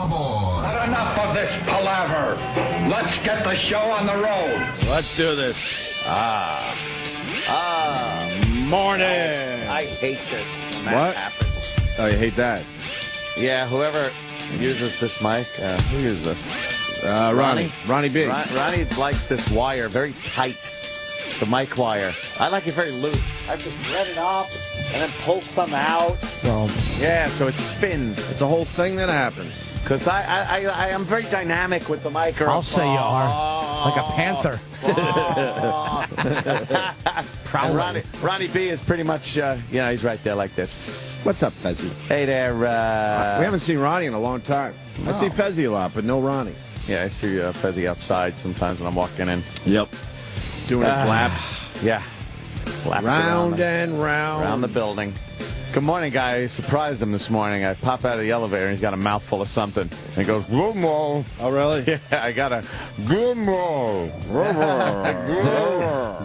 aboard. But enough of this palaver. Let's get the show on the road. Let's do this. Morning. I hate this when that What? happens. Oh, you hate that? Yeah, whoever uses this mic, who uses this? Ronnie B. Ronnie likes this wire very tight, the mic wire. I like it very loose. I just thread it up and then pull some out. Well, Yeah, so it spins. it's a whole thing that happens. Because I am very dynamic with the mic. I'll say you are. Like a panther. And Ronnie B is pretty much, he's right there like this. What's up, Fezzy? Hey there. We haven't seen Ronnie in a long time. I see Fezzy a lot, but no Ronnie. Yeah, I see Fezzy outside sometimes when I'm walking in. Yep. Doing his laps. Yeah. Laps Round around and round. around the building. Good morning, guy. I surprised him this morning. I pop out of the elevator, and he's got a mouthful of something. And he goes, good morning. Oh, really? Yeah, I got a good morning.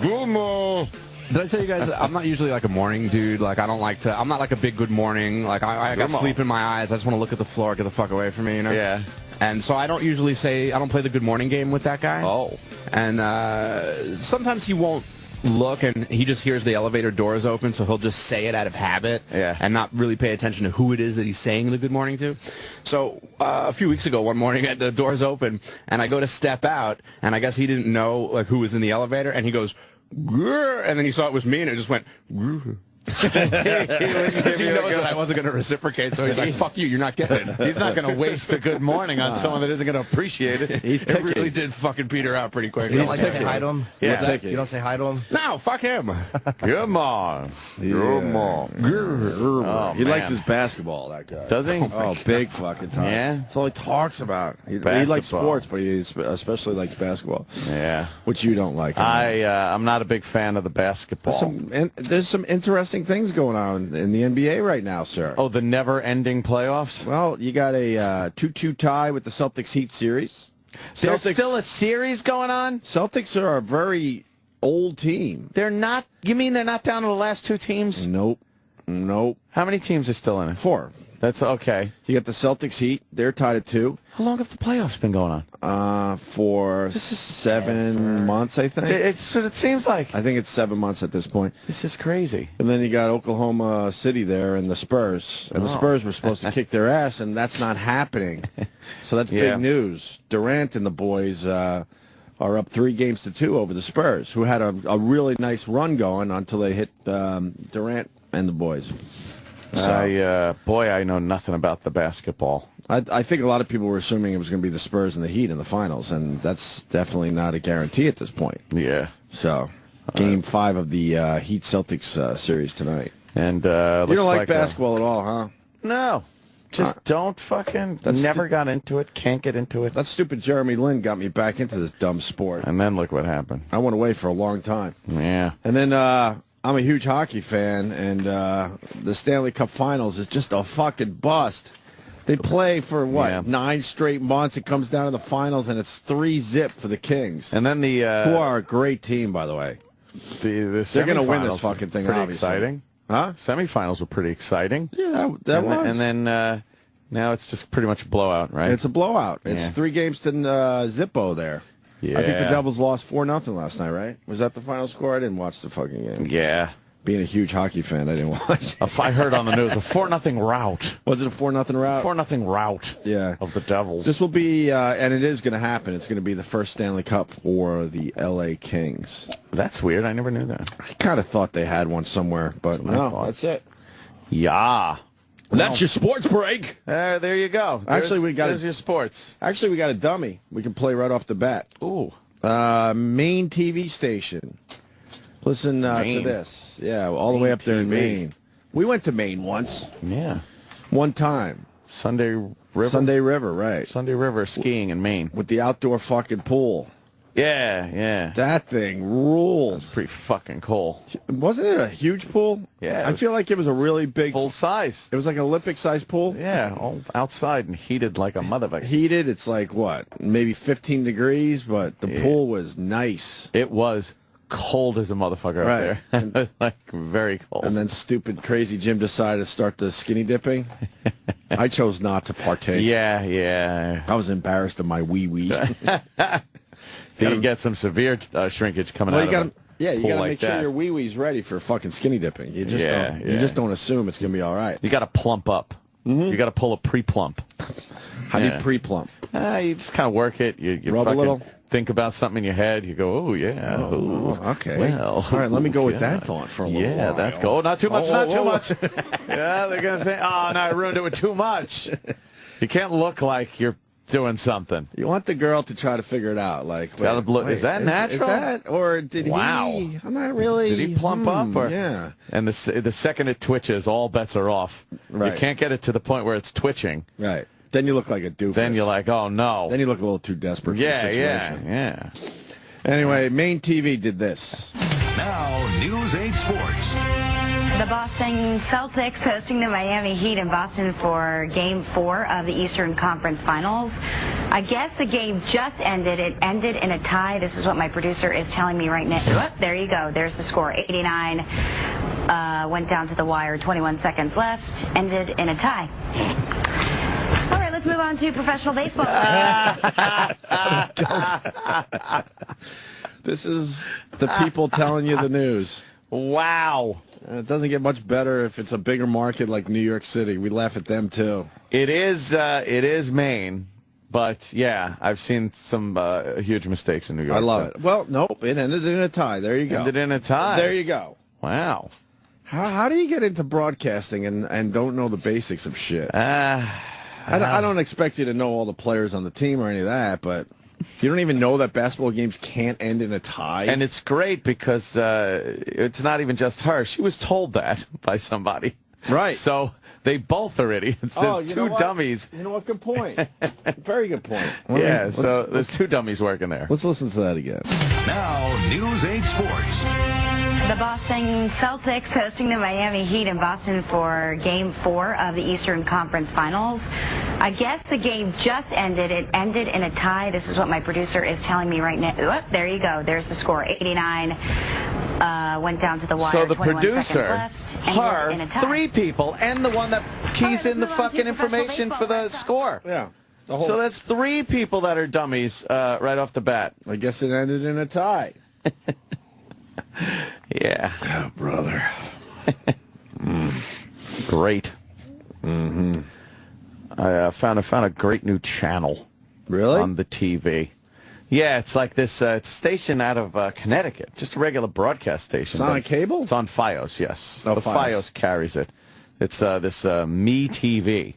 Good morning. Did I tell you guys, I'm not usually like a morning dude. Like, I'm not like a big good morning. Like, I got sleep in my eyes. I just want to look at the floor, get the fuck away from me, you know? Yeah. And so I don't usually I don't play the good morning game with that guy. Oh. And sometimes he won't look, and he just hears the elevator doors open, so he'll just say it out of habit. Yeah. And not really pay attention to who it is that he's saying the good morning to. So a few weeks ago, one morning, the doors open, and I go to step out, and I guess he didn't know like who was in the elevator, and he goes, "Grr," and then he saw it was me, and it just went, "Grr." Because he knows that I wasn't going to reciprocate, so he's like, "Fuck you, you're not getting it." He's not going to waste a good morning on someone that isn't going to appreciate it. It really did fucking peter out pretty quick. You don't like to say hi to him? Yeah. You don't say hi to him? No, fuck him. Come on. Come on. Oh, He likes man. his basketball, that guy. Does he? Oh, big fucking time. Yeah? That's all he talks about. He likes Basketball. sports, but he especially likes basketball, Yeah. which you don't like. I'm not a big fan of the basketball. There's some interesting things going on in the NBA right now, sir. Oh, the never-ending playoffs? Well, you got a 2-2 tie with the Celtics Heat series. There's still a series going on? Celtics are a very old team. They're not. You mean they're not down to the last two teams? Nope. How many teams are still in it? 4. That's okay. You got the Celtics Heat. They're tied at 2. How long have the playoffs been going on? For 7 months, I think. It's what it seems like. I think it's 7 months at this point. This is crazy. And then you got Oklahoma City there and the Spurs. And the Spurs were supposed to kick their ass, and that's not happening. So that's big news. Durant and the boys are up 3-2 over the Spurs, who had a really nice run going until they hit Durant and the boys. So, I know nothing about the basketball. I think a lot of people were assuming it was going to be the Spurs and the Heat in the finals, and that's definitely not a guarantee at this point. Yeah. So, Game 5 of the Heat-Celtics series tonight. And you don't like like basketball at all, huh? No. Just don't fucking... Never got into it. Can't get into it. That stupid Jeremy Lin got me back into this dumb sport. And then look what happened. I went away for a long time. Yeah. And then I'm a huge hockey fan, and the Stanley Cup Finals is just a fucking bust. They play for, 9 straight months. It comes down to the finals, and it's 3-0 for the Kings. And then the... who are a great team, by the way. They're going to win this fucking thing, pretty obviously. Exciting. Huh? Semifinals were pretty exciting. Yeah, that was. And then now it's just pretty much a blowout, right? It's a blowout. It's 3-0 to Zippo there. Yeah. I think the Devils lost 4-0 last night, right? Was that the final score? I didn't watch the fucking game. Yeah. Being a huge hockey fan, I didn't watch. I heard on the news a 4-0 rout. Was it a 4-0 rout? 4-0 rout of the Devils. This will be, and it is going to happen, it's going to be the first Stanley Cup for the L.A. Kings. That's weird. I never knew that. I kind of thought they had one somewhere, but no, that's it. Yeah. That's your sports break. There you go. There's your sports. Actually, we got a dummy. We can play right off the bat. Ooh. Maine TV station. Listen to this. Yeah, all the way up there in Maine. We went to Maine once. Yeah. One time. Sunday River? Sunday River, right. Sunday River skiing in Maine. With the outdoor fucking pool. Yeah. That thing ruled. It's pretty fucking cool. Wasn't it a huge pool? Yeah. I feel like it was a really big... Full size. It was like an Olympic-sized pool? Yeah, all outside and heated like a motherfucker. Heated, it's like, what, maybe 15 degrees, but the pool was nice. It was cold as a motherfucker Right. up there. Like, very cold. And then stupid, crazy Jim decided to start the skinny dipping. I chose not to partake. Yeah. I was embarrassed of my wee-wee. You get some severe shrinkage coming out of it. Yeah, you got to make sure your wee-wee's ready for fucking skinny dipping. You just don't assume it's going to be all right. You got to plump up. You got to pull a pre-plump. How do you pre-plump? You just kind of work it. You rub a little. Think about something in your head. You go, oh yeah. Okay. Well, all right. Let me go with that thought for a little while. Yeah, that's cool. Not too much. Not too much. Yeah, they're gonna think, oh no, I ruined it with too much. You can't look like you're doing something. You want the girl to try to figure it out. Like, is that natural? Is that, or did he? I'm not really. Did he plump up? Or, yeah. And the second it twitches, all bets are off. Right. You can't get it to the point where it's twitching. Right. Then you look like a doofus. Then you're like, oh no. Then you look a little too desperate for the situation. Yeah. Anyway, Main TV did this. Now, News 8 Sports. The Boston Celtics hosting the Miami Heat in Boston for Game 4 of the Eastern Conference Finals. I guess the game just ended. It ended in a tie. This is what my producer is telling me right now. Oh, there you go. There's the score. 89 went down to the wire. 21 seconds left. Ended in a tie. All right, let's move on to professional baseball. This is the people telling you the news. Wow. It doesn't get much better if it's a bigger market like New York City. We laugh at them, too. It is Maine, but, yeah, I've seen some huge mistakes in New York. I love it. Well, nope, it ended in a tie. There you go. Ended in a tie. There you go. Wow. How do you get into broadcasting and don't know the basics of shit? I don't expect you to know all the players on the team or any of that, but you don't even know that basketball games can't end in a tie. And it's great because it's not even just her. She was told that by somebody. Right. So they both are idiots. There's two dummies. You know what? Good point. Very good point. Yeah, so there's two dummies working there. Let's listen to that again. Now, News 8 Sports. The Boston Celtics hosting the Miami Heat in Boston for Game 4 of the Eastern Conference Finals. I guess the game just ended. It ended in a tie. This is what my producer is telling me right now. Oh, there you go. There's the score. 89 went down to the wire. So the 21 producer, her, in a tie. Three people, and the one that keys in the fucking information for the score. Yeah. So that's three people that are dummies right off the bat. I guess it ended in a tie. Yeah. Oh, brother. Great. Mm-hmm. I found a great new channel. Really? On the TV. Yeah, it's like this it's a station out of Connecticut. Just a regular broadcast station. It's on cable? It's on Fios, yes. Oh, the Fios carries it. It's this Me TV.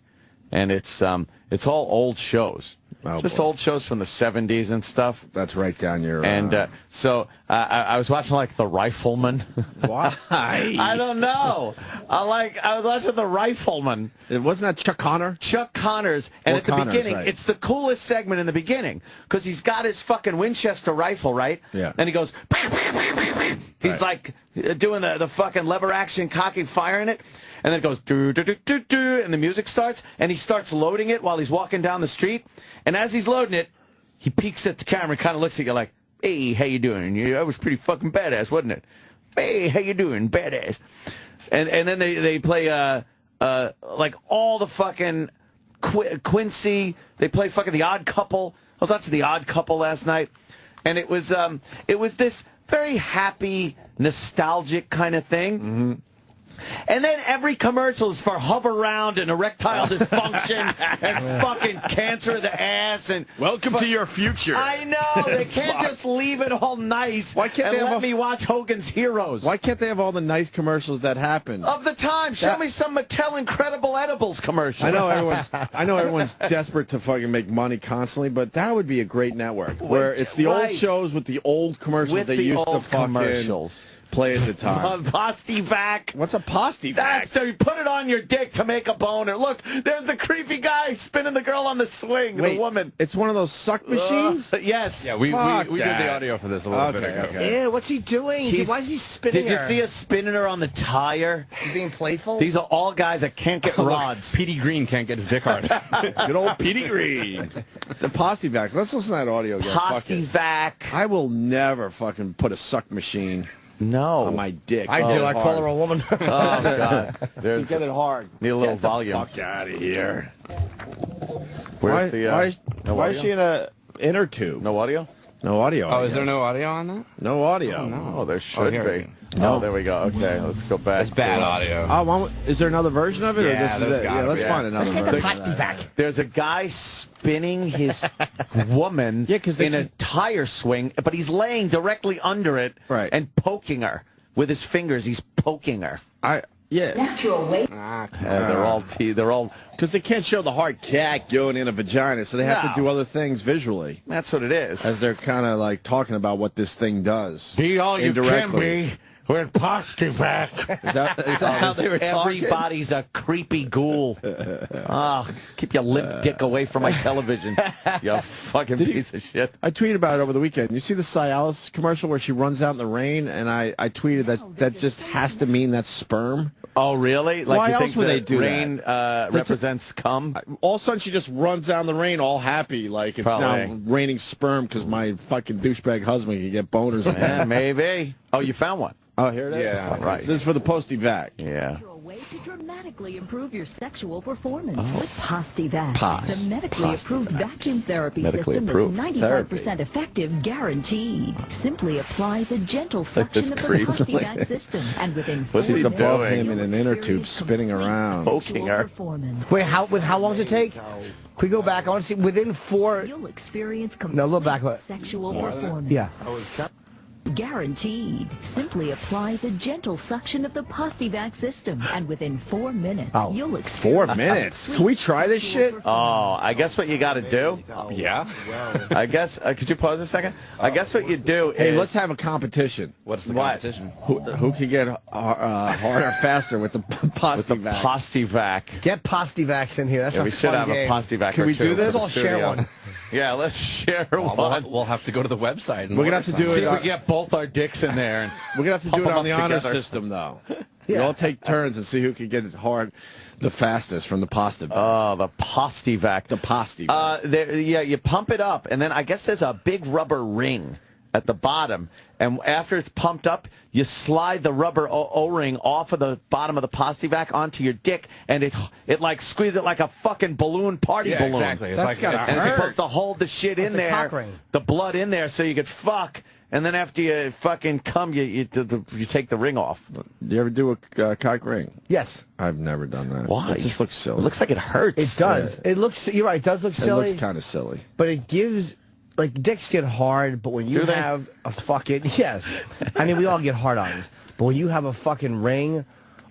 And it's all old shows. Oh, just boy. old shows from the 70s and stuff. That's right down your... And so I was watching, like, The Rifleman. Why? I don't know. I was watching The Rifleman. Wasn't that Chuck Connor? Chuck Connors. And at the beginning, right. It's the coolest segment in the beginning because he's got his fucking Winchester rifle, right? Yeah. And he goes... He's, like, doing the fucking lever action, cocky, firing it. And then it goes, do, do, do, do, do, and the music starts, and he starts loading it while he's walking down the street. And as he's loading it, he peeks at the camera and kind of looks at you like, hey, how you doing? That was pretty fucking badass, wasn't it? Hey, how you doing? Badass. And then they play, like, all the fucking Quincy. They play fucking The Odd Couple. I was watching The Odd Couple last night. And it was this very happy, nostalgic kind of thing. Mm-hmm. And then every commercial is for Hover-Round and erectile dysfunction and fucking cancer of the ass and Welcome to your future. I know they can't just leave it all nice. Why can't they let me watch Hogan's Heroes? Why can't they have all the nice commercials that happen Of the time, show me some Mattel Incredible Edibles commercial. I know everyone's desperate to fucking make money constantly, but that would be a great network where it's the old shows with the old commercials with they the used to old fucking commercials. Play at the time. Pos-T-Vac. What's a Pos-T-Vac? That's so you put it on your dick to make a boner. Look, there's the creepy guy spinning the girl on the swing, the woman. It's one of those suck machines? Yes. Yeah, we did the audio for this a little bit ago. Okay. Ew, what's he doing? Why is he spinning Did you her? see us spinning her on the tire? He's being playful? These are all guys that can't get rods. Petey Green can't get his dick hard. Good old Petey Green. The Pos-T-Vac. Let's listen to that audio again. Pos-T-Vac. I will never fucking put a suck machine No. On my dick. I do. I call her a woman. Oh, God. You get it hard. Need a little volume. Fuck out of here. Where's why is she in a inner tube? No audio? No audio. Oh, is there no audio on that? No audio. Oh, there should here be. No, there we go. Okay, let's go back. It's bad audio. Is there another version of it? Yeah, or this there's is it? gotta Let's be. find another version. There's a guy spinning his woman in a tire swing, but he's laying directly under it and poking her with his fingers. He's poking her. Natural weight. They're all because they can't show the hard cat going in a vagina, so they have to do other things visually. That's what it is. As they're kind of like talking about what this thing does. Be all you can be with Pos-T-Vac. Is that how they were talking? Everybody's a creepy ghoul. Keep your limp dick away from my television, you fucking piece of shit. I tweeted about it over the weekend. You see the Cialis commercial where she runs out in the rain, and I tweeted that just has to mean that's sperm. Oh, really? Like, why you else think would they do rain that? represents cum? All of a sudden, she just runs out in the rain all happy, like it's now raining sperm because my fucking douchebag husband can get boners. Yeah, maybe. Oh, you found one. Oh, here it is? Yeah, right. This is for the Pos-T-Vac. Yeah. Way to dramatically improve your sexual performance with Pos-T-Vac. The medically approved vacuum therapy system that's 95% effective, guaranteed. Simply apply the gentle suction of the Pos-T-Vac system, and within 4 minutes, He's above him in an inner tube spinning around. Poking her. Wait, how long does it take? Can we go back? I want to see within 4. You'll experience look back. sexual performance. Yeah. Guaranteed. Simply apply the gentle suction of the Pos-T-Vac system, and within 4 minutes, you'll experience 4 minutes? Can we try this shit? Oh, I guess what you got to do. Yeah. I guess. Could you pause a second? I guess what you do is. Hey, let's have a competition. What's the competition? Who can get harder faster with the Pos-T-Vac? Pos-T-Vac. Get Pos-T-Vacs in here. That's a We should fun have game. a Pos-T-Vac. Can we do this? Let's all share one. Yeah, let's share one. We'll have to go to the website. And We're gonna have to do See it. if we get both our dicks in there. And We're gonna have to pump do it them on the up honor together. system, though. We all take turns and see who can get it hard the fastest from the Pos-T-Vac. Oh, the Pos-T-Vac. The Pos-T-Vac. Yeah, you pump it up, and then I guess there's a big rubber ring at the bottom, and after it's pumped up, you slide the rubber O-ring off of the bottom of the Pos-T-Vac onto your dick, and it like squeeze it like a fucking balloon, party balloon. Exactly. It's That's like gotta it's- And it's supposed to hold the shit in Like a cock there, ring. the blood in there, so you could fuck. And then after you fucking come, you take the ring off. Do you ever do a cock ring? Yes. I've never done that. Why? It just looks silly. It looks like it hurts. It does. It looks. You're right. It does look It silly. looks kind of silly. But it gives, like, dicks get hard, but when you Do they? have a fucking, yes. I mean, we all get hard on, but when you have a fucking ring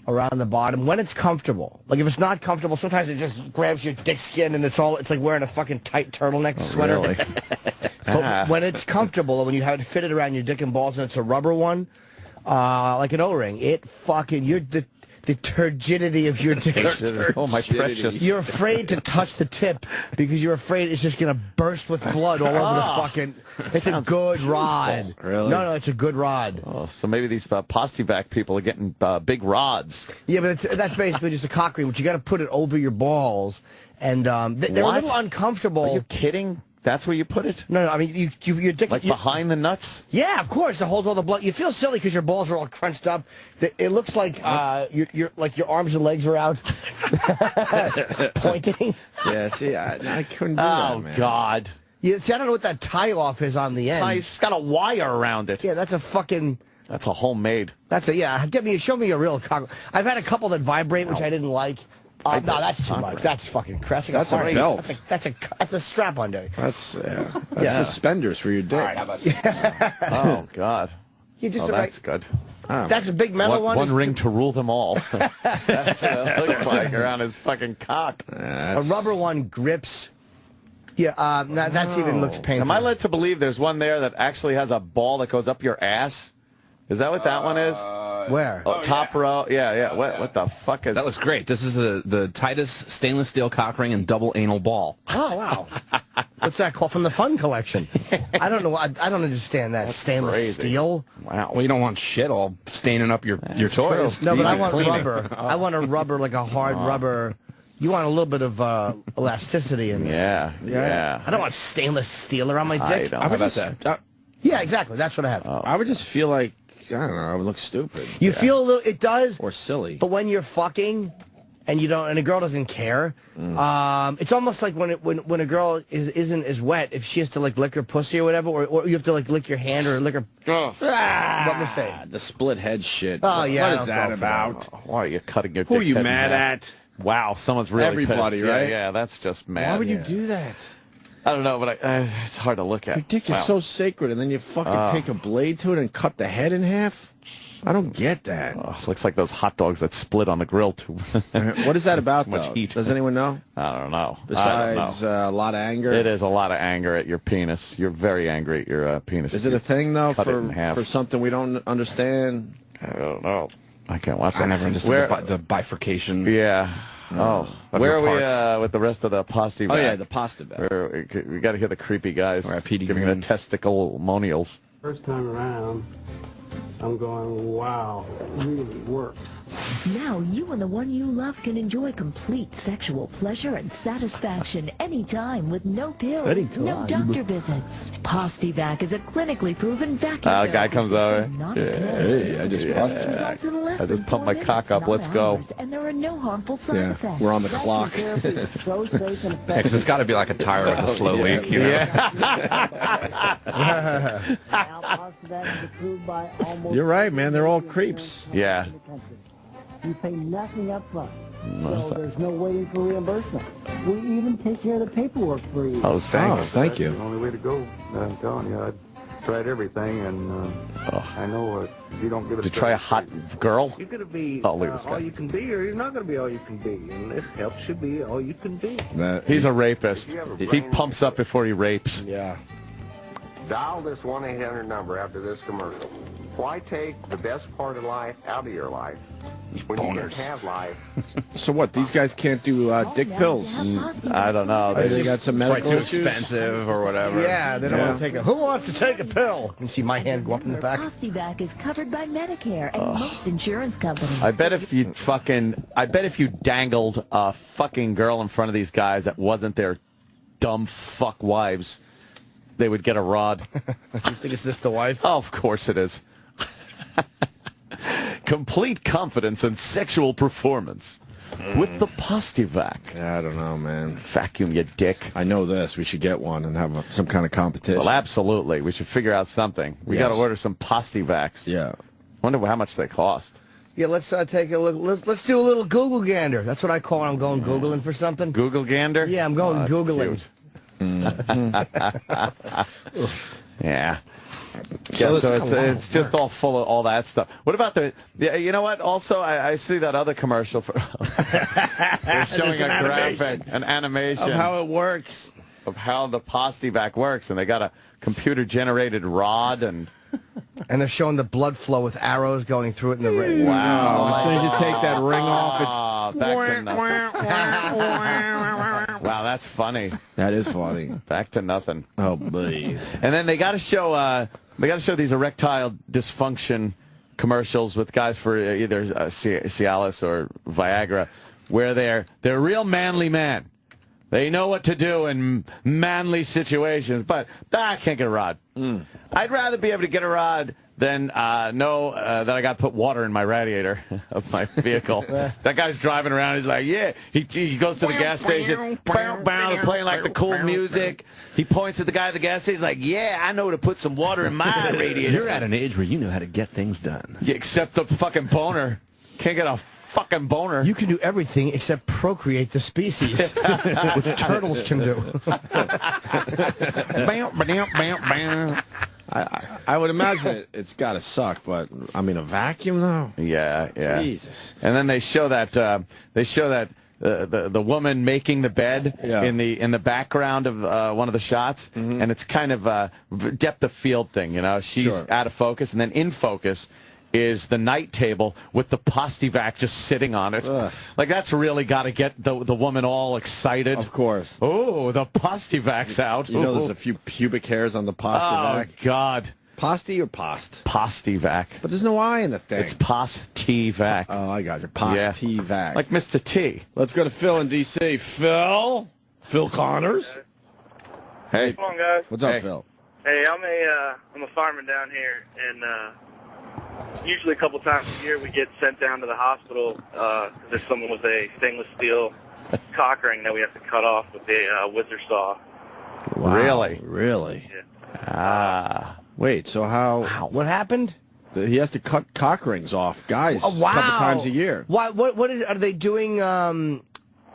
around the bottom, when it's comfortable, like if it's not comfortable, sometimes it just grabs your dick skin and it's like wearing a fucking tight turtleneck sweater. Really? But when it's comfortable, when you have it fitted around your dick and balls and it's a rubber one, like an O-ring, it fucking, the turgidity of your dick. Oh, my precious. You're afraid to touch the tip because you're afraid it's just going to burst with blood all over the fucking... It's a good rod. Really? No, it's a good rod. Oh, so maybe these Pos-T-Vac people are getting big rods. Yeah, but that's basically just a cock ring, but you got to put it over your balls. And they're a What? little uncomfortable. Are you kidding? That's where you put it? No, I mean, your dick... Like behind the nuts? Yeah, of course. It holds all the blood. You feel silly because your balls are all crunched up. It looks like your arms and legs are out, pointing. Yeah, see, I couldn't do that, man. Oh, God. Yeah, see, I don't know what that tie-off is on the end. Oh, he's just got a wire around it. Yeah, that's a fucking... That's a homemade. That's a, yeah, show me a real cock. I've had a couple that vibrate, which I didn't like. No, that's too much. That's fucking crazy. That's a belt. That's a strap-on, dude. That's suspenders for your dick. All right, how about Oh, God. you just Oh, that's good. That's a big metal one. One ring to rule them all. That's what it looks like around his fucking cock. A rubber one grips. Yeah, that's even looks painful. Am I led to believe there's one there that actually has a ball that goes up your ass? Is that what that one is? Where? Oh, top row. Yeah. What the fuck is... That looks great. This is the tightest stainless steel cock ring and double anal ball. Oh, wow. What's that called? From the Fun Collection. I don't know. I don't understand that. Stainless crazy. steel? Wow. Well, you don't want shit all staining up your toys. No, but I want cleaning. rubber. I want a rubber, like a hard rubber. You want a little bit of elasticity in there. Yeah. I don't want stainless steel around my I dick. don't. How about that? Yeah, exactly. That's what I have. I would just feel like don't know, it looks stupid. You feel a little, it does. Or silly. But when you're fucking and you don't, and a girl doesn't care, it's almost like when a girl isn't as wet, if she has to like lick her pussy or whatever, or you have to like lick your hand or lick her. What mistake? The split head shit. Oh, yeah. What is that about? Why are you cutting your Who are dick's you head in mad half? at? Wow, someone's really Everybody, pissed. right? Yeah, that's just mad. Why would you do that? I don't know, but it's hard to look at. Your dick is so sacred, and then you fucking take a blade to it and cut the head in half? I don't get that. Looks like those hot dogs that split on the grill, too. What is that about, Too much though? heat. Does anyone know? I don't know. Besides a lot of anger? It is a lot of anger at your penis. You're very angry at your penis. Is it a thing, though, cut it in half. for something we don't understand? I don't know. I can't watch that. I never understood the bifurcation. Yeah. Where are we with the rest of the Pos-T-Vac? Oh, yeah, the Pos-T-Vac. We got to hear the creepy guys giving the testicle-monials. First time around, I'm going, wow, it really works. Now you and the one you love can enjoy complete sexual pleasure and satisfaction anytime with no pills, no doctor visits. Pos-T-Vac is a clinically proven vacuum. The guy comes over. Hey, I just pumped my cock up. Let's go. And there are no harmful side effects. We're on the clock. So safe and Because it's got to be like a tire with a slow leak, you know? You're right, man. They're all creeps. Yeah. You pay nothing up front, so there's no waiting for reimbursement. We even take care of the paperwork for you. Oh, thanks. Thank you. That's the only way to go. I'm telling you, I've tried everything, and I know if you don't give it Did you try a hot girl? You're going to be look at this guy. all you can be, or you're not going to be all you can be. And this helps you be all you can be. He's a rapist. He pumps up before he rapes. Yeah. Dial this 1-800 number after this commercial. Why take the best part of life out of your life when you can have life? So what? These guys can't do dick pills? I don't know. They got some medical too issues? expensive or whatever. Yeah, they don't want to take a. Who wants to take a pill? You see my hand go up in the back. Pos-T-Vac is covered by Medicare and most insurance companies. I bet if you dangled a fucking girl in front of these guys that wasn't their dumb fuck wives, they would get a rod. You think it's this the wife? Oh, of course it is. Complete confidence and sexual performance with the Pos-T-Vac. Yeah, I don't know, man. Vacuum, you dick. I know this. We should get one and have some kind of competition. Well, absolutely. We should figure out something. We got to order some Pos-T-Vacs. Yeah. Wonder how much they cost. Yeah, let's take a look. Let's do a little Google gander. That's what I call when I'm going Googling for something. Google gander? Yeah, I'm going Googling. Yeah. So it's just all full of all that stuff. What about you know what? Also, I see that other commercial for they're showing a graphic, an animation of how it works, of how the Pos-T-Vac works, and they got a computer-generated rod and they're showing the blood flow with arrows going through it in the ring. Wow! As soon as you take that ring off, back to nothing. Wow, that's funny. That is funny. Back to nothing. Oh, boy. And then they got to show these erectile dysfunction commercials with guys for either Cialis or Viagra, where they're real manly men. They know what to do in manly situations, but I can't get a rod. I'd rather be able to get a rod than know that I got to put water in my radiator of my vehicle. That guy's driving around. He's like, yeah. He goes to the gas station. They're playing like the cool music. He points at the guy at the gas station. He's like, yeah, I know to put some water in my radiator. You're at an age where you know how to get things done. Yeah, except the fucking boner. Can't get a fucking boner. You can do everything except procreate the species, which turtles can do. I would imagine it's got to suck, but I mean a vacuum though. Yeah. Jesus. And then they show that the woman making the bed in the background of one of the shots, and it's kind of a depth of field thing. You know, she's out of focus, and then in focus is the night table with the Pos-T-Vac just sitting on it. Ugh. Like, that's really got to get the woman all excited. Of course. Oh, the Pos-T-Vac's out. You know there's a few pubic hairs on the Pos-T-Vac. Oh, God. Pos-T or Post? Pos-T-Vac. But there's no I in the thing. It's Pos-T-Vac. Oh, I got you. Pos-T-Vac. Like Mr. T. Let's go to Phil in D.C. Phil Connors. Hey. Come on, guys. What's up, Phil? Hey, I'm a fireman down here in usually a couple times a year we get sent down to the hospital because there's someone with a stainless steel cock ring that we have to cut off with a whizzer saw. Wow. Really? Really? Yeah. Wait, so what happened? He has to cut cock rings off, guys, Oh, wow. a couple times a year. What are they doing? Are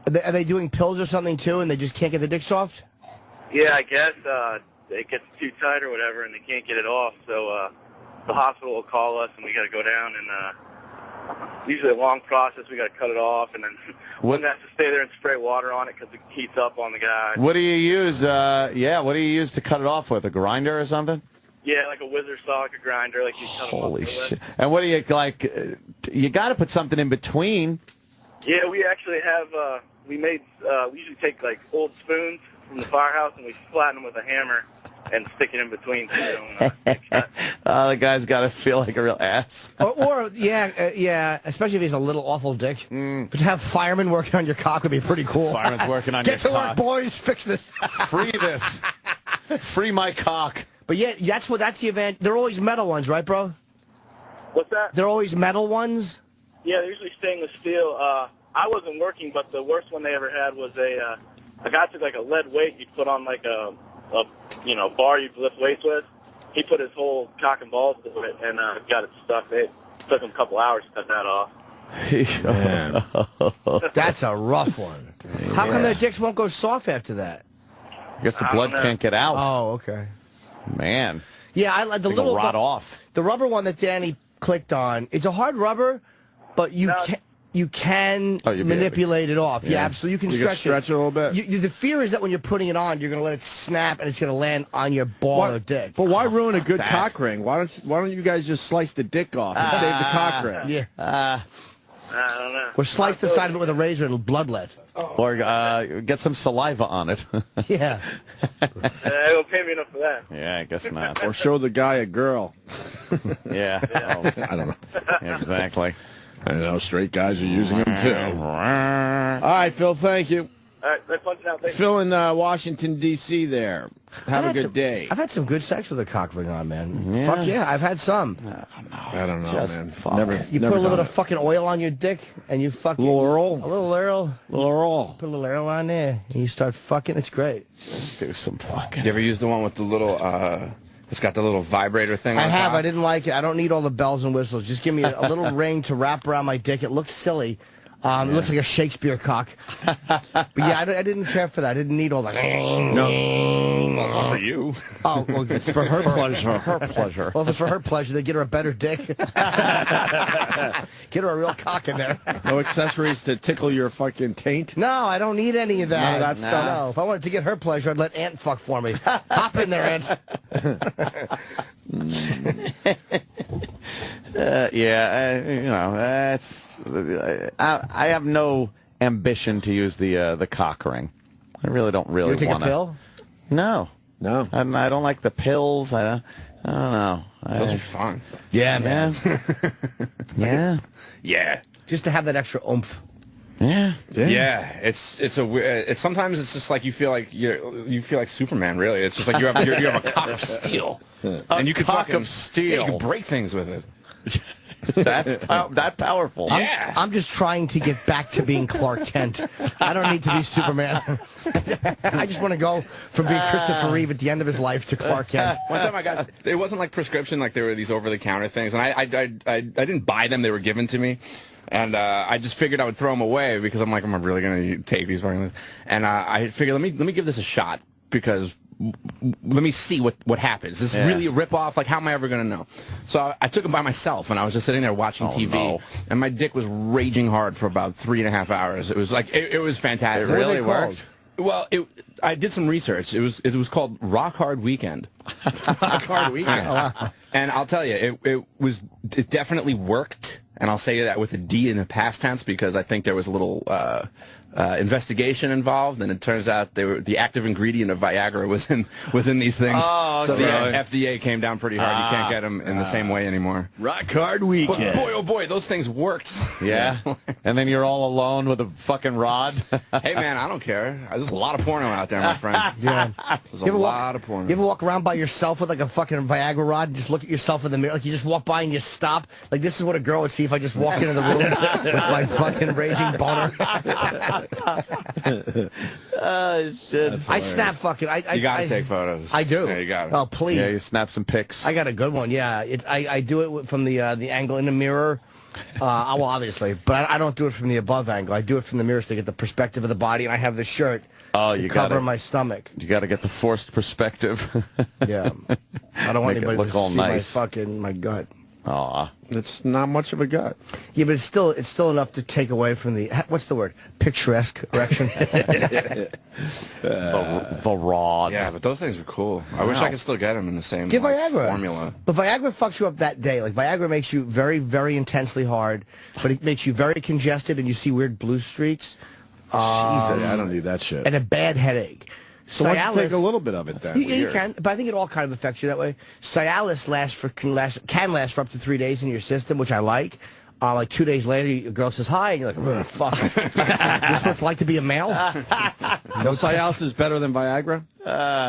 they doing pills or something too, and they just can't get the dick soft? Yeah, I guess it gets too tight or whatever, and they can't get it off. So the hospital will call us, and we got to go down, and usually a long process. We got to cut it off, and then one has to stay there and spray water on it because it heats up on the guy. What do you use? What do you use to cut it off with? A grinder or something? Yeah, like a whizzer saw, like a grinder, like you cut them Holy up shit! with. And what do you like? You got to put something in between. Yeah, we actually have. We usually take like old spoons from the firehouse and we flatten them with a hammer and stick it in between. The guy's got to feel like a real ass. Yeah, especially if he's a little awful dick. But to have firemen working on your cock would be pretty cool. Firemen's working on your Get to cock. work, boys. Fix this. Free this. Free my cock. But yeah, that's the event. They're always metal ones, right, bro? What's that? They're always metal ones? Yeah, they're usually stainless steel. I wasn't working, but the worst one they ever had was a guy took like a lead weight you'd put on like a bar you'd lift weights with. He put his whole cock and balls to it and got it stuck. It took him a couple hours to cut that off. That's a rough one. How come their dicks won't go soft after that? I guess the blood can't get out. Oh, okay. Man. Yeah, I like the little rot off. The rubber one that Danny clicked on. It's a hard rubber, but you can manipulate it off. Yeah, absolutely. You can stretch it a little bit. The fear is that when you're putting it on, you're going to let it snap and it's going to land on your ball or dick. But why ruin a good cock ring? Why don't you guys just slice the dick off and save the cock ring? Yeah. I don't know. Or slice the side of it with a razor and bloodlet. Or get some saliva on it. Yeah. They won't pay me enough for that. Yeah, I guess not. Or show the guy a girl. Yeah. I don't know. Yeah, exactly. I know straight guys are using them too. All right, Phil, thank you. All right, let's punch it out. Thanks. Phil in Washington, D.C. there. Have a good day. I've had some good sex with a cock ring on, man. Yeah. Fuck yeah, I've had some. I don't know, man. You put a little bit of fucking oil on your dick, and you fucking... A little Earl. Put a little Earl on there, and you start fucking. It's great. Let's do some fucking... You ever use the one with the little, it's got the little vibrator thing on I have. top? I didn't like it. I don't need all the bells and whistles. Just give me a little ring to wrap around my dick. It looks silly. It looks like a Shakespeare cock. But yeah, I didn't care for that. I didn't need all that. No. Well, it's not for you. Oh, well, it's for her pleasure. Her pleasure. Well, if it's for her pleasure, they get her a better dick. Get her a real cock in there. No accessories to tickle your fucking taint? No, I don't need any of that. None of that stuff? No. If I wanted to get her pleasure, I'd let Ant fuck for me. Hop in there, Ant. I have no ambition to use the cock ring. I really don't really want to. You take a pill? No. I don't like the pills. I don't know. Those are fun. Yeah, man. Yeah. Yeah. Just to have that extra oomph. Yeah. It's sometimes it's just like you feel like Superman. Really, it's just like you have a cock of steel, and you can cock of steel. Yeah, you can break things with it. that powerful. I'm just trying to get back to being Clark Kent. I don't need to be Superman. I just want to go from being Christopher Reeve at the end of his life to Clark Kent. One time it wasn't like prescription, like there were these over-the-counter things, and I didn't buy them; they were given to me. And I just figured I would throw them away because I'm like, am I really going to take these fucking things? And I figured, let me give this a shot because let me see what happens. This is really a rip-off. Like, how am I ever going to know? So I took them by myself, and I was just sitting there watching TV, and my dick was raging hard for about 3.5 hours. It was like, it was fantastic. It really worked? Well, I did some research. It was called Rock Hard Weekend. Rock Hard Weekend. And I'll tell you, it definitely worked. And I'll say that with a D in the past tense because I think there was a little investigation involved, and it turns out the active ingredient of Viagra was in these things. Oh, so the okay. FDA came down pretty hard. You can't get them in the same way anymore. Rock hard weekend. Boy, oh boy, those things worked. Yeah. And then you're all alone with a fucking rod. Hey, man, I don't care. There's a lot of porno out there, my friend. Yeah. There's a lot of porno. You ever walk around by yourself with like a fucking Viagra rod and just look at yourself in the mirror? Like you just walk by and you stop? Like this is what a girl would see if I just walked into the room with my fucking raging boner. Oh, shit. I snap fucking... You gotta take photos. I do. Yeah, you got it. Oh, please. Yeah, you snap some pics. I got a good one, yeah. I do it from the angle in the mirror. Well, obviously, but I don't do it from the above angle. I do it from the mirror so to get the perspective of the body, and I have the shirt to cover my stomach. You got to get the forced perspective. Yeah. I don't want anybody to look all see nice. my gut. Aw. It's not much of a gut. Yeah, but it's still enough to take away from the, what's the word? Picturesque erection. The rod. Yeah, but those things are cool. I wish I could still get them in the same Give Viagra. formula. But Viagra fucks you up that day. Like, Viagra makes you very, very intensely hard, but it makes you very congested, and you see weird blue streaks. Jesus, I don't need that shit. And a bad headache. So why don't you take a little bit of it then? You can, but I think it all kind of affects you that way. Cialis can last for up to 3 days in your system, which I like. Like 2 days later, a girl says hi, and you're like, oh, fuck. This is what it's like to be a male? No, Cialis is better than Viagra?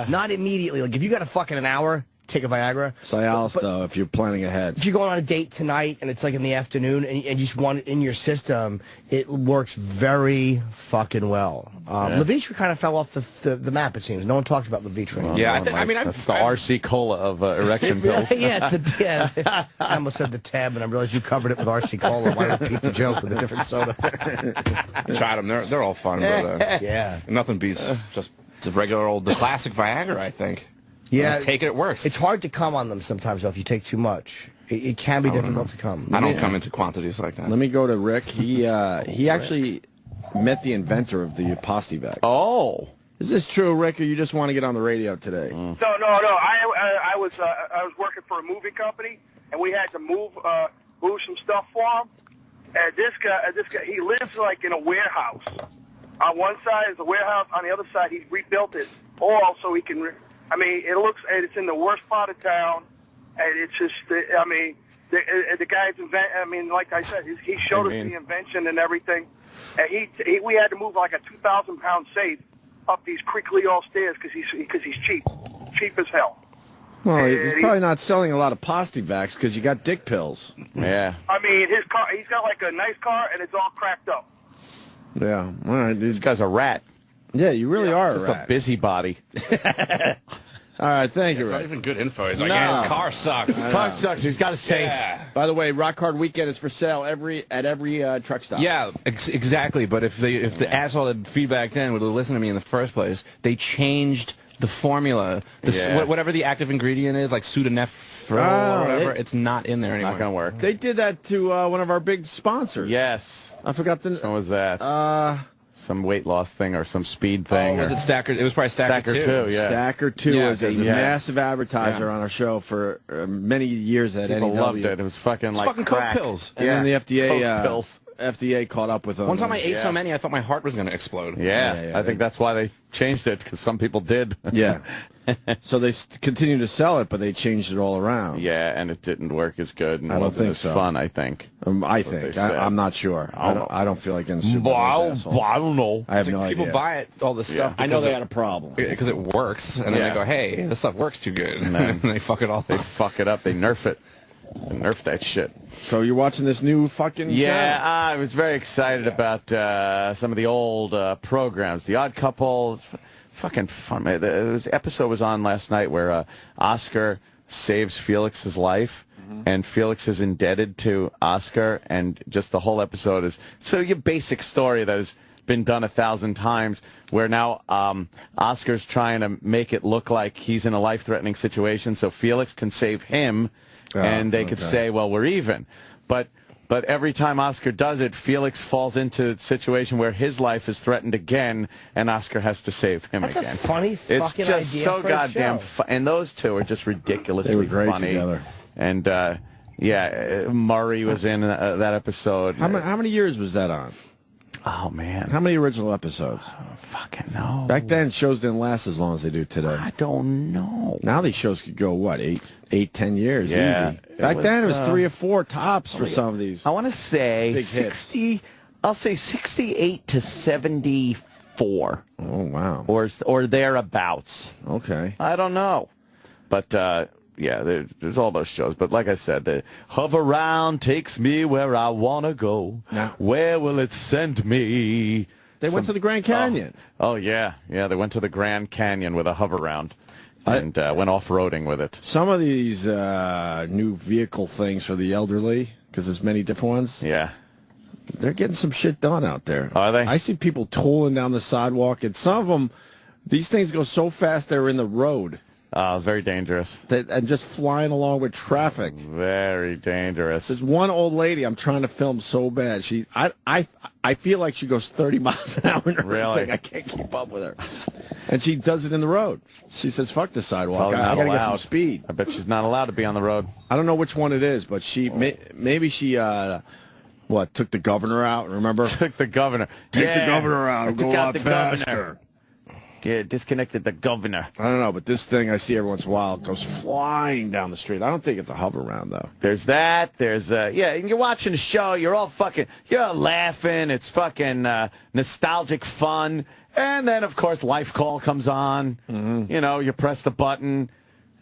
Not immediately. Like, if you got a fucking an hour, take a Viagra. Cialis, though, if you're planning ahead. If you're going on a date tonight and it's like in the afternoon and you just want it in your system, it works very fucking well. Levitra kind of fell off the map, it seems. No one talks about Levitra anymore. Yeah, that's the RC Cola of erection pills. Yeah, I almost said the tab, and I realized you covered it with RC Cola. Why repeat the joke with a different soda? Tried them. They're all fun, but yeah, nothing beats just the regular the classic Viagra, I think. Yeah, just take it, it works. It's hard to come on them sometimes, though, if you take too much. It can be difficult to come. I don't come into quantities like that. Let me go to Rick. He actually met the inventor of the Pos-T-Vac. Oh. Is this true, Rick, or you just want to get on the radio today? No. I was working for a moving company, and we had to move some stuff for him. And this guy, he lives like in a warehouse. On one side is a warehouse. On the other side, he rebuilt it all so he can. It's in the worst part of town, and it's just. The guy's like I said, he showed us the invention and everything, and we had to move like a 2,000-pound safe up these crinkly old stairs because he's cheap as hell. Well, he's probably not selling a lot of Pos-T-Vacs because you got dick pills. Yeah. His car, he's got like a nice car, and it's all cracked up. Yeah. All right. This guy's a rat. Yeah, you really are just a rat. A busybody. All right, thank you, It's Rick. not even good info. He's like, his car sucks. His car sucks. He's got a safe. Yeah. By the way, Rock Hard Weekend is for sale at every truck stop. Yeah, exactly. But if the asshole had feedback then would have listened to me in the first place, they changed the formula. Whatever the active ingredient is, like pseudonephro or whatever, it's not in there anymore. Not going to work. They did that to one of our big sponsors. Yes. I forgot the... What was that? Some weight loss thing or some speed thing. Was it Stacker? It was probably Stacker 2. Yeah. Stacker 2 was a massive advertiser on our show for many years at People NEW. loved it. It was fucking like fucking crack. Coke pills. And then the FDA... Coke pills. FDA caught up with them. One time I ate so many, I thought my heart was going to explode. Yeah, I think that's why they changed it, because some people did. Yeah. So they continue to sell it, but they changed it all around. Yeah, and it didn't work as good. And I don't think as so. Fun, I think. I think. I'm not sure. I don't feel like getting super. I don't know. I have no idea. People buy it, all this stuff. I know they had a problem. Because it works, and then they go, hey, this stuff works too good. And then they fuck it all up. They fuck it up. They nerf it. They nerf that shit. So you're watching this new fucking show? I was very excited about some of the old programs. The Odd Couple, fucking fun. The episode was on last night where Oscar saves Felix's life, and Felix is indebted to Oscar, and just the whole episode is your basic story that has been done 1,000 times, where now Oscar's trying to make it look like he's in a life-threatening situation so Felix can save him, and they could say, well, we're even. But every time Oscar does it, Felix falls into a situation where his life is threatened again, and Oscar has to save him again. That's a funny fucking idea. It's just so goddamn fun. And those two are just ridiculously They were great funny. together. And, Murray was in that episode. How many years was that on? Oh, man. How many original episodes? I don't fucking know. Back then, shows didn't last as long as they do today. I don't know. Now these shows could go, what, 10 years? Yeah. Easy. Back then, it was 3 or 4 tops for some of these. I want to say Big 60. hits. I'll say 68 to 74. Oh, wow. Or thereabouts. Okay. I don't know. But, yeah, there's all those shows. But like I said, the hover round takes me where I want to go. Now, where will it send me? They went to the Grand Canyon. Oh, yeah. Yeah, they went to the Grand Canyon with a hover round and went off-roading with it. Some of these new vehicle things for the elderly, because there's many different ones. Yeah. They're getting some shit done out there. Are they? I see people tooling down the sidewalk, and some of them, these things go so fast they're in the road. Very dangerous. And just flying along with traffic. Very dangerous. There's one old lady I'm trying to film so bad. I feel like she goes 30 miles an hour in her Really? thing. I can't keep up with her. And she does it in the road. She says, fuck the sidewalk. Probably I not got to get allowed. some speed. I bet she's not allowed to be on the road. I don't know which one it is, but maybe she, took the governor out, remember? Took the governor. Take the governor out and Took go out out the faster. governor. Yeah, disconnected the governor. I don't know, but this thing I see every once in a while goes flying down the street. I don't think it's a hover round, though. There's that. There's, yeah, and you're watching the show. You're all fucking, you're laughing. It's fucking nostalgic fun. And then, of course, Life Call comes on. Mm-hmm. You know, you press the button,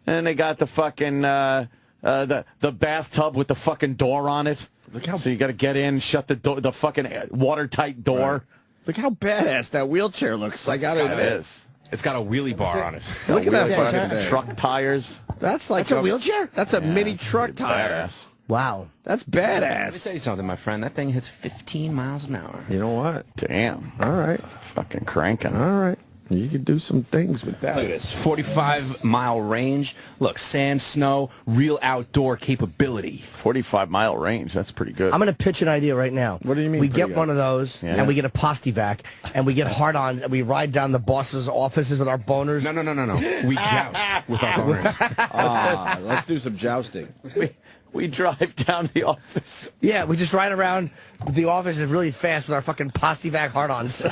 and they got the fucking, the bathtub with the fucking door on it. So you got to get in, shut the door, the fucking watertight door. Right. Look how badass that wheelchair looks. I got it. It is. It's got a wheelie bar on it. Look at that fucking fucking truck tires. That's like a wheelchair? That's a mini truck tire. Badass. Wow. That's Let me badass. tell you something, my friend. That thing hits 15 miles an hour. You know what? Damn. All right. Fucking cranking. All right. You could do some things with that. Look at this, 45-mile range. Look, sand, snow, real outdoor capability. 45-mile range. That's pretty good. I'm going to pitch an idea right now. What do you mean? We pretty get good? one of those, and we get a Pos-T-Vac, and we get hard-ons, and we ride down the boss's offices with our boners. No. We joust with our boners. Let's do some jousting. We drive down the office. Yeah, we just ride around the offices really fast with our fucking Pos-T-Vac hard-ons.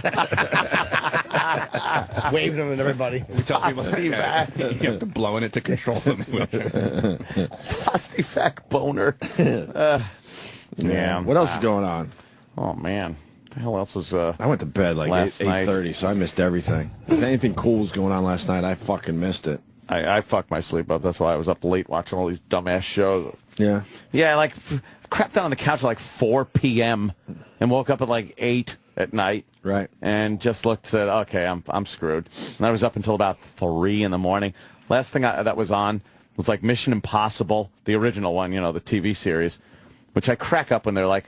Waving them at everybody. We tell people that you have to blow in it to control them. Pos-T-Vac boner. Yeah. What else is going on? Oh, man. The hell else was... I went to bed like last night. 8:30, so I missed everything. If anything cool was going on last night, I fucking missed it. I fucked my sleep up. That's why I was up late watching all these dumbass shows. Yeah. Yeah, like, crapped down on the couch at like 4 p.m. and woke up at like 8 at night. Right. And just said, okay, I'm screwed. And I was up until about 3 in the morning. Last thing that was on was like Mission Impossible, the original one, you know, the TV series, which I crack up when they're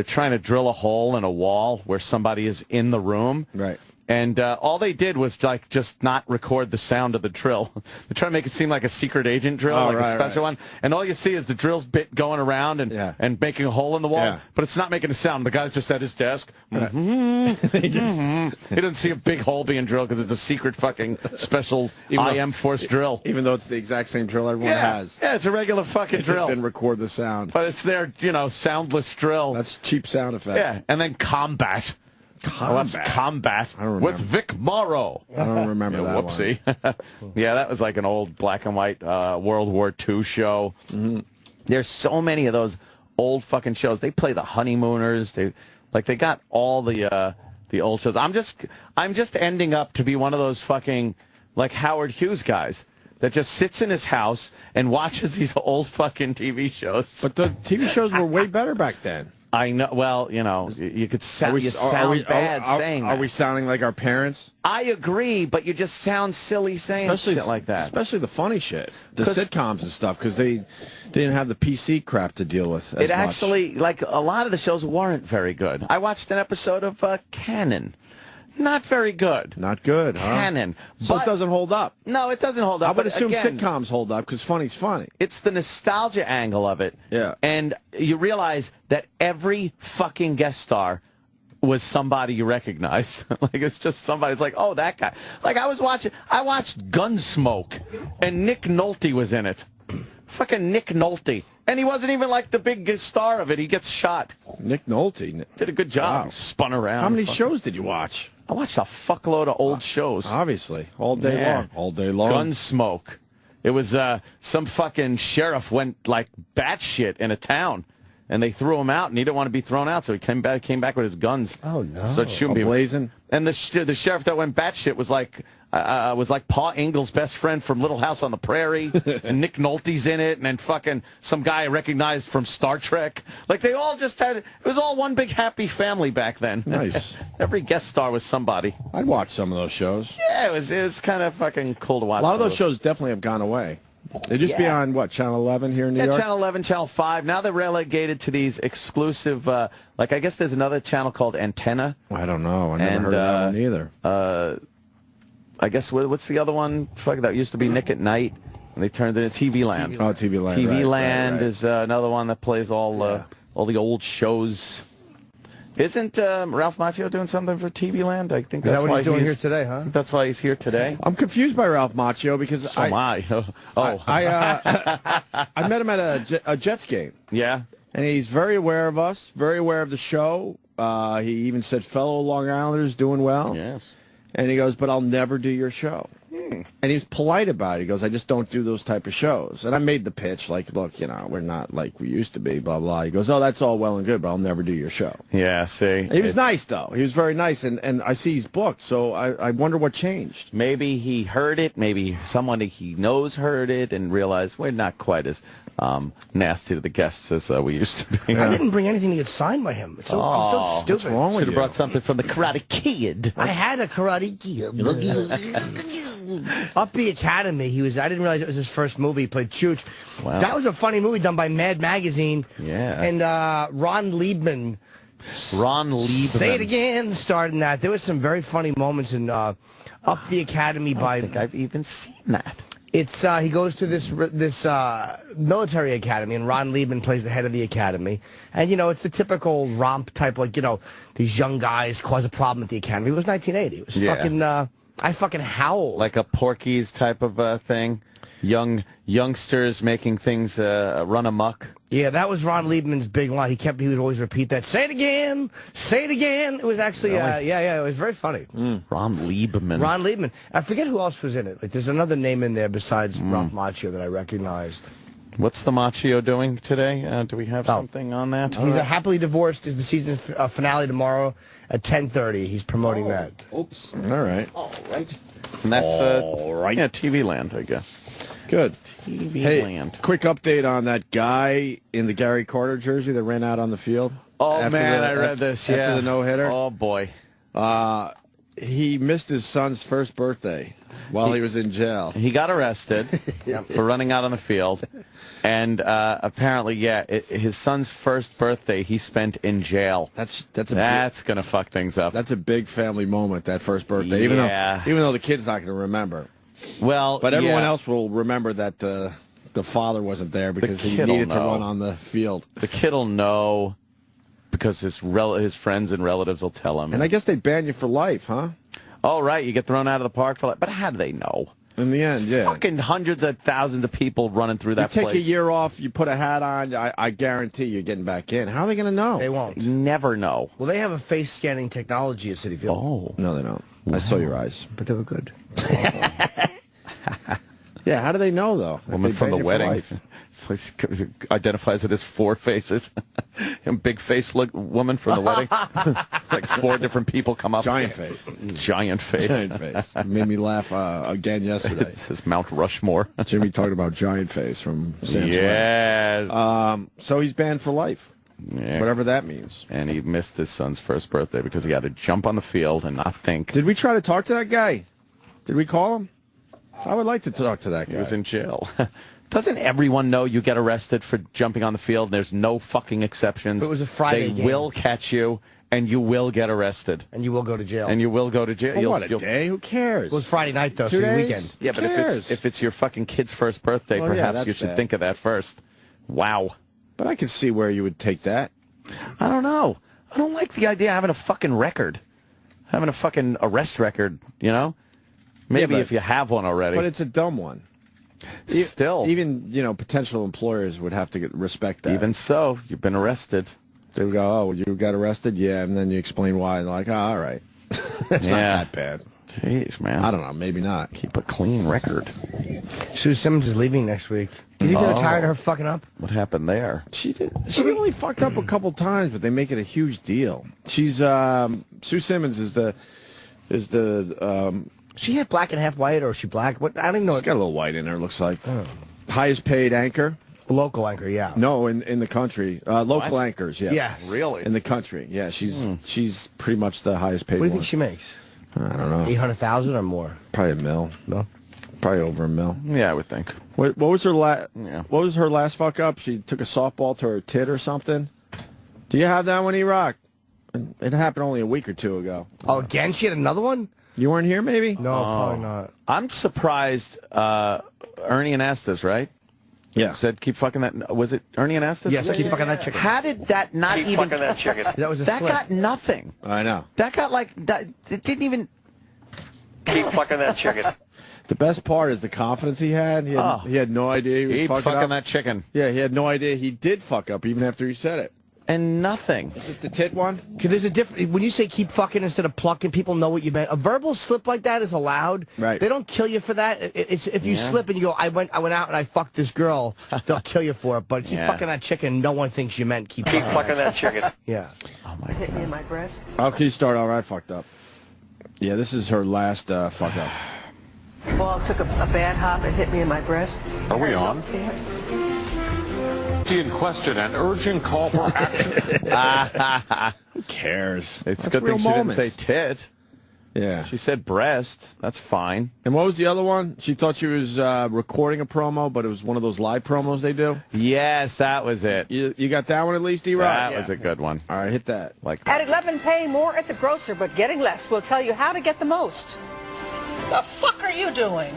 trying to drill a hole in a wall where somebody is in the room. Right. And all they did was like just not record the sound of the drill. They're trying to make it seem like a secret agent drill, a special one. And all you see is the drill's bit going around and making a hole in the wall, but it's not making a sound. The guy's just at his desk. He doesn't see a big hole being drilled because it's a secret fucking special IM force drill. Even though it's the exact same drill everyone has. Yeah, it's a regular fucking drill. Then record the sound. But it's their, soundless drill. That's cheap sound effect. Yeah, and then Combat. Combat I don't remember. with Vic Morrow. I don't remember that whoopsie. Yeah, that was like an old black and white World War II show. Mm-hmm. There's so many of those old fucking shows. They play the Honeymooners. They got all the old shows. I'm just ending up to be one of those fucking like Howard Hughes guys that just sits in his house and watches these old fucking TV shows. But the TV shows were way better back then. I know. Well, you could sound bad saying that. Are we sounding like our parents? I agree, but you just sound silly saying shit like that. Especially the funny shit, the sitcoms and stuff, because they didn't have the PC crap to deal with. As much. Actually, like a lot of the shows weren't very good. I watched an episode of Cannon. Not very good. Not good, huh? Cannon. So it doesn't hold up. No, it doesn't hold up. I would assume again, sitcoms hold up because funny's funny. It's the nostalgia angle of it. Yeah. And you realize that every fucking guest star was somebody you recognized. Like, it's just somebody's like, oh, that guy. Like, I watched Gunsmoke, and Nick Nolte was in it. Fucking Nick Nolte. And he wasn't even like the big star of it. He gets shot. Nick Nolte did a good job. Wow. Spun around. How many shows did you watch? I watched a fuckload of old shows. Obviously. All day long. All day long. Gunsmoke. It was some fucking sheriff went like batshit in a town. And they threw him out, and he didn't want to be thrown out, so he came back with his guns. Oh, no. So it shouldn't be blazing. And the sheriff that went batshit was like Pa Engel's best friend from Little House on the Prairie, and Nick Nolte's in it, and then fucking some guy I recognized from Star Trek. Like, they all just had, it was all one big happy family back then. Nice. Every guest star was somebody. I'd watch some of those shows. Yeah, it was kind of fucking cool to watch. A lot of those shows definitely have gone away. They used to be on, what, Channel 11 here in New York? Yeah, Channel 11, Channel 5. Now they're relegated to these exclusive, like I guess there's another channel called Antenna. I don't know. I never heard of that one either. I guess, what's the other one? Fuck, that used to be Nick at Night, and they turned it into TV Land. Oh, TV Land. TV Land is another one that plays all the old shows. Isn't Ralph Macchio doing something for TV Land? I think that's what why he's doing here today, huh? That's why he's here today. I'm confused by Ralph Macchio because I met him at a Jets game. Yeah. And he's very aware of us, very aware of the show. He even said, fellow Long Islanders doing well. Yes. And he goes, but I'll never do your show. And he's polite about it. He goes, I just don't do those type of shows. And I made the pitch, like, look, you know, we're not like we used to be, blah, blah. He goes, oh, that's all well and good, but I'll never do your show. Yeah, see. He was nice, though. He was very nice, and I see he's booked, so I wonder what changed. Maybe he heard it. Maybe someone he knows heard it and realized we're not quite as nasty to the guests as we used to be. I didn't bring anything to get signed by him. I'm so stupid. What's wrong with Should have you? brought something from the Karate Kid. I had a Karate Kid. Up the Academy, I didn't realize it was his first movie. He played Chooch. Wow. That was a funny movie done by Mad Magazine. Yeah. And Ron Liebman. Say it again. Starred in that. There was some very funny moments in Up the Academy by. I think I've even seen that. It's he goes to this military academy, and Ron Liebman plays the head of the academy. And, you know, it's the typical romp type, like, you know, these young guys cause a problem at the academy. It was 1980. It was fucking, I fucking howled. Like a Porky's type of thing. Youngsters making things run amok. Yeah, that was Ron Liebman's big line. He would always repeat that. Say it again. Say it again. It was actually, Really? it was very funny. Ron Liebman. Ron Liebman. I forget who else was in it. Like, there's another name in there besides Ralph Macchio that I recognized. What's the Macchio doing today? Do we have something on that? He's happily divorced. Is the season finale tomorrow at 10:30. He's promoting that. Oops. All right. All right. And that's yeah, TV Land, I guess. Good. TV Land. Quick update on that guy in the Gary Carter jersey that ran out on the field. Oh, man, I read this, After the no-hitter. Oh, boy. He missed his son's first birthday while he was in jail. He got arrested for running out on the field. And apparently, his son's first birthday he spent in jail. That's going to fuck things up. That's a big family moment, that first birthday. Even though the kid's not going to remember. Well, but everyone else will remember that the father wasn't there because he needed to run on the field. The kid will know because his friends and relatives will tell him. And I guess they ban you for life, huh? Oh, right. You get thrown out of the park for life. But how do they know? In the end, yeah. Fucking hundreds of thousands of people running through that place. You take a year off, you put a hat on, I guarantee you're getting back in. How are they going to know? They won't. You never know. Well, they have a face scanning technology at Citi Field. Oh. No, they don't. Wow. I saw your eyes. But they were good. Yeah, how do they know, though? Woman from the wedding. Identifies it as four faces. A big face woman from the wedding. It's like four different people come up. Giant face. Giant face. Giant face. It made me laugh again yesterday. It says Mount Rushmore. Jimmy talked about Giant Face from Sam Yeah. So he's banned for life. Yeah. Whatever that means. And he missed his son's first birthday because he had to jump on the field and not think. Did we try to talk to that guy? Did we call him? I would like to talk to that guy. He was in jail. Doesn't everyone know you get arrested for jumping on the field? There's no fucking exceptions. But it was a Friday game. They will catch you, and you will get arrested. And you will go to jail. And you will go to jail. For what, a day? Who cares? It was Friday night, though, 2 so days? weekend. Yeah, but if it's your fucking kid's first birthday, perhaps you should think of that first. Wow. But I can see where you would take that. I don't know. I don't like the idea of having a fucking record. Having a fucking arrest record, you know? Maybe if you have one already. But it's a dumb one. Still. Even, potential employers would have to respect that. Even so, you've been arrested. They would go, oh, you got arrested? Yeah, and then you explain why. They're like, oh, all right. It's not that bad. Jeez, man. I don't know. Maybe not. Keep a clean record. Sue Simmons is leaving next week. Do you think they're tired of her fucking up? What happened there? She only fucked up a couple times, but they make it a huge deal. She's Sue Simmons is the she had black and half white, or is she black? What, I don't even know. She's got a little white in her. Looks like highest paid anchor. Local anchor, yeah. No, in the country. Local anchors, yeah. Yes. Really? In the country, yeah. She's pretty much the highest paid What do you one. think she makes? I don't know. 800,000 or more? Probably $1 million. No? Probably over $1 million. Yeah, I would think. What was her What was her last fuck up? She took a softball to her tit or something. Do you have that one, E-Rock? It happened only a week or two ago. Oh, again? She had another one? You weren't here, maybe? No, probably not. I'm surprised. Ernie Anastas, right? Yeah. Said keep fucking that. Was it Ernie Anastas? Yes, keep fucking that chicken. How did that not Keep even? fucking that chicken. That was a That slip. got nothing. I know. That got it didn't even. Keep fucking that chicken. The best part is the confidence he had. He had no idea he was fucking up. that chicken. Yeah, he had no idea he did fuck up even after he said it. And nothing. Is this the tit one? Because there's a difference. When you say keep fucking instead of plucking, people know what you meant. A verbal slip like that is allowed. Right. They don't kill you for that. It's if you slip and you go, I went out and I fucked this girl, they'll kill you for it. But keep fucking that chicken, no one thinks you meant keep fucking that chicken. Yeah. Oh my Hit me in my breast. Okay, start. All right, fucked up. Yeah, this is her last fuck up. Ball took a bad hop and hit me in my breast. Are we on? In question, an urgent call for action. Who cares? It's a That's good real thing she didn't moments. say tit. Yeah. She said breast. That's fine. And what was the other one? She thought she was recording a promo, but it was one of those live promos they do. Yes, that was it. You got that one at least, D-Rock? That was a good one. All right, hit that. Like At 11, pay more at the grocer, but getting less will tell you how to get the most. The fuck are you doing?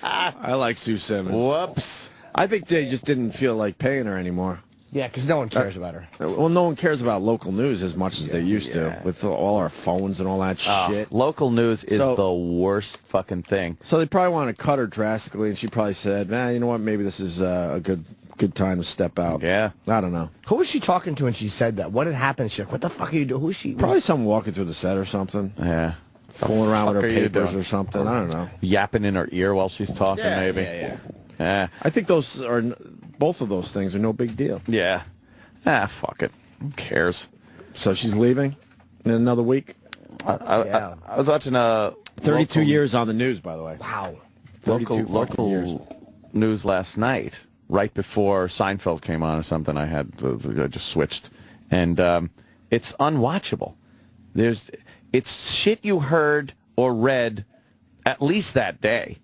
I like Sue Simmons. Whoops. I think they just didn't feel like paying her anymore. Yeah, because no one cares about her. Well, no one cares about local news as much as they used to, with all our phones and all that shit. Local news is the worst fucking thing. So they probably want to cut her drastically, and she probably said, man, you know what, maybe this is a good time to step out. Yeah. I don't know. Who was she talking to when she said that? What had happened? She's like, what the fuck are you doing? Who's she? Probably someone walking through the set or soming. Yeah. Fooling around with her fuck are you papers doing? or something. I don't know. Yapping in her ear while she's talking, maybe. Yeah. I think both of those things are no big deal. Yeah. Fuck it. Who cares? So she's leaving in another week? I was watching 32 years on the news, by the way. Wow. Local news last night, right before Seinfeld came on or something. I just switched. And it's unwatchable. It's shit you heard or read at least that day.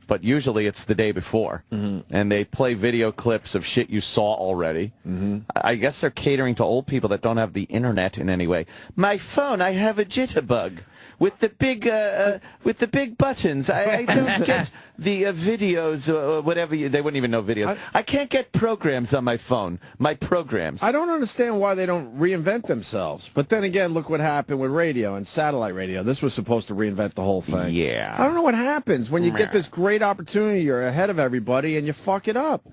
But usually it's the day before. Mm-hmm. And they play video clips of shit you saw already. Mm-hmm. I guess they're catering to old people that don't have the internet in any way. My phone, I have a jitterbug. With the big buttons, I don't get the videos or whatever. They wouldn't even know videos. I can't get programs on my phone. My programs. I don't understand why they don't reinvent themselves. But then again, look what happened with radio and satellite radio. This was supposed to reinvent the whole thing. Yeah. I don't know what happens when you get this great opportunity. You're ahead of everybody and you fuck it up.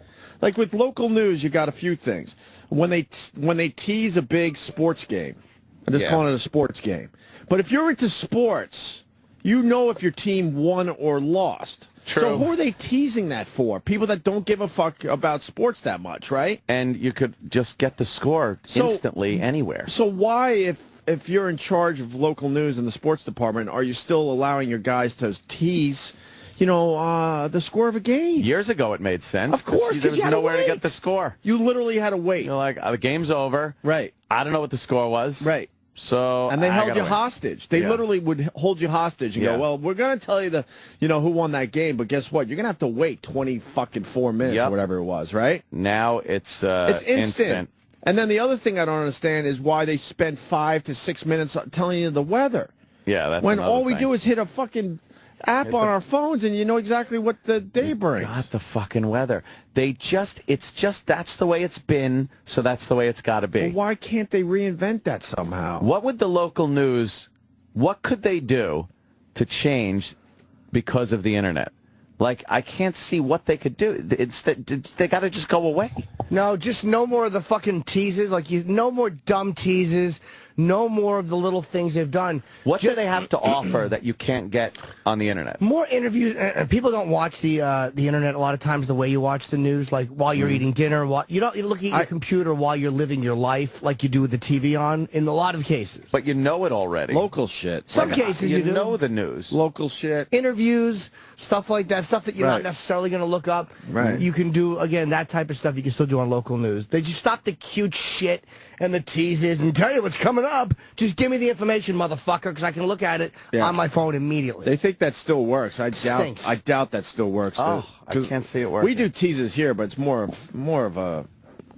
Like with local news, you got a few things. When they tease a big sports game, I'm just calling it a sports game. But if you're into sports, you know if your team won or lost. True. So who are they teasing that for? People that don't give a fuck about sports that much, right? And you could just get the score instantly anywhere. So why, if you're in charge of local news in the sports department, are you still allowing your guys to tease, the score of a game? Years ago it made sense. Of course, there was nowhere to get the score. You literally had to wait. You're like, the game's over. Right. I don't know what the score was. Right. So and they held you hostage. They literally would hold you hostage and go, well, we're going to tell you who won that game, but guess what? You're going to have to wait 4 minutes or whatever it was, right? Now it's instant. And then the other thing I don't understand is why they spend 5 to 6 minutes telling you the weather. Yeah, that's when another all we thing. do is hit a fucking app on our phones and you know exactly what the day brings. Got the fucking weather. It's just that's the way it's been, so that's the way it's got to be. Well, why can't they reinvent that somehow? What would the local news, what could they do to change because of the internet. Like, I can't see what they could do. They got to just go away. No, just no more of the fucking teases. Like, no more dumb teases. No more of the little things they've done. What do they have to offer that you can't get on the internet? More interviews. People don't watch the internet a lot of times the way you watch the news, like while you're eating dinner. You're looking at your computer while you're living your life, like you do with the TV on. In a lot of cases, but you know it already. Local shit. Some cases you know the news. Local shit. Interviews, stuff like that. Stuff that you're not necessarily going to look up. Right. You can do again that type of stuff. You can still do on local news. They just stop the cute shit and the teases and tell you what's coming up. Just give me the information, motherfucker, because I can look at it on my phone immediately. They think that still works. I doubt that still works. Oh, I can't see it working. We do teases here, but it's more of a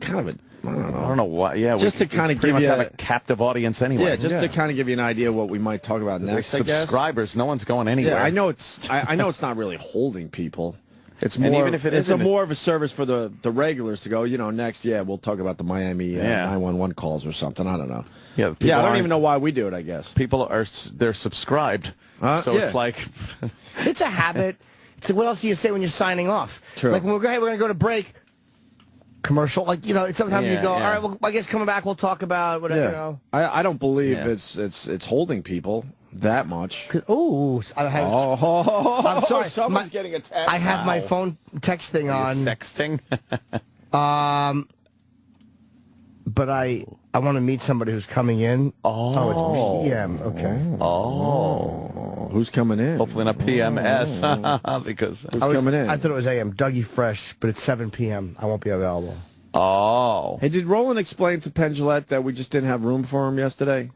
kind of a I don't know why. Yeah, just to kind of give you have a captive audience anyway. Yeah, just to kind of give you an idea what we might talk about next. Subscribers, no one's going anywhere. Yeah, I know it's not really holding people. It's more. Even if it's more of a service for the regulars to go. Next, we'll talk about the Miami 911 calls or something. I don't know. Yeah, I don't even know why we do it. I guess people they're subscribed, so it's like it's a habit. It's what else do you say when you're signing off? True. Like when we're going to go to break. Commercial, like sometimes you go, all right. Well, I guess coming back, we'll talk about whatever. I don't believe it's holding people that much. I'm sorry. Someone's getting a text. I have my phone text thing on. Sexting. But I want to meet somebody who's coming in. Oh, it's PM. Okay. Oh, who's coming in? Hopefully not PMS because who's coming in? I thought it was AM. Dougie Fresh, but it's 7 p.m. I won't be available. Oh. Hey, did Roland explain to Penn Jillette that we just didn't have room for him yesterday?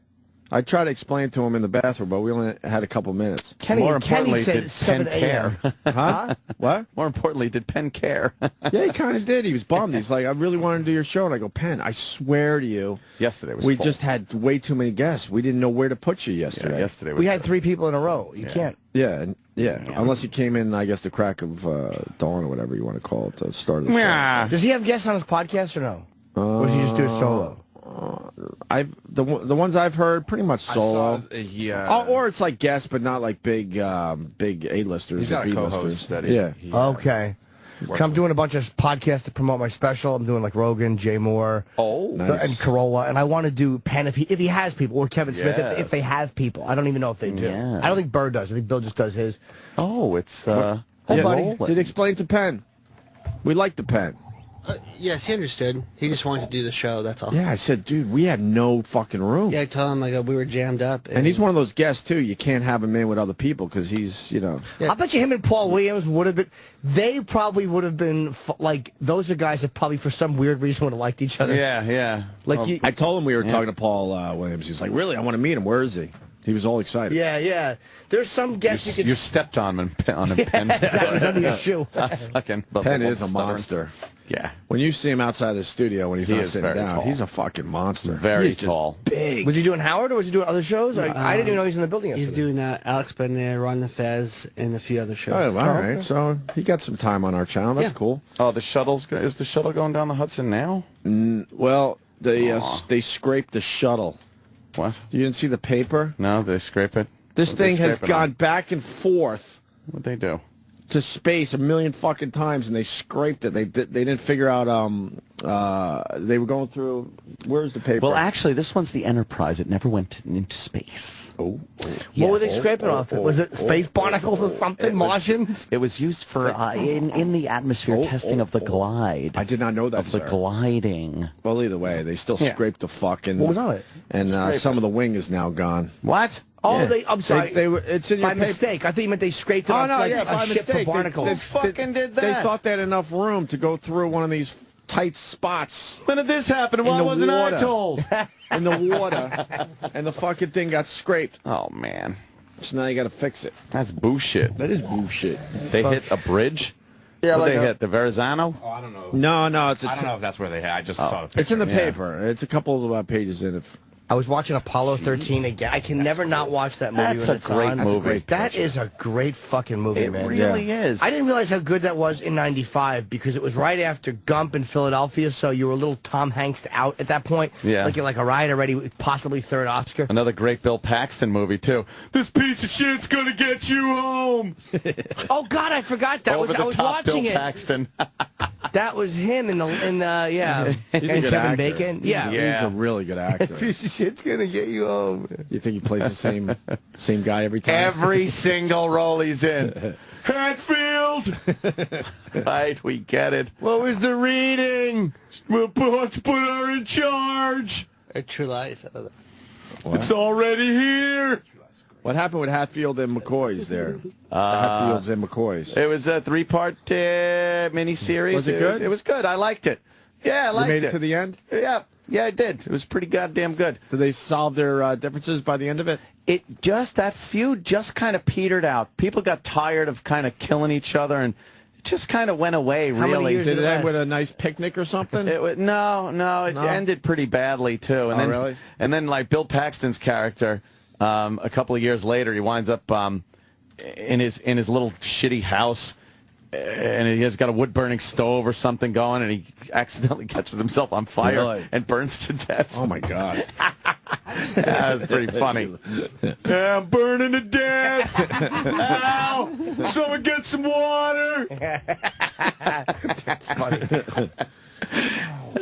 I tried to explain to him in the bathroom, but we only had a couple minutes. More importantly, said did 7 Penn care? Huh? What? More importantly, did Penn care? Yeah, he kind of did. He was bummed. He's like, I really wanted to do your show. And I go, Penn, I swear to you. Yesterday was We full. just had way too many guests. We didn't know where to put you yesterday. Yeah, yesterday was We had 3 people in a row. You can't. Yeah, unless he came in, I guess, the crack of dawn or whatever you want to call it, to start the show. Does he have guests on his podcast or no? Or does he just do it solo? The ones I've heard pretty much solo. Or it's like guests, but not like big A-listers. He's got a co-host that Okay. So I'm doing a bunch of podcasts to promote my special. I'm doing like Rogan, Jay Moore, nice. and Corolla, and I want to do Penn if he has people, or Kevin Smith if they have people. I don't even know if they do. Yeah. I don't think Bird does. I think Bill just does his. Oh, it's Hey, buddy. Did explain to Penn. We like the Penn. Yes, he understood. He just wanted to do the show, that's all. Yeah, I said, dude, we have no fucking room. Yeah, I told him, we were jammed up. And he's one of those guests, too. You can't have him in with other people because he's, I bet you him and Paul Williams would have been, they probably would have been, those are guys that probably for some weird reason would have liked each other. Yeah. I told him we were talking to Paul Williams. He's like, really? I want to meet him. Where is he? He was all excited. Yeah. There's some guests you could... You stepped on him on a pen. Exactly, under your shoe. Penn is a monster. Yeah. When you see him outside the studio when he's not sitting down, tall. he's a fucking monster. Very tall. Big. Was he doing Howard or was he doing other shows? I didn't even know he was in the building yesterday. He's doing Alex Bennett, Ron the Fez, and a few other shows. Oh, all right. So he got some time on our channel. That's cool. Oh, is the shuttle going down the Hudson now? Well, they scraped the shuttle. What? You didn't see the paper? No, they scrape it. This thing has gone back and forth. What'd they do? To space 1,000,000 fucking times, and they scraped it. They didn't figure out. They were going through. Where's the paper? Well, actually, this one's the Enterprise. It never went into space. Oh. What were they scraping off it? Was it space barnacles or something? Martians? It was used for in the atmosphere testing of the glide. I did not know that. Of the gliding. Well, either way, they still scraped the fucking. What was on it? And some of the wing is now gone. What? Oh, I'm sorry. It's in your by mistake. I thought you meant they scraped it off by a ship mistake. for barnacles. They fucking did that. They thought they had enough room to go through one of these tight spots. When did this happen? Why wasn't I told? In the water, and the fucking thing got scraped. Oh, man. So now you got to fix it. That's bullshit. That is bullshit. They hit a bridge? Yeah, what they hit? The Verrazano? Oh, I don't know. No, it's. I don't know if that's where they hit. I just saw the picture. It's in the paper. It's a couple of pages in. I was watching Apollo 13 again. I can never not watch that movie That's when a it's great on. movie. That is a great fucking movie, man. It really is. I didn't realize how good that was in '95 because it was right after Gump in Philadelphia, so you were a little Tom Hanks out at that point. Yeah. Like you're like a ride already, possibly third Oscar. Another great Bill Paxton movie, too. This piece of shit's gonna get you home. Oh, God, I forgot that. I was watching Bill it. Paxton. That was him in the yeah. He's and a good Kevin actor. Bacon. Yeah. He's a really good actor. Piece of shit's gonna get you home. You think he plays the same guy every time? Every single role he's in. Hatfield! Right, we get it. What was the reading? Let's put her in charge. True Lies. What? Already here. What happened with Hatfield and McCoy's there? Hatfields and McCoy's. It was a 3-part miniseries. Was it good? It was good. I liked it. Yeah, I liked it. You made it to the end? Yeah, I did. It was pretty goddamn good. Did they solve their differences by the end of it? That feud just kind of petered out. People got tired of kind of killing each other, and it just kind of went away, How really. many years did it end with a nice picnic or something? No, it ended pretty badly, too. And then, really? And then, like, Bill Paxton's character, a couple of years later, he winds up in his little shitty house, and he has got a wood-burning stove or something going, and he accidentally catches himself on fire and burns to death. Oh, my God. That was pretty funny. Yeah, I'm burning to death. Ow! Someone get some water. That's funny.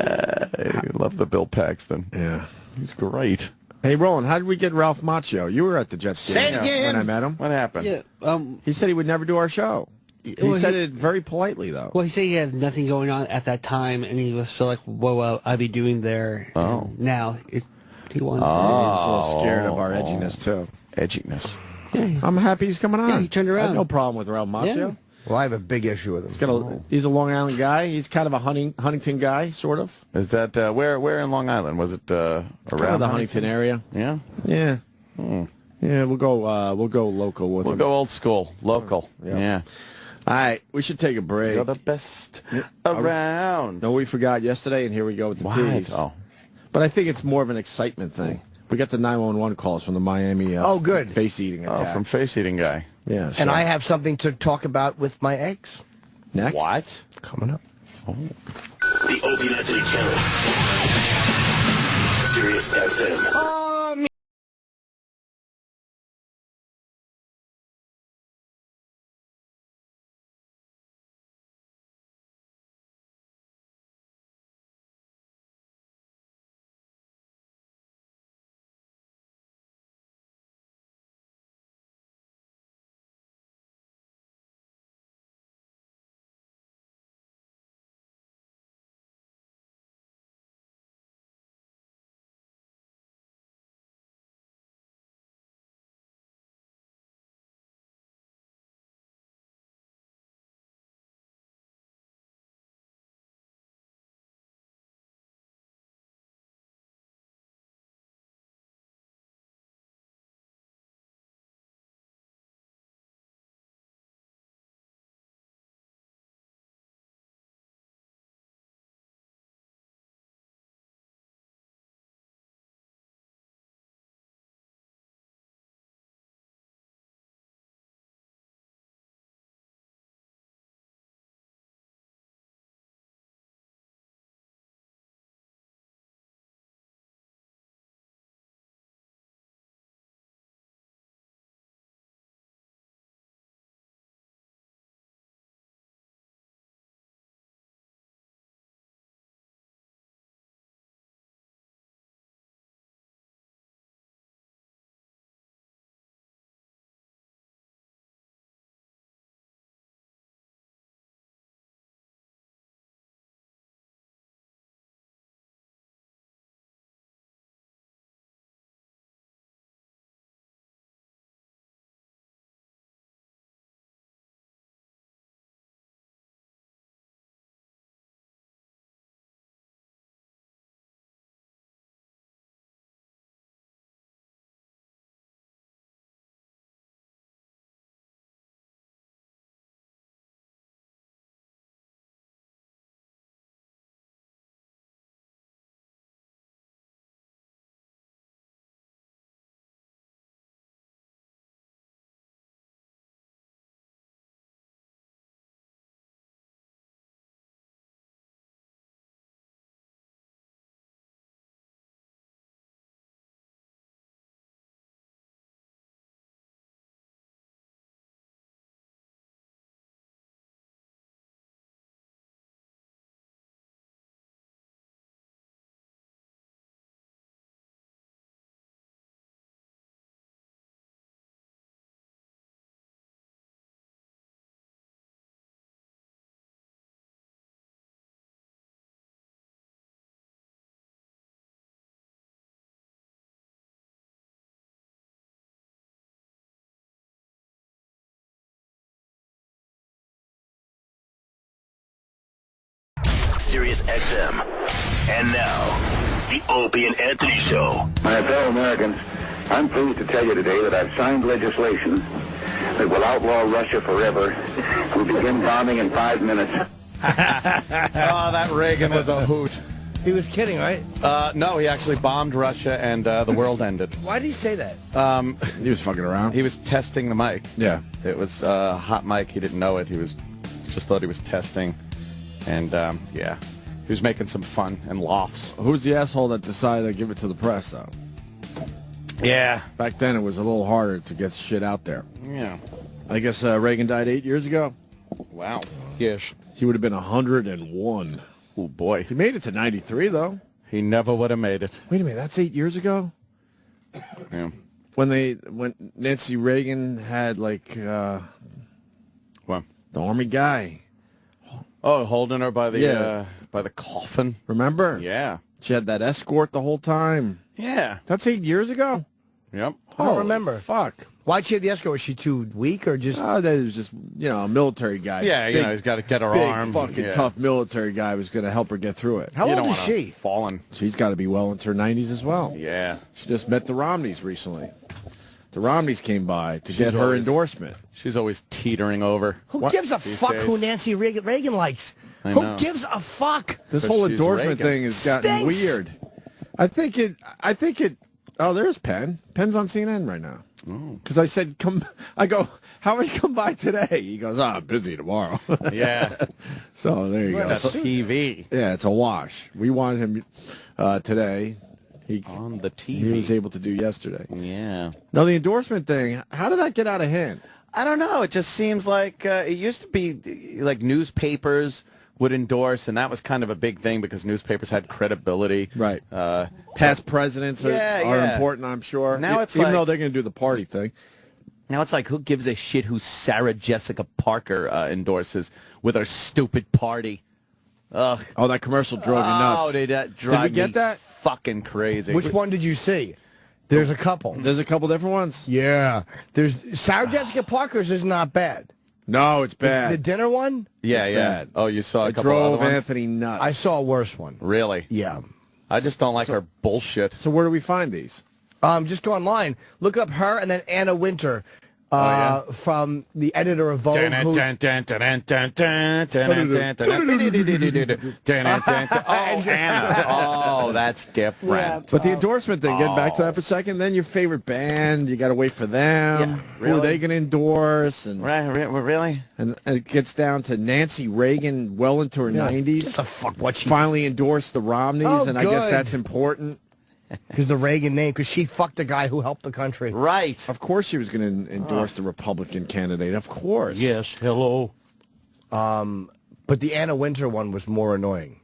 I love the Bill Paxton. Yeah. He's great. Hey, Roland, how did we get Ralph Macchio? You were at the Jets game when I met him. What happened? Yeah. He said he would never do our show. He said it very politely, though. Well, he said he had nothing going on at that time, and he was still like, what will I be doing there now? He wanted He was a little scared of our edginess, too. Edginess. Yeah, I'm happy he's coming on. Yeah, he turned I around. have no problem with Ralph Macchio. Yeah. Well, I have a big issue with him. He's a Long Island guy. He's kind of a Huntington guy, sort of. Is that where in Long Island? Was it around Kind of the Huntington area? Yeah. Yeah. Yeah, we'll go local with him. We'll go old school, local. Yeah. All right, we should take a break. You're the best around. No, we forgot yesterday, and here we go with the tease. Oh. But I think it's more of an excitement thing. We got the 911 calls from the Miami good. face-eating attack. Oh, from face-eating guy. Yeah. And I have something to talk about with my eggs. Next? What? Coming up. The opie&anthony channel. Sirius XM. Sirius XM. And now, the Opie and Anthony Show. My fellow Americans, I'm pleased to tell you today that I've signed legislation that will outlaw Russia forever. We begin bombing in 5 minutes. Oh, that Reagan was a hoot. He was kidding, right? No, he actually bombed Russia and the world ended. Why did he say that? He was fucking around. He was testing the mic. Yeah. It was a hot mic. He didn't know it. He was just thought he was testing. And, yeah, he was making some fun and laughs. Who's the asshole that decided to give it to the press, though? Yeah. Back then, it was a little harder to get shit out there. Yeah. I guess Reagan died 8 years ago. Wow. Yes. He would have been 101. Oh, boy. He made it to 93, though. He never would have made it. Wait a minute, that's 8 years ago? Yeah. When Nancy Reagan had, like, what? The Army guy. Oh, holding her by the coffin. Remember? Yeah. She had that escort the whole time. Yeah. That's 8 years ago? Yep. I don't remember. Fuck. Why'd she have the escort? Was she too weak or just... Oh, that was just, a military guy. Yeah, big, he's got to get her big, arm. fucking tough military guy was going to help her get through it. How old is she? Fallen. She's got to be well into her 90s as well. Yeah. She just met the Romneys recently. The Romneys came by to get her endorsement. She's always teetering over. Who gives a fuck who Nancy Reagan likes? Who gives a fuck? This whole endorsement thing has gotten weird. I think it. Oh, there's Penn. Penn's on CNN right now. Because I said, I go, how would he come by today? He goes, I'm busy tomorrow. Yeah. So there you go. That's TV. Yeah, it's a wash. We wanted him today. On the TV. He was able to do yesterday. Yeah. No, the endorsement thing, how did that get out of hand? I don't know. It just seems like it used to be like newspapers would endorse, and that was kind of a big thing because newspapers had credibility. Right. Past presidents are important, I'm sure. Now it's even though they're going to do the party thing. Now it's like, who gives a shit who Sarah Jessica Parker endorses with her stupid party? Ugh. Oh, that commercial drove you nuts. Oh, did we get that? Fucking crazy. Which one did you see? There's a couple. There's a couple different ones? Yeah. There's Sarah Jessica Parker's is not bad. No, it's bad. The dinner one? Yeah, it's yeah. bad. Oh, you saw a it couple drove other ones? Anthony nuts. I saw a worse one. Really? Yeah. I just don't like her bullshit. So where do we find these? Just go online. Look up her and then Anna Winter. From the editor of Vogue. Oh, Anna. Oh, that's different. Yeah. But the endorsement thing, getting back to that for a second, then your favorite band, you got to wait for them. Yeah, Who are they going to endorse? And Really? And it gets down to Nancy Reagan, well into her 90s. What the fuck? What she finally endorsed the Romneys, Oh, and I guess good. that's important. Because the Reagan name, because she fucked the guy who helped the country. Right. Of course she was going to endorse the Republican candidate. Of course. Yes. Hello. But the Anna Winter one was more annoying.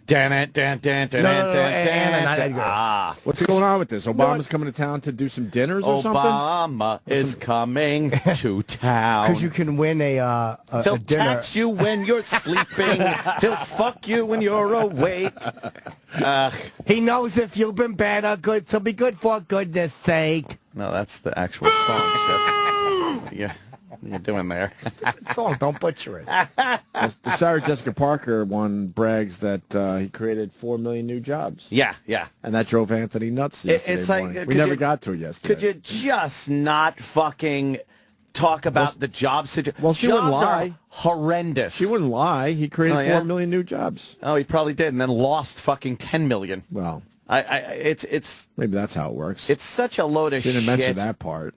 Anna, not Edgar. What's going on with this? Obama's coming to town to do some dinners or something? Obama is coming to town. Because you can win a He'll dinner. tax you when you're sleeping. He'll fuck you when you're awake. He knows if you've been bad or good, so be good for goodness sake. No, that's the actual song, Chip. Yeah. What are you doing there? Song, don't butcher it. The Sarah Jessica Parker one brags that he created 4 million new jobs. Yeah, yeah. And that drove Anthony nuts yesterday It's like, morning. We never got to it yesterday. Could you just not fucking talk about the job situation? Well, she Jobs wouldn't lie. Are horrendous. She wouldn't lie. He created 4 million new jobs. Oh, he probably did, and then lost fucking 10 million. Well, it's maybe that's how it works. It's such a load of shit. Didn't mention that part.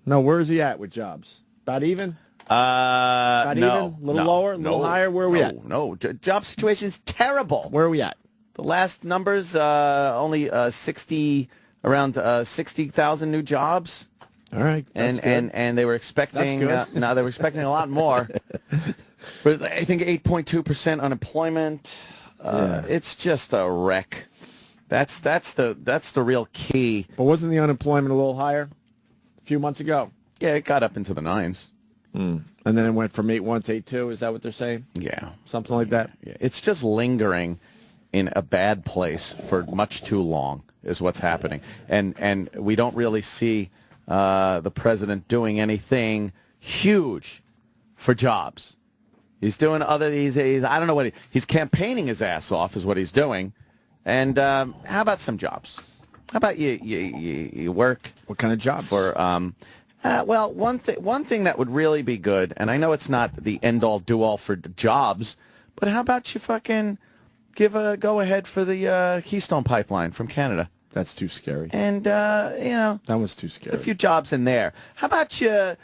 No, where is he at with jobs? About even? About even? A little lower? A little higher? Where are we at? No, job situation's terrible. Where are we at? The last numbers, only around 60,000 new jobs. All right, and they were expecting. That's good. No, they were expecting a lot more. But I think 8.2% unemployment. It's just a wreck. That's the real key. But wasn't the unemployment a little higher a few months ago? Yeah, it got up into the 9s. And then it went from 8.1 to 8.2. Is that what they're saying? Yeah, something like that. Yeah. It's just lingering in a bad place for much too long is what's happening, and we don't really see the president doing anything huge for jobs. He's doing he's I don't know what he's campaigning his ass off is what he's doing. And how about some jobs? How about you work? What kind of jobs? For well, one thing that would really be good, and I know it's not the end-all, do-all for jobs, but how about you fucking give a go-ahead for the Keystone Pipeline from Canada? That's too scary. And, that was too scary. A few jobs in there. How about you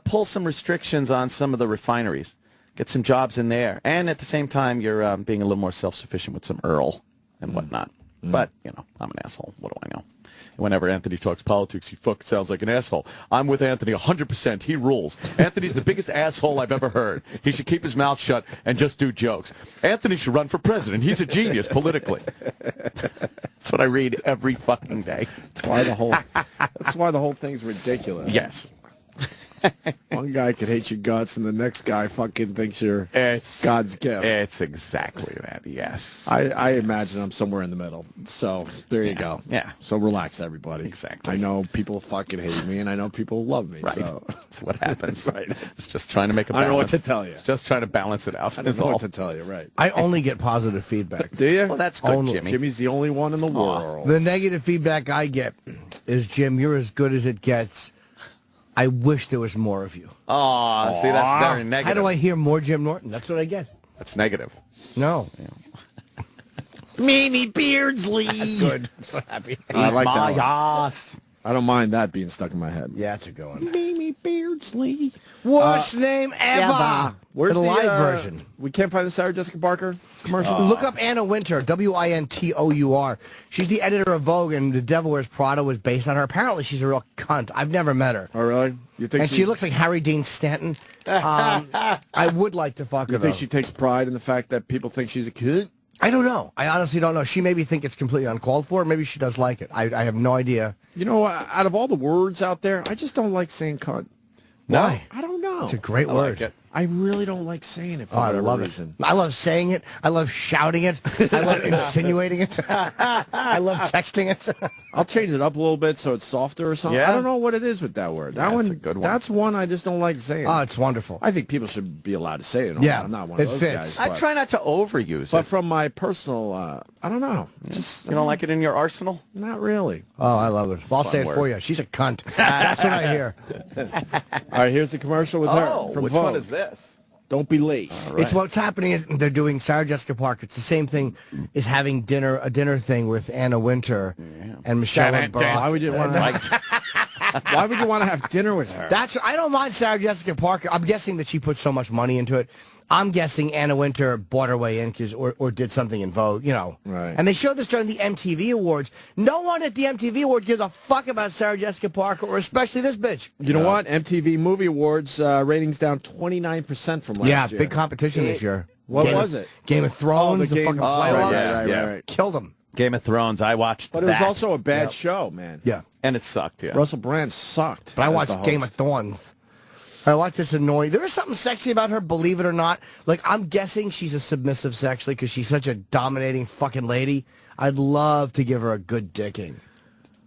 pull some restrictions on some of the refineries? Get some jobs in there. And at the same time, you're being a little more self-sufficient with some Earl and whatnot. But, I'm an asshole. What do I know? Whenever Anthony talks politics, he fucking sounds like an asshole. I'm with Anthony 100%. He rules. Anthony's the biggest asshole I've ever heard. He should keep his mouth shut and just do jokes. Anthony should run for president. He's a genius politically. That's what I read every fucking day. That's why the whole thing's ridiculous. Yes. One guy could hate your guts, and the next guy fucking thinks you're God's gift. It's exactly that, yes. I imagine I'm somewhere in the middle. So there you go. Yeah. So relax, everybody. Exactly. I know people fucking hate me, and I know people love me. Right. So. That's what happens. Right. It's just trying to make a balance. I know what to tell you. It's just trying to balance it out. I don't know what to tell you, right. I only get positive feedback. Do you? Well, that's good, Jimmy. Jimmy's the only one in the world. The negative feedback I get is, Jim, you're as good as it gets. I wish there was more of you. Oh, see, that's very negative. How do I hear more Jim Norton? That's what I get. That's negative. No. Mimi Beardsley. That's good. I'm so happy. I like that one. Yas. I don't mind that being stuck in my head. Yeah, it's a good one. Mimi Beardsley. Worst name ever. Where's the live version? We can't find the Sarah Jessica Parker commercial? Look up Anna Wintour, Wintour. She's the editor of Vogue, and The Devil Wears Prada was based on her. Apparently, she's a real cunt. I've never met her. Oh, really? You think and she looks like Harry Dean Stanton. I would like to fuck her, You think though. she takes pride in the fact that people think she's a kid? I don't know. I honestly don't know. She maybe think it's completely uncalled for. Maybe she does like it. I have no idea. You know, out of all the words out there, I just don't like saying cunt. Why? I don't know. It's a great word. Like it. I really don't like saying it for I whatever love reason. it. I love saying it. I love shouting it. I love insinuating it. I love texting it. I'll change it up a little bit so it's softer or something. Yeah? I don't know what it is with that word. That's a good one. That's one I just don't like saying. Oh, it's wonderful. I think people should be allowed to say it. Yeah, I'm not one of it those fits. guys. I try not to overuse But it. from my personal, I don't know. You don't like it in your arsenal? Not really. Oh, I love it. I'll say it word. for you. She's a cunt. That's what I hear. All right, here's the commercial with her from which Vogue. one is this? Don't be late. Right. It's what's happening is they're doing Sarah Jessica Parker. It's the same thing as having a dinner thing with Anna Wintour and Michelle Obama. Why would you want to? Why would you want to have dinner with her? I don't mind Sarah Jessica Parker. I'm guessing that she put so much money into it. I'm guessing Anna Wintour bought her way in or did something in Vogue, Right. And they showed this during the MTV Awards. No one at the MTV Awards gives a fuck about Sarah Jessica Parker, or especially this bitch. You know what? MTV Movie Awards ratings down 29% from last year. Yeah, big competition this year. What was it? Game of Thrones, the fucking playoffs. Right. Killed them. Game of Thrones. I watched But it was also a bad show, man. Yeah. And it sucked, yeah. Russell Brand sucked. But I as watched the Game of host. Thrones. I like this annoying. There is something sexy about her, believe it or not. Like, I'm guessing she's a submissive sexually because she's such a dominating fucking lady. I'd love to give her a good dicking.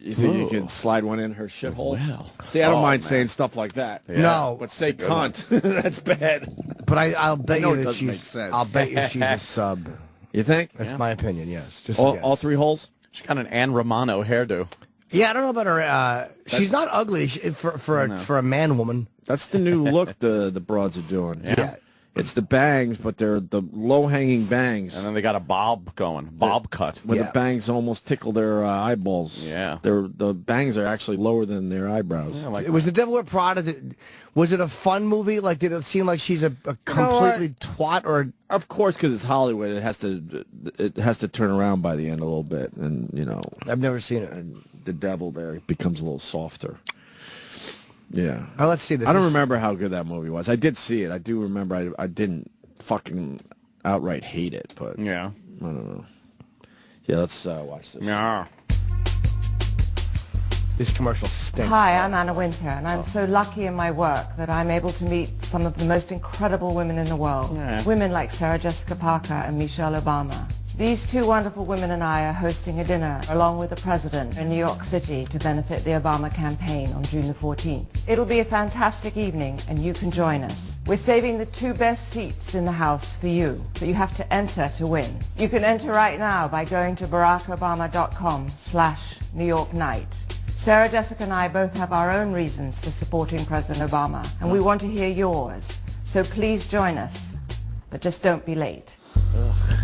You think you can slide one in her shithole? Well. See, I don't mind saying stuff like that. Yeah. No. But say cunt. That's bad. But I'll bet know you it that doesn't make she's. sense. I'll bet you she's a sub. You think? That's my opinion. Yes. Just a guess. All three holes? She's got an Ann Romano hairdo. Yeah, I don't know about her. She's not ugly for a man woman. That's the new look the broads are doing. Yeah. It's the bangs, but they're the low-hanging bangs. And then they got a bob going. Bob cut. Where the bangs almost tickle their eyeballs. Yeah. The bangs are actually lower than their eyebrows. Yeah, Was The Devil Wears Prada? Was it a fun movie? Like, did it seem like she's a completely twat? Or of course, because it's Hollywood, it has to turn around by the end a little bit, and I've never seen it. And the devil there becomes a little softer. Yeah. Let's see this. I don't remember how good that movie was. I did see it. I do remember. I didn't fucking outright hate it, but yeah, I don't know. Yeah, let's watch this. Yeah. This commercial stinks. Hi, I'm Anna Wintour, and I'm so lucky in my work that I'm able to meet some of the most incredible women in the world. Yeah. Women like Sarah Jessica Parker and Michelle Obama. These two wonderful women and I are hosting a dinner along with the President in New York City to benefit the Obama campaign on June the 14th. It'll be a fantastic evening, and you can join us. We're saving the 2 best seats in the House for you, but you have to enter to win. You can enter right now by going to barackobama.com/New York Night. Sarah Jessica and I both have our own reasons for supporting President Obama, and we want to hear yours. So please join us, but just don't be late.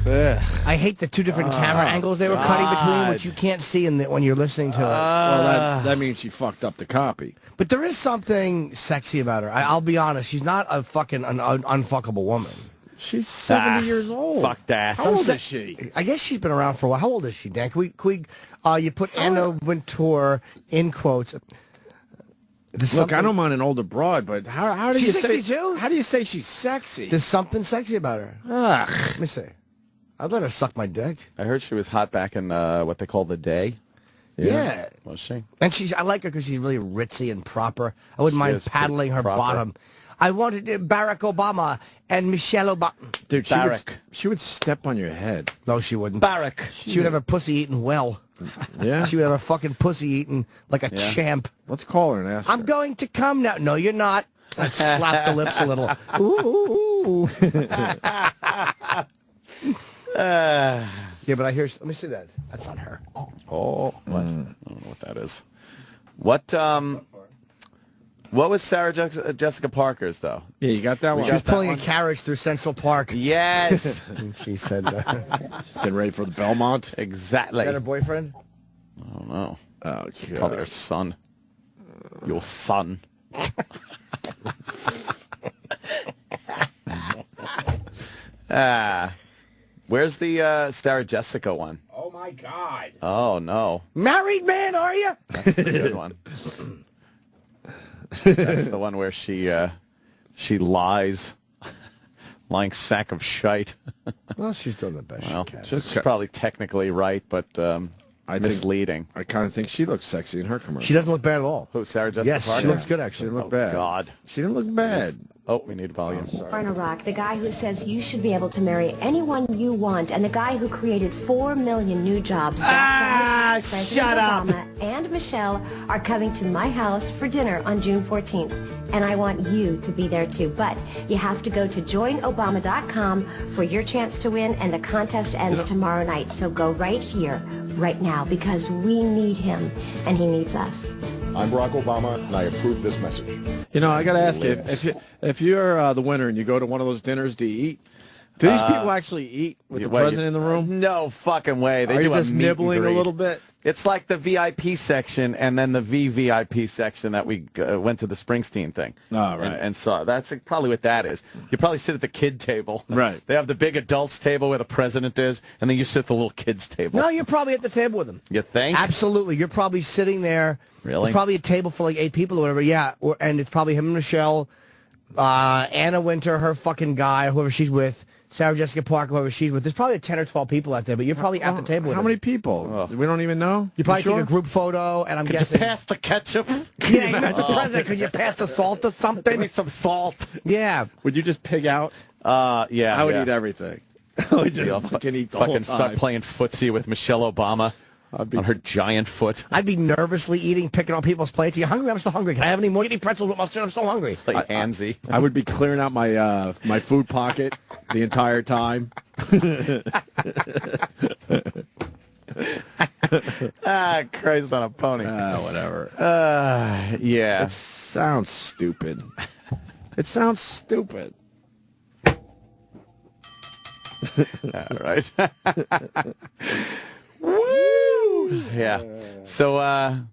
Ugh. I hate the 2 different camera angles they were cutting between, which you can't see when you're listening to it. Well, that means she fucked up the copy. But there is something sexy about her. I'll be honest. She's not a fucking unfuckable woman. She's 70 years old. Fuck that. How old is she? I guess she's been around for a while. How old is she, Dan? Can we you put Anna Wintour in quotes. Look, I don't mind an older broad, but how do you She's say 62? How do you say she's sexy? There's something sexy about her. Ugh. Let me see. I'd let her suck my dick. I heard she was hot back in what they call the day. Yeah. Was she? And I like her because she's really ritzy and proper. I wouldn't mind paddling her bottom. I wanted Barack Obama and Michelle Obama. Dude, she would step on your head. No, she wouldn't. Barack. She would have her pussy eaten well. Yeah? She would have her fucking pussy eaten like a champ. Let's call her and ask her. I'm going to come now. No, you're not. I'd slap the lips a little. Ooh. Yeah, but I hear... Let me see that. That's not her. Oh, what? I don't know what that is. What was Sarah Jessica Parker's, though? Yeah, you got that one? She was pulling a carriage through Central Park. Yes. She said... She's getting ready for the Belmont. Exactly. Is that her boyfriend? I don't know. Oh, probably her son. Your son. Where's the Sarah Jessica one? Oh, my God. Oh, no. Married man, are you? That's the good one. That's the one where she lies. Lying sack of shite. Well, she's doing the best she can. She's probably technically right, but misleading. I kind of think she looks sexy in her commercial. She doesn't look bad at all. Who, Sarah Jessica Yes, Parker? she looks good, actually. She didn't look bad. God. She didn't look bad. Oh, we need volume. Barn Rock, the guy who says you should be able to marry anyone you want, and the guy who created 4 million new jobs. Shut up! Obama and Michelle are coming to my house for dinner on June 14th, and I want you to be there too. But you have to go to joinobama.com for your chance to win, and the contest ends tomorrow night. So go right here, right now, because we need him, and he needs us. I'm Barack Obama, and I approve this message. You know, I got to ask you, if you're the winner and you go to one of those dinners, do you eat? Do these people actually eat with the president in the room? No fucking way. They Are do you just a meet and nibbling a greet. little bit? It's like the VIP section and then the VVIP section that we went to the Springsteen thing. Oh, right. And saw. That's probably what that is. You probably sit at the kid table. Right. They have the big adults table where the president is, and then you sit at the little kids table. No, you're probably at the table with him. You think? Absolutely. You're probably sitting there. Really? There's probably a table for like 8 people or whatever. Yeah. And it's probably him and Michelle, Anna Wintour, her fucking guy, whoever she's with, Sarah Jessica Parker, whoever she's with. There's probably 10 or 12 people out there, but you're probably at the table with How him. many people? We don't even know? You probably sure? take a group photo, and I'm Could guessing... you pass the ketchup? Yeah, you're the president. Could you pass the salt or something? Give me some salt. Yeah. Would you just pig out? Yeah. I would eat everything. I would just fucking eat the whole time. Start playing footsie with Michelle Obama on her giant foot. I'd be nervously eating, picking on people's plates. Are you hungry? I'm still hungry. Can I have any more? Get any pretzels with mustard? I'm still hungry. Like handsy. I would be clearing out my my food pocket the entire time. Christ on a pony. Whatever. Yeah. It sounds stupid. It sounds stupid. All right. Woo! Yeah. So,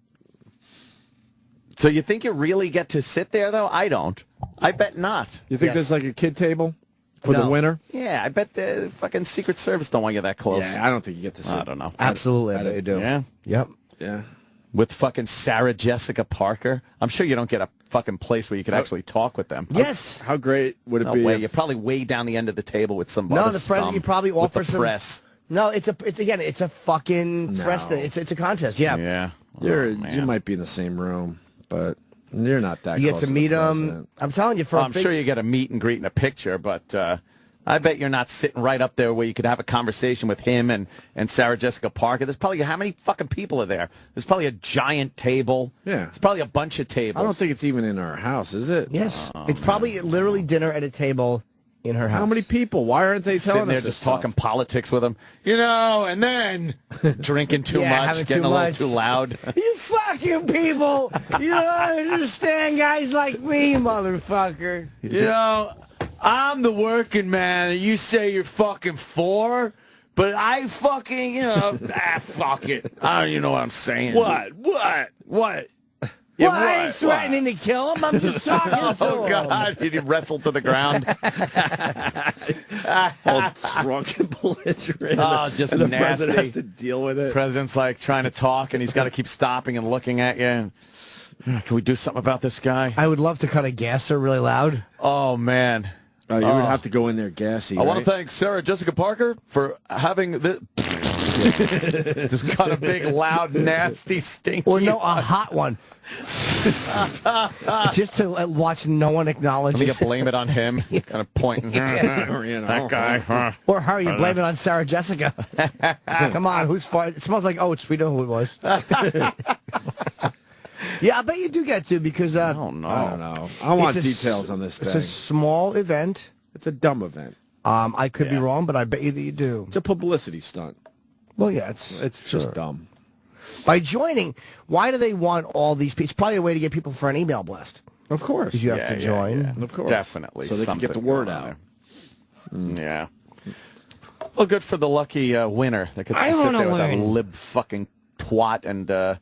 so you think you really get to sit there, though? I don't. I bet not. You think there's like a kid table for the winner? Yeah, I bet the fucking Secret Service don't want you that close. Yeah, I don't think you get to sit. I don't know. Absolutely, I bet you do. Yeah? Yep. Yeah. With fucking Sarah Jessica Parker? I'm sure you don't get a fucking place where you could actually talk with them. Yes. How great would it No be? way. if- You're probably way down the end of the table with some No, other the president. scum You probably with offer the some. press. No, it's a fucking press thing. It's a contest. Yeah. Yeah. You might be in the same room, but you're not that. You get close to the meet president. I'm telling you, Well, I'm sure you get a meet and greet and a picture, but I bet you're not sitting right up there where you could have a conversation with him and Sarah Jessica Parker. There's probably, how many fucking people are there? There's probably a giant table. Yeah. It's probably a bunch of tables. I don't think it's even in our house, is it? Yes. It's probably literally dinner at a table in her house. How many people? Why aren't they sitting telling there us just this talking stuff? politics with him? You know, and then drinking too Yeah, much, having getting too a little much. too loud. You fucking people! You don't understand guys like me, motherfucker. You know, I'm the working man, and you say you're fucking for, but I fucking, you know, fuck it. I don't even know what I'm saying. What? Yeah, Well, I ain't threatening to kill him. I'm just talking to him. Oh, God. Did he wrestle to the ground? All drunk and belligerent. Oh, just and the nasty. president has to deal with it. President's like trying to talk, and he's got to keep stopping and looking at you. And, can we do something about this guy? I would love to cut a gasser really loud. Oh, man. You would have to go in there gassy, I want right? to thank Sarah Jessica Parker for having this. Just got a big, loud, nasty, stinky. Or no, a hot one. Just to watch no one acknowledge Let me it. blame it on him. Kind of pointing. Or, you know. That guy. Huh? Or her, you blame it on Sarah Jessica. Come on, whose fault? It smells like oats. We know who it was. Yeah, I bet you do get to because I don't know. I don't know. I want details on this thing. It's a small event. It's a dumb event. I could be wrong, but I bet you that you do. It's a publicity stunt. Well, yeah, it's just dumb. By joining, why do they want all these people? It's probably a way to get people for an email blast. Of course. Because you have to join. Of course. Definitely. So they can get the word out. Yeah. Well, good for the lucky winner that gets to I sit wanna there with that win. lib fucking twat and the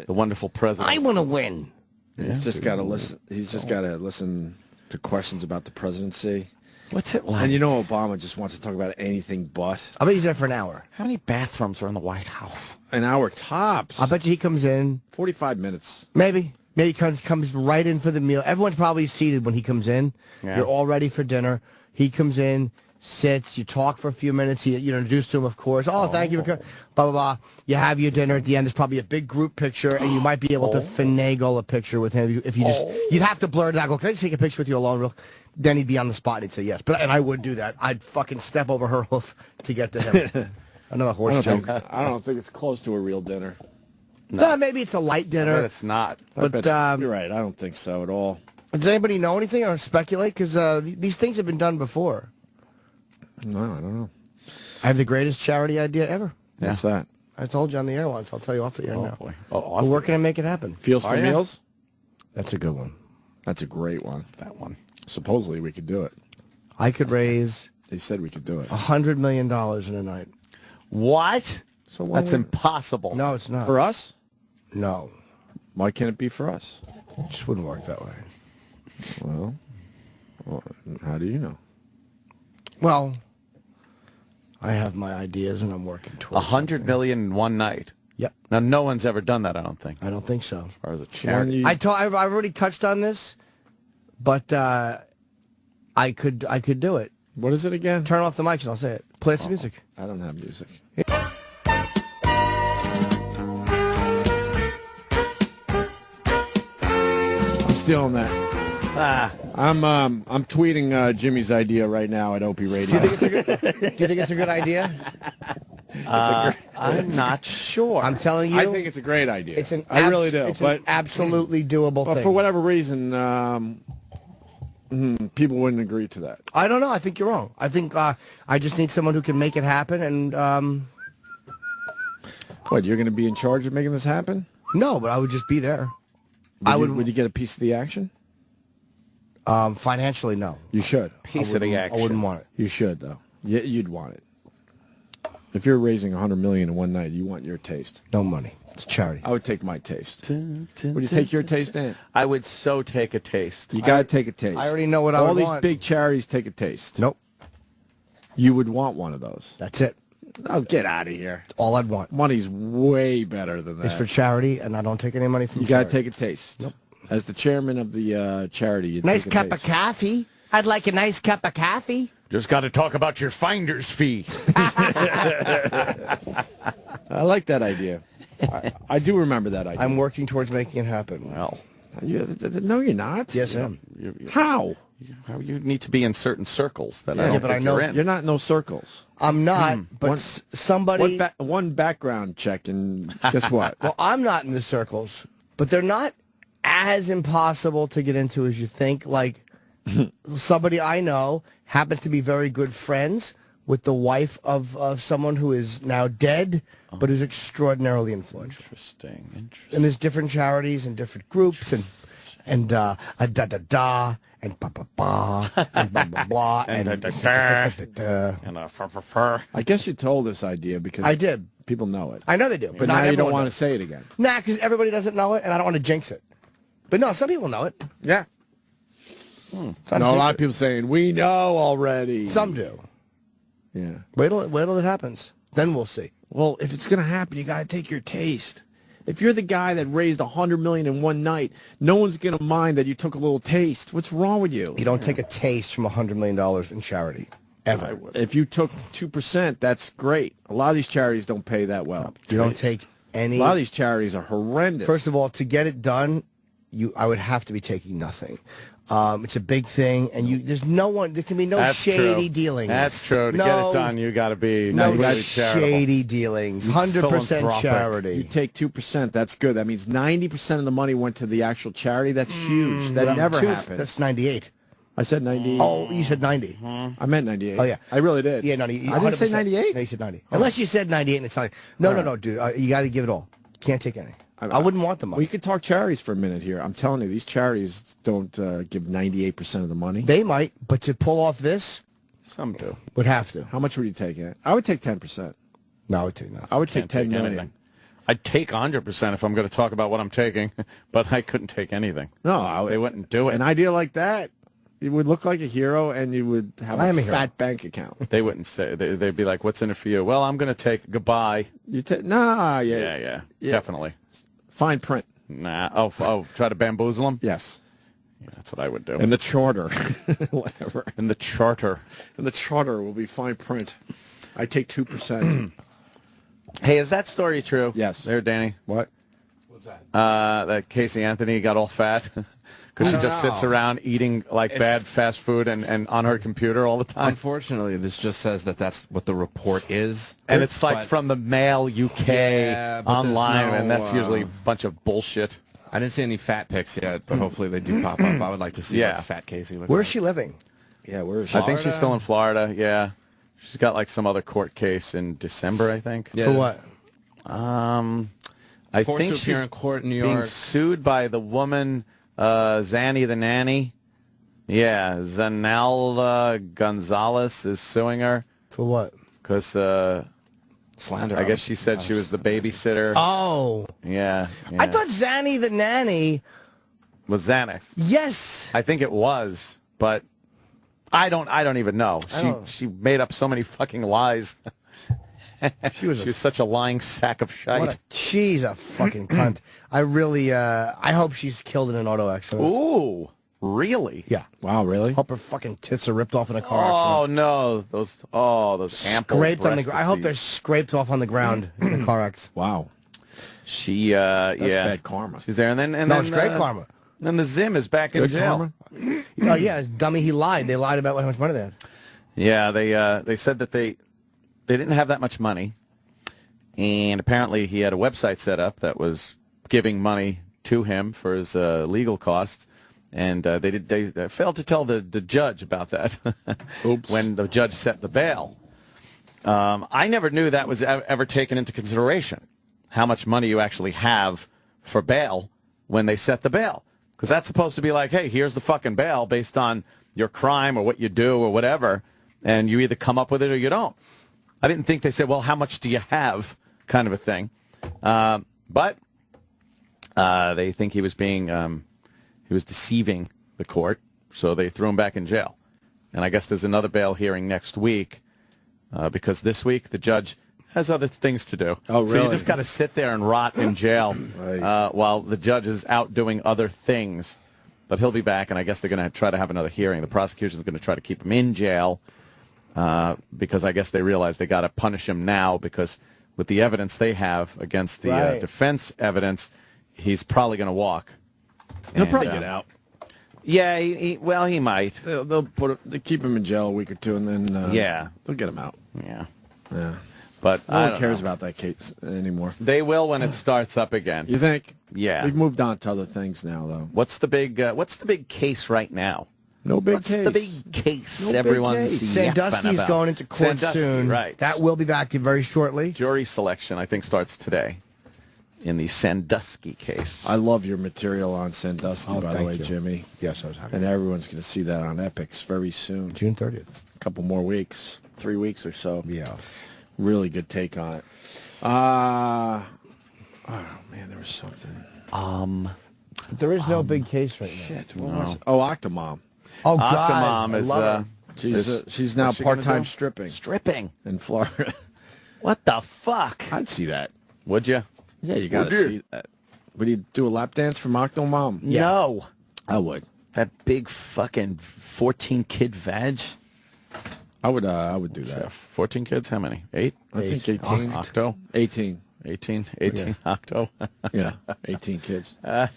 wonderful president. I want to win. He's just got to listen. He's just got to listen to questions about the presidency. What's it like? And you know Obama just wants to talk about anything but. I bet he's there for an hour. How many bathrooms are in the White House? An hour tops. I bet you he comes in. 45 minutes. Maybe. Maybe he comes right in for the meal. Everyone's probably seated when he comes in. Yeah. You're all ready for dinner. He comes in, sits, you talk for a few minutes. You introduce to him, of course. Oh, thank you for coming. Blah, blah, blah. You have your dinner at the end. There's probably a big group picture, and you might be able to finagle a picture with him. If you just, you'd have to blur it out. Go, can I just take a picture with you alone? Real? Then he'd be on the spot, and he'd say yes. And I would do that. I'd fucking step over her hoof to get to him. Another horse joke. I don't think it's close to a real dinner. No, maybe it's a light dinner. But it's not. But you're right. I don't think so at all. Does anybody know anything or speculate? Because these things have been done before. No, I don't know. I have the greatest charity idea ever. What's that? I told you on the air once. I'll tell you off the air now. Boy. We're working to make it happen. Feels for ya? Meals? That's a good one. That's a great one. That one. Supposedly we could do it. I could raise They said we could do it. $100 million in a night. What? So why That's would- impossible. No, it's not. For us? No. Why can't it be for us? It just wouldn't work that way. Well, how do you know? Well, I have my ideas and I'm working towards $100 million in one night. Yep. Now, no one's ever done that, I don't think. I don't think so. As far as a charity. I've already touched on this, but I could do it. What is it again? Turn off the mics and I'll say it. Play some music. I don't have music. I'm stealing that. I'm tweeting Jimmy's idea right now at Opie Radio. Do you think it's a good idea? I'm not sure. I'm telling you. I think it's a great idea. It's an I really do. It's But an absolutely doable but thing. for whatever reason, people wouldn't agree to that. I don't know. I think you're wrong. I think I just need someone who can make it happen. And What, you're going to be in charge of making this happen? no, but I would just be there. Would you get a piece of the action? Financially, no. You should. Piece of the action. I wouldn't want it. You should, though. You'd want it. If you're raising $100 million in one night, you want your taste. No money. It's charity. I would take my taste. Would you take your taste, Dan? I would so take a taste. You got to take a taste. I already know what I All would these want. big charities take a taste. Nope. You would want one of those. That's it. Oh, get out of here. All I'd want. Money's way better than that. It's for charity, and I don't take any money from You got to charity. take a taste. Nope. As the chairman of the charity, you Nice take a cup of taste. coffee. I'd like a nice cup of coffee. Just got to talk about your finder's fee. I like that idea. I do remember that idea. I'm working towards making it happen. Well, no, you're not. Yes, I am. How? You need to be in certain circles that I don't but think I know you're in. You're not in those circles. I'm not, but somebody... One background check, and guess what? Well, I'm not in the circles, but they're not as impossible to get into as you think. Like, somebody I know happens to be very good friends with the wife of someone who is now dead, but is extraordinarily influential. Interesting. And there's different charities and different groups and da-da-da and ba-ba-ba and blah-blah-blah and I guess you told this idea because I did. People know it. I know they do. But now you don't want to say it again. Nah, because everybody doesn't know it, and I don't want to jinx it. But no, some people know it. Yeah. No, a lot of people saying, we know already. Some do. Yeah. Wait till it happens. Then we'll see. Well, if it's going to happen, you got to take your taste. If you're the guy that raised $100 million in one night, no one's going to mind that you took a little taste. What's wrong with you? You don't take a taste from $100 million in charity. Ever. If you took 2%, that's great. A lot of these charities don't pay that well. You don't take any... A lot of these charities are horrendous. First of all, to get it done, I would have to be taking nothing. It's a big thing, and there can be no shady dealings. That's true. To get it done, you got to be shady dealings. 100% charity. You take 2%, that's good. That means 90% of the money went to the actual charity. That's huge. That never happens. That's 98. I said 90. Oh, you said 90. I meant 98. Oh, yeah. I really did. Yeah, no, I didn't say 98? No, you said 90. Unless you said 98 and it's 90. No, dude. You got to give it all. Can't take any. I wouldn't want the money. We could talk charities for a minute here. I'm telling you, these charities don't give 98% of the money. They might, but to pull off this, some do. Would have to. How much would you take it? I would take 10%. No, I would take nothing. I would take 10 million. Anything. I'd take 100% if I'm going to talk about what I'm taking, but I couldn't take anything. No, they wouldn't do it. An idea like that, you would look like a hero, and you would have a fat bank account. They wouldn't say. They'd be like, "What's in it for you?" Well, I'm going to take goodbye. You take yeah, definitely. Fine print. Nah. Oh, try to bamboozle them? Yes. Yeah, that's what I would do. And the charter. Whatever. And the charter. And the charter will be fine print. I take 2%. Hey, is that story true? Yes. There, Danny. What? What's that? That Casey Anthony got all fat because she just sits around eating bad fast food and on her computer all the time. Unfortunately, this just says that that's what the report is. And it's like from the Mail UK online, and that's usually a bunch of bullshit. I didn't see any fat pics yet, but hopefully they do pop up. I would like to see what fat Casey looks like. Where's she living? Yeah, where is she? I think she's still in Florida, yeah. She's got like some other court case in December, I think. Yeah. For what? I Forced think to appear she's in court in New being York. sued by the woman, Zanny the Nanny. Yeah, Zanalda Gonzalez is suing her. For what? Because slander. I guess she said she was the babysitter. Oh. Yeah. I thought Zanny the Nanny was Xanax. Yes. I think it was, but I don't even know. She made up so many fucking lies. She was such a lying sack of shite. She's a fucking cunt. I really, I hope she's killed in an auto accident. Ooh, really? Yeah. Wow, really? Hope her fucking tits are ripped off in a car accident. Oh no, those ample scraped on the ground. I hope they're scraped off on the ground in a car accident. Wow. She, That's bad karma. She's there, and then it's great karma. Then the Zim is back in jail. Oh yeah, dummy. He lied. They lied about how much money they had. Yeah, they said that they didn't have that much money, and apparently he had a website set up that was giving money to him for his legal costs, and they failed to tell the judge about that. Oops. When the judge set the bail. I never knew that was ever taken into consideration, how much money you actually have for bail when they set the bail. Because that's supposed to be like, hey, here's the fucking bail based on your crime or what you do or whatever, and you either come up with it or you don't. I didn't think they said, well, how much do you have, kind of a thing. But they think he was deceiving the court, so they threw him back in jail. And I guess there's another bail hearing next week, because this week the judge has other things to do. Oh, really? So you just got to sit there and rot in jail while the judge is out doing other things. But he'll be back, and I guess they're going to try to have another hearing. The prosecution's going to try to keep him in jail because I guess they realize they got to punish him now because with the evidence they have against the defense evidence, he's probably going to walk. He'll probably get out. Yeah, he might. They'll keep him in jail a week or two, and then they'll get him out. Yeah. But I no one don't cares know. about that case anymore. They will when it starts up again. You think? Yeah. We've moved on to other things now, though. What's the big case right now? No big What's case. the big case? No big Everyone's case. Sandusky is going into court Sandusky, soon. right? That will be back very shortly. Jury selection, I think, starts today in the Sandusky case. I love your material on Sandusky, by the thank way, you. Jimmy. Yes, I was happy. And everyone's going to see that on Epics very soon. June 30th. A couple more weeks. 3 weeks or so. Yeah. Really good take on it. Oh, man, there was something. There is no big case right now. Shit, what was it? Oh, Octomom. Oh, God. Octomom I is... love her. She's now what's she gonna part-time do? stripping. Stripping? In Florida. What the fuck? I'd see that. Would you? Yeah, you got to see that. Would you do a lap dance for Octomom? Yeah. No. I would. That big fucking 14-kid vag? I would do that. 14 kids? How many? 8? I think 18. Octo? 18. 18 Octo? Yeah, 18 kids. I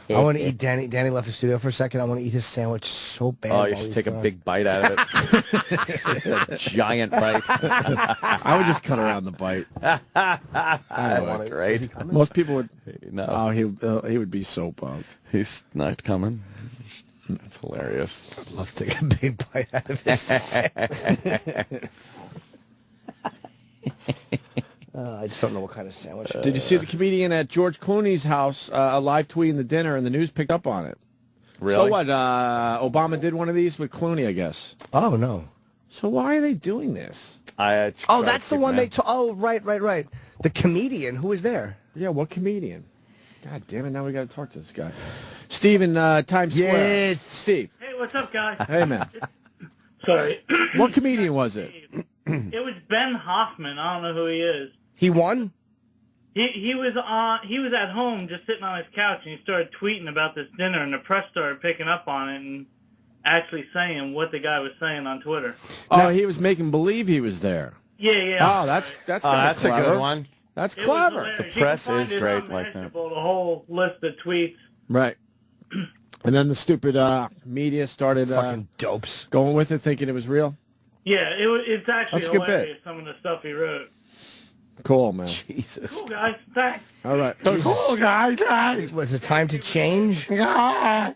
want to eat Danny. Danny left the studio for a second. I want to eat his sandwich so bad. Oh, you should take a big bite out of it. A giant bite. I would just cut around the bite. That's great. Most people would. No. Oh, he would be so bummed. He's not coming. That's hilarious. I'd love to take a big bite out of his sandwich. I just don't know what kind of sandwich. Did you see the comedian at George Clooney's house live tweeting the dinner, and the news picked up on it? Really? So what? Obama did one of these with Clooney, I guess. Oh, no. So why are they doing this? Oh, that's the one they... Oh, right. The comedian who was there. Yeah, what comedian? God damn it, now we got to talk to this guy. Steve in Times Square. Yes. Steve. Hey, what's up, guys? Hey, man. Sorry. What comedian was it? It was Ben Hoffman. I don't know who he is. He won? He was at home just sitting on his couch, and he started tweeting about this dinner, and the press started picking up on it and actually saying what the guy was saying on Twitter. Oh, he was making believe he was there. Yeah. Oh, that's that's clever. a good one. That's It was clever. hilarious. The You press can find is it great on like that. Mashable, the whole list of tweets. Right. And then the stupid media started Fucking dopes. going with it, thinking it was real. Yeah, it's actually That's a good bit. hilarious, some of the stuff he wrote. Cool, man. Jesus. Cool, guys. Thanks. All right. Jesus. guy. Was it time to change? Great.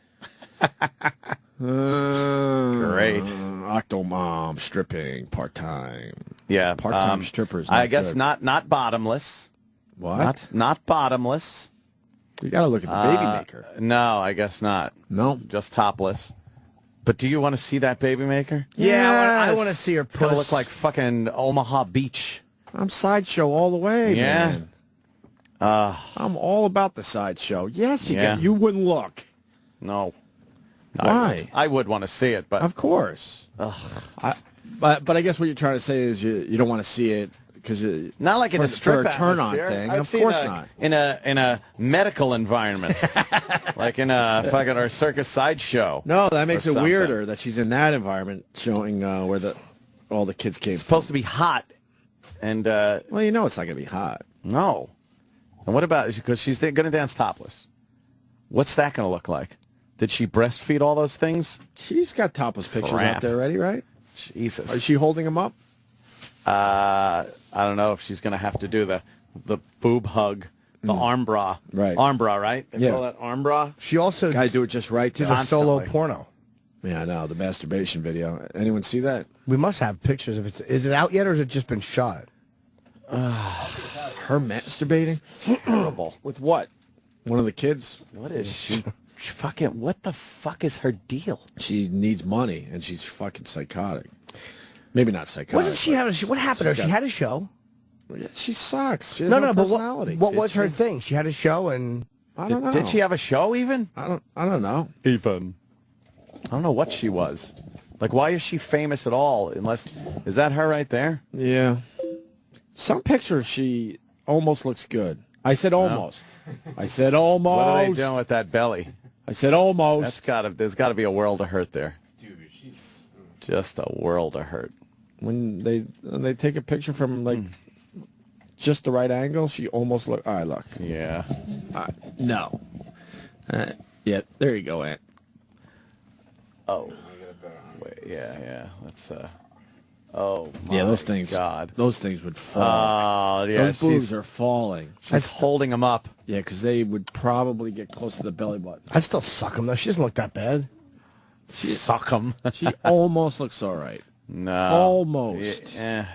Octomom stripping part-time. Yeah. Part-time strippers. I guess not bottomless. What? Not bottomless. You got to look at the baby maker. No, I guess not. No. Just topless. But do you want to see that baby maker? Yeah, I want to see her It's going to puss. look like fucking Omaha Beach. I'm sideshow all the way, Yeah. man. I'm all about the sideshow. Yes, you wouldn't look. No. Why? I would want to see it, but... Of course. But I guess what you're trying to say is you don't want to see it because not like in a strip for a turn-on atmosphere. thing. I'd Of see course in a, not. In a medical environment, like in a fucking our circus sideshow. No, that makes or it something. weirder that she's in that environment, showing where all the kids came It's supposed to be hot, and well, you know it's not going to be hot. No. And what about because she's going to dance topless? What's that going to look like? Did she breastfeed all those things? She's got topless pictures Crap. out there already, right? Jesus. Is she holding them up? I don't know if she's going to have to do the boob hug, the arm bra. Right. Arm bra, right? They Yeah. call that arm bra? She also Got to do it just right. did too. a solo Constantly. porno. Yeah, I know the masturbation video. Anyone see that? We must have pictures of it. Is it out yet, or has it just been shot? Her masturbating? Terrible. With what? One of the kids? What is she? Fucking, what the fuck is her deal? She needs money, and she's fucking psychotic. Maybe not psychotic. Wasn't she have a, what happened to her? she's She got- had a show. Yeah, she sucks. She has No, no, but personality. what was her thing? She had a show, and I don't know. Did she have a show even? I don't know. Even. I don't know what she was. Like, why is she famous at all? Unless, is that her right there? Yeah. Some pictures she almost looks good. I said almost. I said almost. What are they doing with that belly? I said almost. There's gotta be a world of hurt there. Dude, she's just a world of hurt. When they take a picture from like just the right angle, she almost look. All right, look. Yeah. No. Yeah, there you go, Aunt. Oh. Wait, yeah. Let's. Oh. My Yeah, those things. God. Those things would fall. Oh, yeah. Those boobs are falling. She's holding them up. Yeah, because they would probably get close to the belly button. I'd still suck them though. She doesn't look that bad. Suck them. She almost looks all right. No. Almost. Yeah.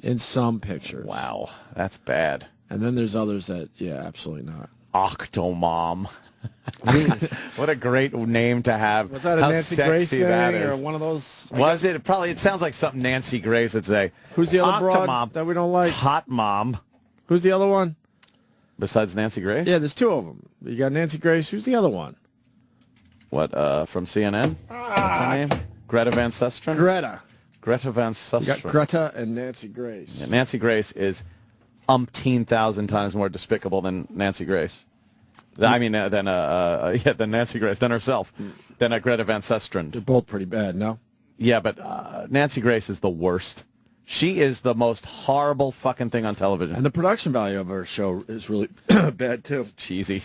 In some pictures. Wow, that's bad. And then there's others that, yeah, absolutely not. Octomom. What a great name to have. Was that a How Nancy sexy Grace thing that or is. one of those? Was it? Probably. It sounds like something Nancy Grace would say. Who's the other broad Octomom. that we don't like? Hot mom. Who's the other one? Besides Nancy Grace? Yeah, there's two of them. You got Nancy Grace. Who's the other one? What, from CNN? What's her name? Greta Van Susteren? Greta Van Susteren. You got Greta and Nancy Grace. Yeah, Nancy Grace is umpteen thousand times more despicable than Nancy Grace. I mean, than Nancy Grace, than herself, than Greta Van Susteren. They're both pretty bad, no? Yeah, but Nancy Grace is the worst. She is the most horrible fucking thing on television. And the production value of her show is really bad, too. It's cheesy.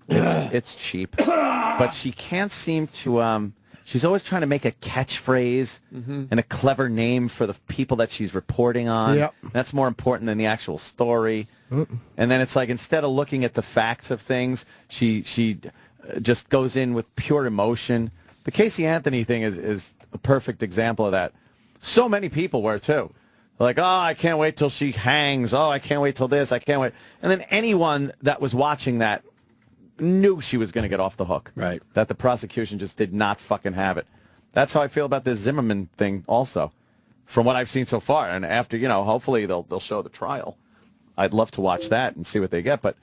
It's cheap. But she can't seem to... she's always trying to make a catchphrase and a clever name for the people that she's reporting on. Yep. That's more important than the actual story. And then it's like, instead of looking at the facts of things, she just goes in with pure emotion. The Casey Anthony thing is a perfect example of that. So many people were, too. Like, oh, I can't wait till she hangs. Oh, I can't wait till this. I can't wait. And then anyone that was watching that knew she was going to get off the hook. Right. That the prosecution just did not fucking have it. That's how I feel about this Zimmerman thing also, from what I've seen so far. And after, hopefully they'll show the trial. I'd love to watch that and see what they get. But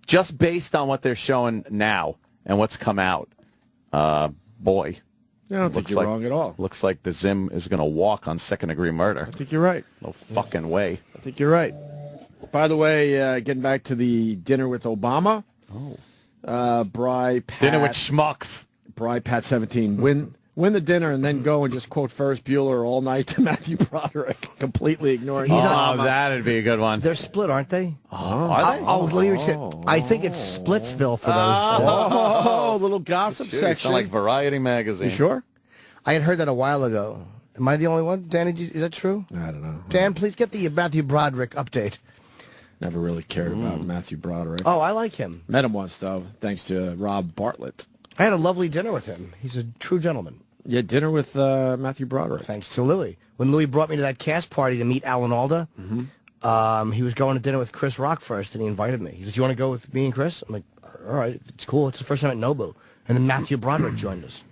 just based on what they're showing now and what's come out, boy. I don't think you're wrong at all. Looks like the Zim is going to walk on second-degree murder. I think you're right. No fucking way. I think you're right. By the way, getting back to the dinner with Obama. Bri Pat. Dinner with schmucks. Bri Pat 17. Win the dinner and then go and just quote Ferris Bueller all night to Matthew Broderick, completely ignoring Obama. That'd be a good one. They're split, aren't they? Are they? I think it's Splitsville for those. Oh, little gossip It's section. like Variety magazine. You sure? I had heard that a while ago. Am I the only one? Dan, is that true? I don't know. Dan, please get the Matthew Broderick update. Never really cared about Matthew Broderick. Oh, I like him. Met him once, though, thanks to Rob Bartlett. I had a lovely dinner with him. He's a true gentleman. Yeah, dinner with Matthew Broderick. Thanks to Louis. When Louis brought me to that cast party to meet Alan Alda, he was going to dinner with Chris Rock first, and he invited me. He said, "You want to go with me and Chris?" I'm like, "All right, it's cool. It's the first time at Nobu." And then Matthew Broderick joined us.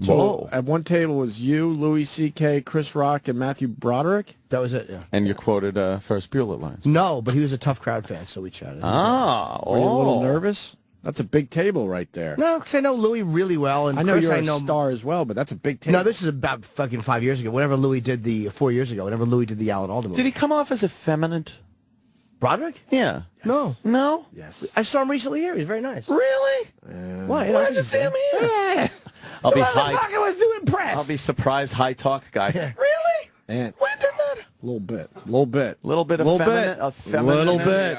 So at one table was you, Louis C.K., Chris Rock, and Matthew Broderick? That was it, yeah. And you quoted Ferris Bueller lines. No, but he was a tough crowd fan, so we chatted. Were you a little nervous? That's a big table right there. No, because I know Louis really well, and I know Chris, you're I know a star as well, but that's a big table. No, this is about fucking 5 years ago. Whenever Louis did 4 years ago, whenever Louis did the Alan Alda movie. Did he come off as effeminate? Broderick? Yeah. Yes. No? Yes. I saw him recently here. He's very nice. Really? Why? Why did you see him here? I'll be I was doing press. I'll be surprised high talk guy. Really? And when did that? A little bit. A little bit. Little bit of Little bit.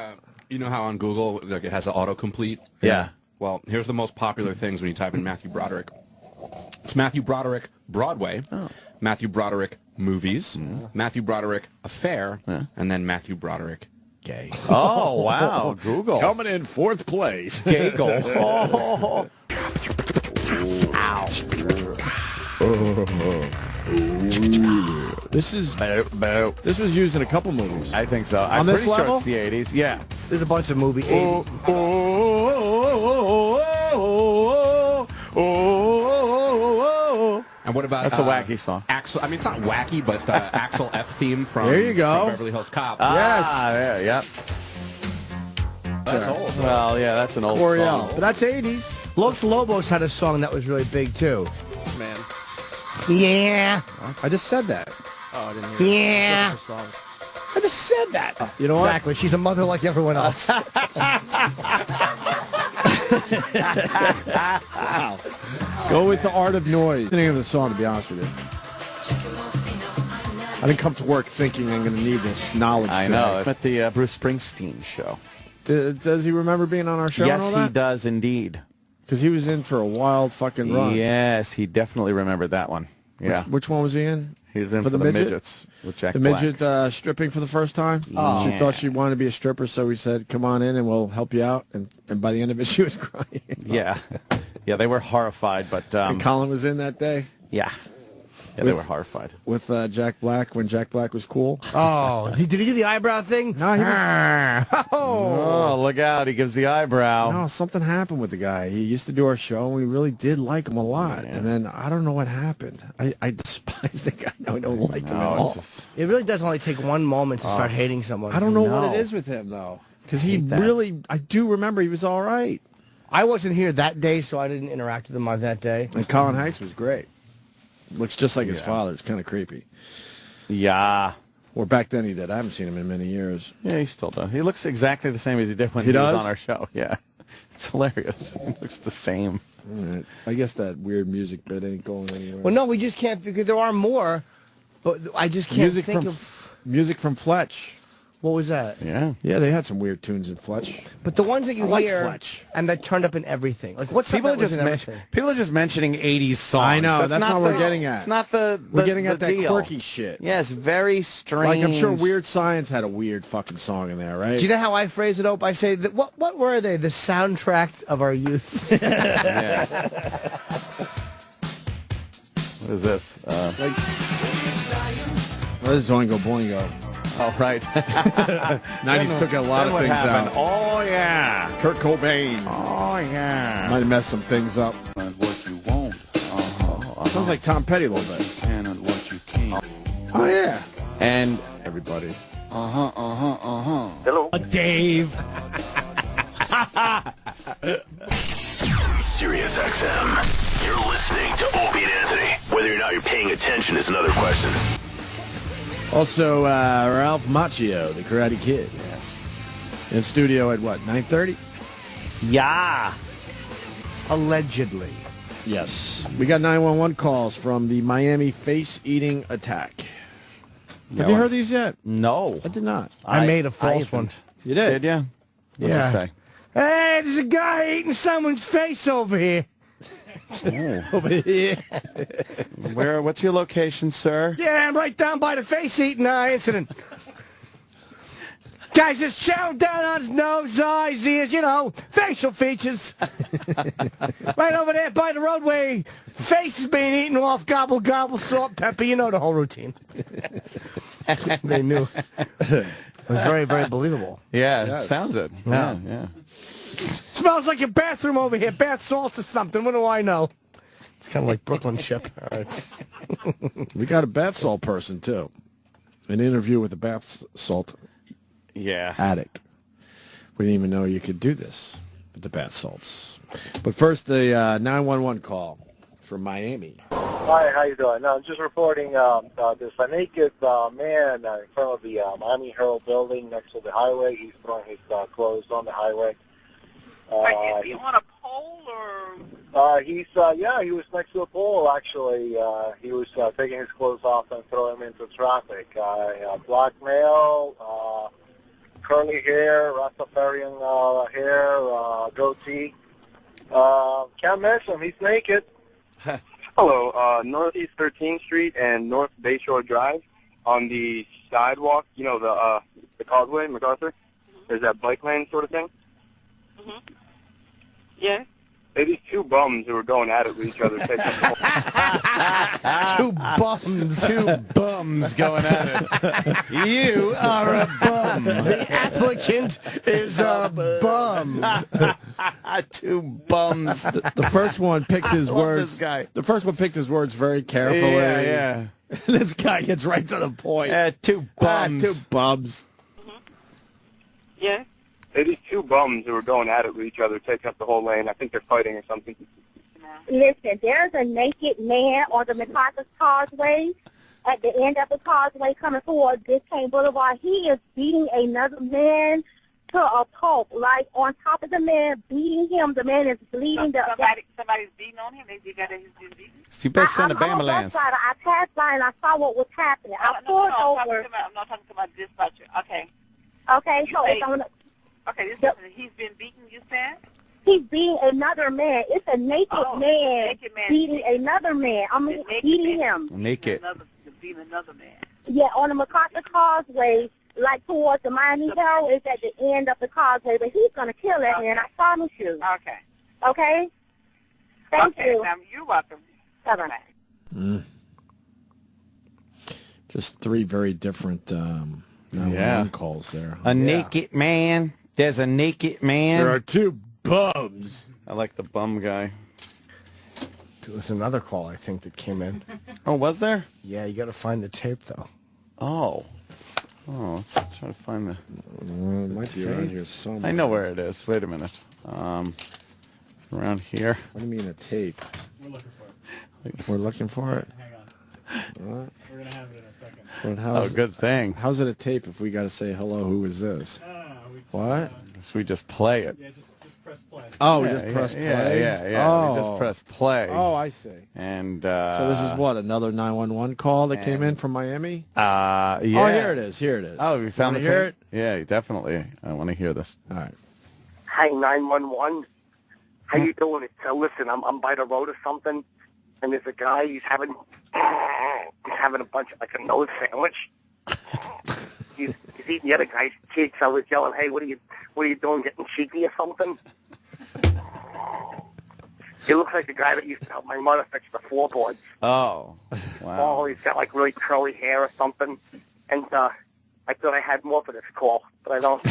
You know how on Google like it has the autocomplete? Yeah. Well, here's the most popular things when you type in Matthew Broderick. It's Matthew Broderick Broadway, Matthew Broderick movies, Matthew Broderick affair, and then Matthew Broderick gay. Oh, wow. Google. Coming in fourth place. Gaggle. Oh. Ow. This was used in a couple movies. I think so. On I'm this pretty level? sure it's the 80s. Yeah. There's a bunch of movie. And what about That's a wacky song. Axel? I mean, it's not wacky, but Axel F theme from There you go. from Beverly Hills Cop. Yes. Yep. That's old. Well, yeah, that's an old L'Oreal. song. But that's 80s. Los Lobos had a song that was really big, too. Man. Yeah. I just said that. Oh, I didn't hear Yeah. it. I just said that. You know what? Exactly. She's a mother like everyone else. Wow. Go with the art of noise. The name of the song, to be honest with you. I didn't come to work thinking I'm going to need this knowledge. I know. I'm at the Bruce Springsteen show. Does he remember being on our show? Yes, and all he that? does indeed. Because he was in for a wild fucking run. Yes, he definitely remembered that one. Yeah. Which one was he in? He was in for the midgets with Jack The Black. midget stripping for the first time? Oh. She thought she wanted to be a stripper, so he said, come on in and we'll help you out. And by the end of it, she was crying. Yeah. Yeah, they were horrified, but... and Colin was in that day? Yeah. Yeah, they were horrified. With Jack Black, when Jack Black was cool? Oh, did he do the eyebrow thing? No, he was... Oh, look out. He gives the eyebrow. No, something happened with the guy. He used to do our show, and we really did like him a lot. And then, I don't know what happened. I despise the guy. I don't like him at all. It really does only take one moment to start hating someone. I don't know what it is with him, though. Because he really... I do remember he was all right. I wasn't here that day, so I didn't interact with him on that day. And Colin Hanks was great. Looks just like his father. It's kind of creepy. Yeah. Or back then he did. I haven't seen him in many years. Yeah, he still does. He looks exactly the same as he did when He he was does? on our show. Yeah. It's hilarious. He looks the same. All right. I guess that weird music bit ain't going anywhere. Well, no, we just can't, because there are more, but I just can't think of... Music from Fletch. What was that? Yeah. Yeah, they had some weird tunes in Fletch. But the ones that you like hear, Fletch. and that turned up in everything. Like, what's People that are just was in everything? people are just mentioning 80s songs. I know. That's not what we're getting at. It's not We're getting at that deal. quirky shit. Yeah, it's very strange. Like, I'm sure Weird Science had a weird fucking song in there, right? Do you know how I phrase it, Ope? I say, that, what were they? The soundtrack of our youth. Yeah. What is this? What is Oingo Boingo? Oh, right. 90s took a lot of things out. Oh, yeah. Kurt Cobain. Oh, yeah. Might have messed some things up. And what you want. Sounds like Tom Petty a little bit. And what you can't. Oh, yeah. And everybody. Hello. Dave. Sirius XM. You're listening to Opie and Anthony. Whether or not you're paying attention is another question. Also, Ralph Macchio, the Karate Kid. Yes. In studio at what, 9:30? Yeah. Allegedly. Yes. We got 911 calls from the Miami face-eating attack. Have you heard these yet? No. I did not. I made a false one. You did? Did you? What'd you say? Hey, there's a guy eating someone's face over here. Over here. What's your location, sir? Yeah, I'm right down by the face-eating incident. Guy's just chowing down on his nose, eyes, ears, facial features. Right over there by the roadway. Face is being eaten off, gobble, gobble, salt, pepper. You know the whole routine. They knew. It was very, very believable. Yeah, it sounds it. Yeah, yeah. Smells like your bathroom over here. Bath salts or something. What do I know? It's kind of like Brooklyn ship. All right. We got a bath salt person, too. An interview with a bath salt addict. We didn't even know you could do this with the bath salts. But first, the 911 call from Miami. Hi, how you doing? I'm just reporting there's a naked man in front of the Miami Herald building next to the highway. He's throwing his clothes on the highway. Is he on a pole or? He was next to a pole, actually. He was taking his clothes off and throwing them into traffic. Black male, curly hair, Rastafarian hair, goatee. Can't miss him. He's naked. Hello, Northeast 13th Street and North Bayshore Drive on the sidewalk, the causeway, MacArthur. There's that bike lane sort of thing. Mm-hmm. Yeah. These two bums who were going at it with each other. Two bums. Two bums going at it. You are a bum. The applicant is a bum. Two bums. The first one picked his words. This guy. The first one picked his words very carefully. Yeah. This guy gets right to the point. Two bums. Two bums. Mm-hmm. Yeah. These two bums who were going at it with each other, taking up the whole lane. I think they're fighting or something. Listen, there's a naked man on the MacArthur Causeway at the end of the causeway coming toward Biscayne Boulevard. He is beating another man to a pulp, like on top of the man, beating him. The man is bleeding. Somebody's beating on him. They got his beating. You better send a I'm ambulance. I passed by and I saw what was happening. I pulled over. I'm not talking about dispatcher. Okay. Okay, so it's on the... Okay, he's been beaten, you said? He's beating another man. It's a naked man beating another man. I mean, beating him. Naked. Beating another man. Yeah, on the MacArthur Causeway, like towards the Miami Hill, is at the end of the causeway. But he's going to kill that man, I promise you. Okay. Okay? Thank you. Now, you're welcome. Bye-bye. Just three very different 911 calls there. A naked man. There's a naked man. There are two bums. I like the bum guy. There was another call, I think, that came in. Oh, was there? Yeah, you got to find the tape, though. Oh, let's try to find the... It might be around here somewhere. I know where it is. Wait a minute. Around here. What do you mean a tape? We're looking for it. We're looking for it? Hang on. What? We're going to have it in a second. Well, good thing. How's it a tape if we got to say, hello, who is this? What? So we just play it. Yeah, just press play. Oh, we just press play? Yeah. Oh. We just press play. Oh, I see. And so this is what, another 911 call that came in from Miami? Yeah. Oh, here it is. Here it is. Oh, you found Wanna the hear tape? Yeah, definitely. I want to hear this. All right. Hi, 911. How you doing? Listen, I'm by the road or something, and there's a guy. He's having a bunch of like a nose sandwich. he's eating the other guy's cheeks. I was yelling, "Hey, what are you doing? Getting cheeky or something?" He looks like the guy that used to help my mother fix the floorboards. Oh, wow. Oh, he's got like really curly hair or something, and I thought I had more for this call, but I don't.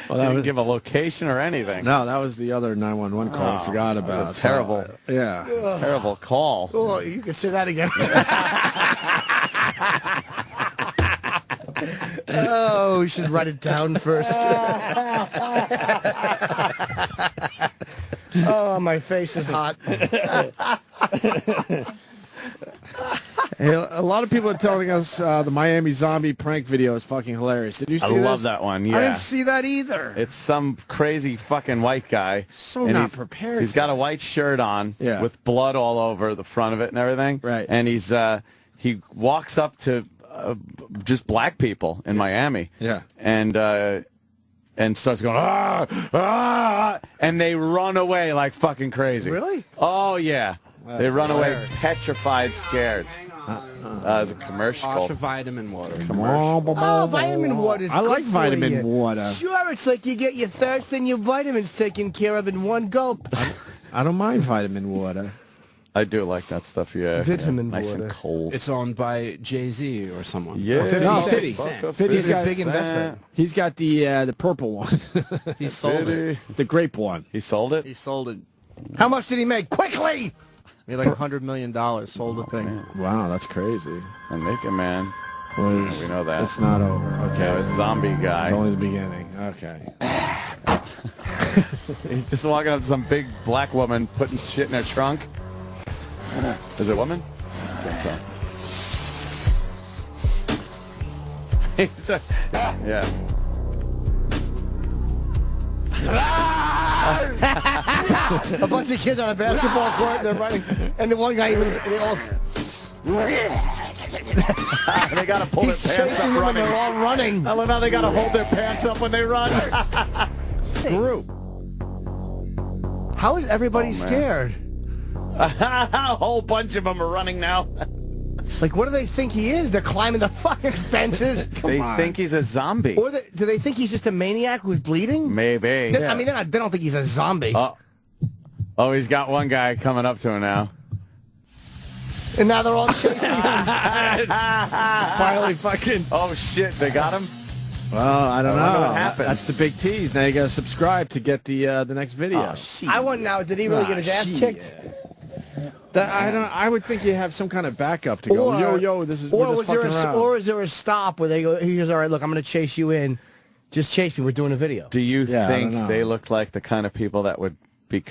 Well, that didn't give a location or anything. No, that was the other 911 call I forgot about. Terrible. Yeah. Terrible call. Oh, you can say that again. Oh, we should write it down first. Oh, my face is hot. Hey, a lot of people are telling us the Miami zombie prank video is fucking hilarious. Did you see I this? love that one, yeah. I didn't see that either. It's some crazy fucking white guy. So and not he's prepared He's for got a white shirt on Yeah. with blood all over the front of it and everything. Right. And he walks up to just black people in Miami. Yeah. And starts going, ah, and they run away like fucking crazy. Really? Oh, yeah. That's they run away hilarious. petrified, scared. As a commercial. Ultra vitamin water. Oh, vitamin water is I like good for vitamin you. water. Sure, it's like you get your thirst and your vitamins taken care of in one gulp. I don't mind vitamin water. I do like that stuff, yeah. Vitamin nice water. and cold. It's owned by Jay-Z or someone. Yeah. 50 No, cents. 50. 50 is a got- big investment. He's got the purple one. He sold it. The grape one. He sold it? He sold it. How much did he make? Quickly! Made like $100 million. Sold the thing. Wow, that's crazy. And Naked Man. Was, We know that. It's not over. Okay. Yeah, it's zombie guy. It's only the beginning. Okay. He's just walking up to some big black woman putting shit in her trunk. Is it a woman? Yeah. A bunch of kids on a basketball court, they're running, and the one guy, they all... They gotta pull He's their pants chasing up them and running. they're all running. I love how they gotta hold their pants up when they run. Group. How is everybody scared? A whole bunch of them are running now. Like, what do they think he is? They're climbing the fucking fences. They think he's a zombie. Or do they think he's just a maniac who's bleeding? Maybe. I mean, they don't think he's a zombie. Oh, he's got one guy coming up to him now. And now they're all chasing him. Finally fucking... Oh, shit, they got him? Well, I don't know. wonder what happens. That's the big tease. Now you got to subscribe to get the next video. Oh, shit. I want now, did he really get his ass kicked? I would think you have some kind of backup to go. Yo, this is. Or we're was just there fucking around. or is there a stop where they go? He goes, all right, look, I'm going to chase you in. Just chase me. We're doing a video. Do you Yeah, I think don't know. they look like the kind of people that would be,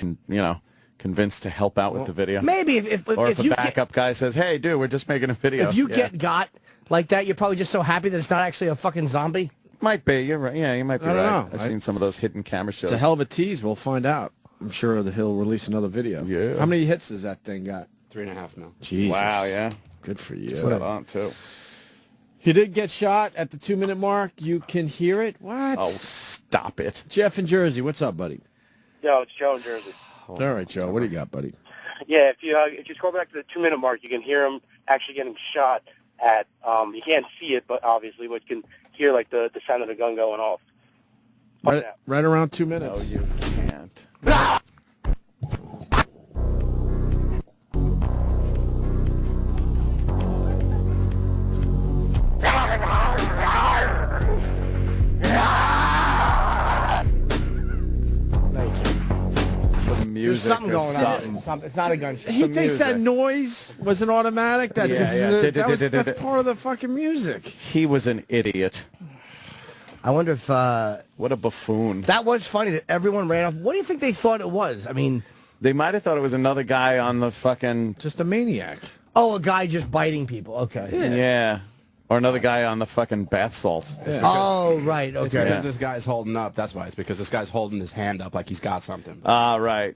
convinced to help out with the video? Maybe or if if a you backup guy says, "Hey, dude, we're just making a video." if you get got like that, you're probably just so happy that it's not actually a fucking zombie. Might be. You're right. Yeah, you might be I don't right. know. I've seen some of those hidden camera shows. It's a hell of a tease. We'll find out. I'm sure that he'll release another video. Yeah. How many hits does that thing got? 3.5 mil. Jesus. Wow. Yeah. Good for you. Just got on too. He did get shot at the 2-minute mark. You can hear it. What? Oh, stop it. Jeff in Jersey, what's up, buddy? Yo, it's Joe in Jersey. All right, Joe. What do you got, buddy? Yeah, if you scroll back to the 2-minute mark, you can hear him actually getting shot at. You can't see it, but obviously, but you can hear like the sound of the gun going off. Right around 2 minutes. No, you can't. There's something going on. It's not a gunshot. He thinks that noise was an automatic. That's part of the fucking music. He was an idiot. I wonder if... what a buffoon. That was funny that everyone ran off. What do you think they thought it was? I mean... They might have thought it was another guy on the fucking... Just a maniac. Oh, a guy just biting people. Okay. Yeah. Or another guy on the fucking bath salts. Yeah. Oh, right. Okay. It's because this guy's holding up. That's why. It's because this guy's holding his hand up like he's got something. Ah, right.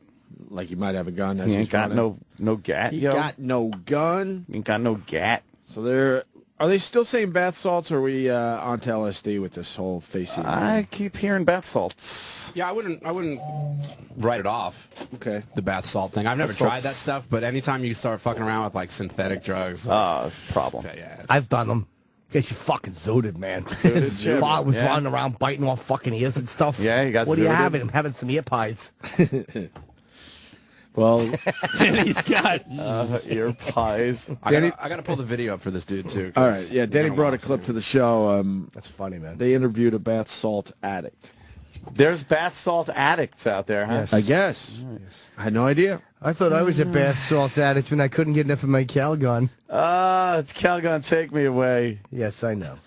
Like he might have a gun. He ain't got no gat, He yo. got no gun. He ain't got no gat. So are they still saying bath salts, or are we on to LSD with this whole facey? I keep hearing bath salts. Yeah, I wouldn't write it off. Okay. The bath salt thing. I've never tried that stuff, but anytime you start fucking around with like synthetic drugs, it's a problem. Yeah, I've done them. Get you fucking zooted, man. Zooted, Bob was running around biting off fucking ears and stuff. Yeah, you got What are you zooted? having? I'm having some ear pies. Well, Danny's got ear pies. I got to pull the video up for this dude too. All right, yeah. Danny brought a clip to the show. That's funny, man. They interviewed a bath salt addict. There's bath salt addicts out there, huh? Yes. I guess. Nice. I had no idea. I thought I was a bath salt addict when I couldn't get enough of my Calgon. It's Calgon, take me away. Yes, I know.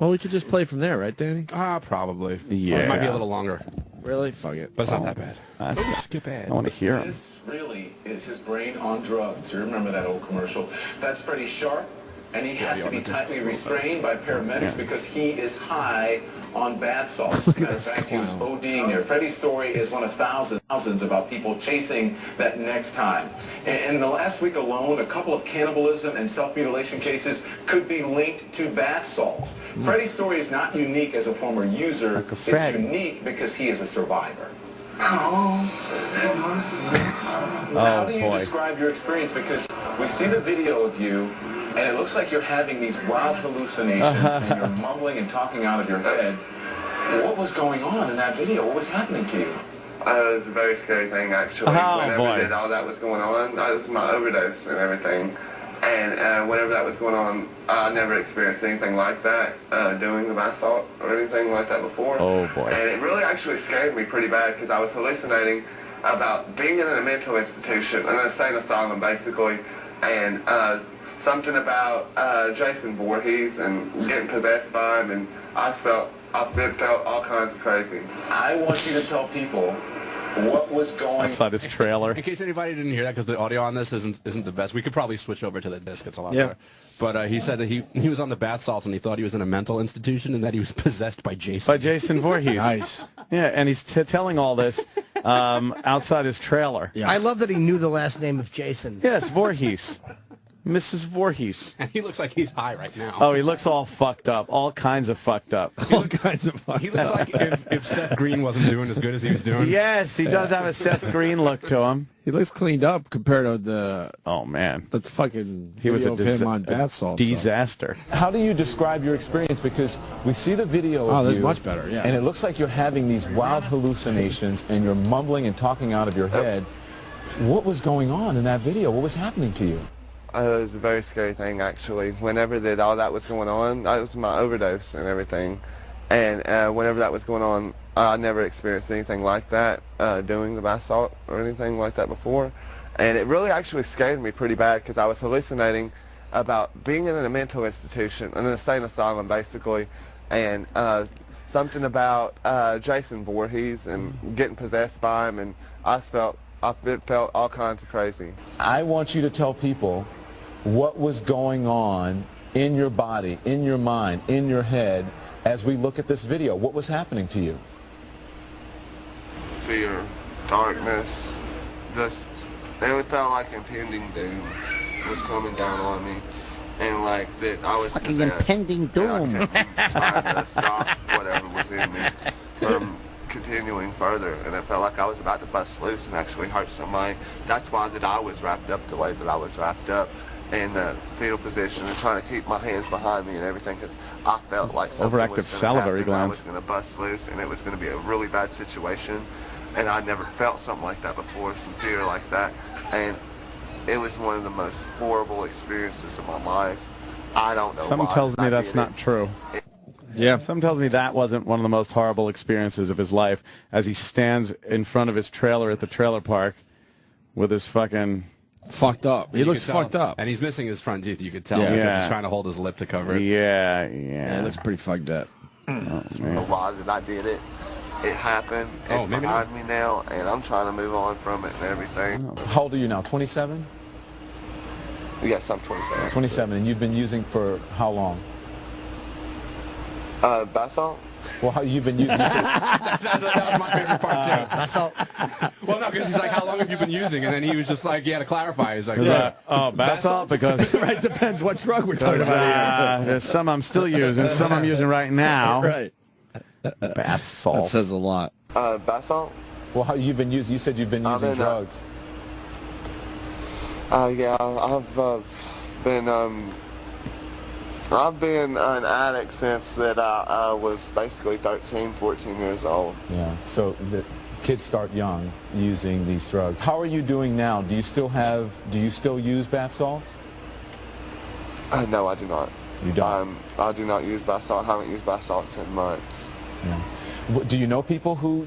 Well, we could just play from there, right, Danny? Probably. Yeah. It might be a little longer. Really? Fuck it. But it's not that bad. Let's skip ahead. I want to hear him. This really is his brain on drugs. You remember that old commercial? That's Freddie Sharp, and he has to be tightly restrained by paramedics because he is high on bath salts. As a matter of fact, he was ODing there. Freddie's story is one of thousands about people chasing that next time. In the last week alone, a couple of cannibalism and self-mutilation cases could be linked to bath salts. Freddie's story is not unique as a former user. It's unique because he is a survivor. How do you describe your experience? Because we see the video of you, and it looks like you're having these wild hallucinations, and you're mumbling and talking out of your head. What was going on in that video? What was happening to you? It was a very scary thing, actually. Whenever all that was going on, that was my overdose and everything. And whenever that was going on, I never experienced anything like that, doing the bath salt or anything like that before. Oh, boy. And it really actually scared me pretty bad because I was hallucinating about being in a mental institution, in an insane asylum, basically, and something about Jason Voorhees and getting possessed by him, and I felt all kinds of crazy. I want you to tell people what was going on. Outside his trailer. In case anybody didn't hear that, because the audio on this isn't the best, we could probably switch over to the disc. It's a lot better. But he said that he was on the bath salts and he thought he was in a mental institution and that he was possessed by Jason. By Jason Voorhees. Nice. Yeah, and he's telling all this outside his trailer. Yeah. I love that he knew the last name of Jason. Yes, Voorhees. Mrs. Voorhees. And he looks like he's high right now. Oh, he looks all fucked up. All kinds of fucked up. All kinds of fucked up. He looks like if Seth Green wasn't doing as good as he was doing. Yes, he does have a Seth Green look to him. He looks cleaned up compared to the... Oh, man. The fucking He was a video of him on bath salts. disaster. How do you describe your experience? Because we see the video of that's you, much better, yeah. and it looks like you're having these wild hallucinations, and you're mumbling and talking out of your head. What was going on in that video? What was happening to you? It was a very scary thing, actually. Whenever all that was going on, that was my overdose and everything. And whenever that was going on, I never experienced anything like that, doing the bath salt or anything like that before. And it really actually scared me pretty bad because I was hallucinating about being in a mental institution, an insane asylum, basically, and something about Jason Voorhees and getting possessed by him, and I felt all kinds of crazy. I want you to tell people what was going on in your body, in your mind, in your head, as we look at this video. What was happening to you? Fear, darkness, it felt like impending doom was coming down on me. and like that I was fucking impending doom. trying to stop whatever was in me from continuing further, and it felt like I was about to bust loose and actually hurt somebody. That's why that I was wrapped up the way that I was wrapped up in the fetal position and trying to keep my hands behind me and everything, because I felt like something Overactive was salivary happen. I glands. was going to bust loose, and it was going to be a really bad situation, and I never felt something like that before, some fear like that, and it was one of the most horrible experiences of my life. I don't know Something why, tells but me I that's did not it. true. Yeah. Something tells me that wasn't one of the most horrible experiences of his life as he stands in front of his trailer at the trailer park with his fucking... Fucked up. He You looks could tell. fucked up. And he's missing his front teeth, you could tell, Yeah. because Yeah. he's trying to hold his lip to cover it. Yeah, Yeah, it looks pretty fucked up. I don't know why that I did it. It happened. It's maybe behind me now, and I'm trying to move on from it and everything. How old are you now, 27? Yes, I'm 27. 27, and you've been using for how long? Bath salt? Well, how you've been using? that was my favorite part too. That's all. Well, no, because he's like, "How long have you been using?" And then he was just like, "He had to clarify." He's like, bath salt, because right, depends what drug we're talking about here. there's some I'm still using, some I'm using right now. Right. Bath salt. That says a lot. Bath salt? Well, how you've been using? You said you've been using drugs. Yeah, I've been an addict since that I was basically 13, 14 years old. Yeah. So the kids start young using these drugs. How are you doing now? Do you still use bath salts? No, I do not. You don't? I do not use bath salt. I haven't used bath salts in months. Yeah. Do you know people who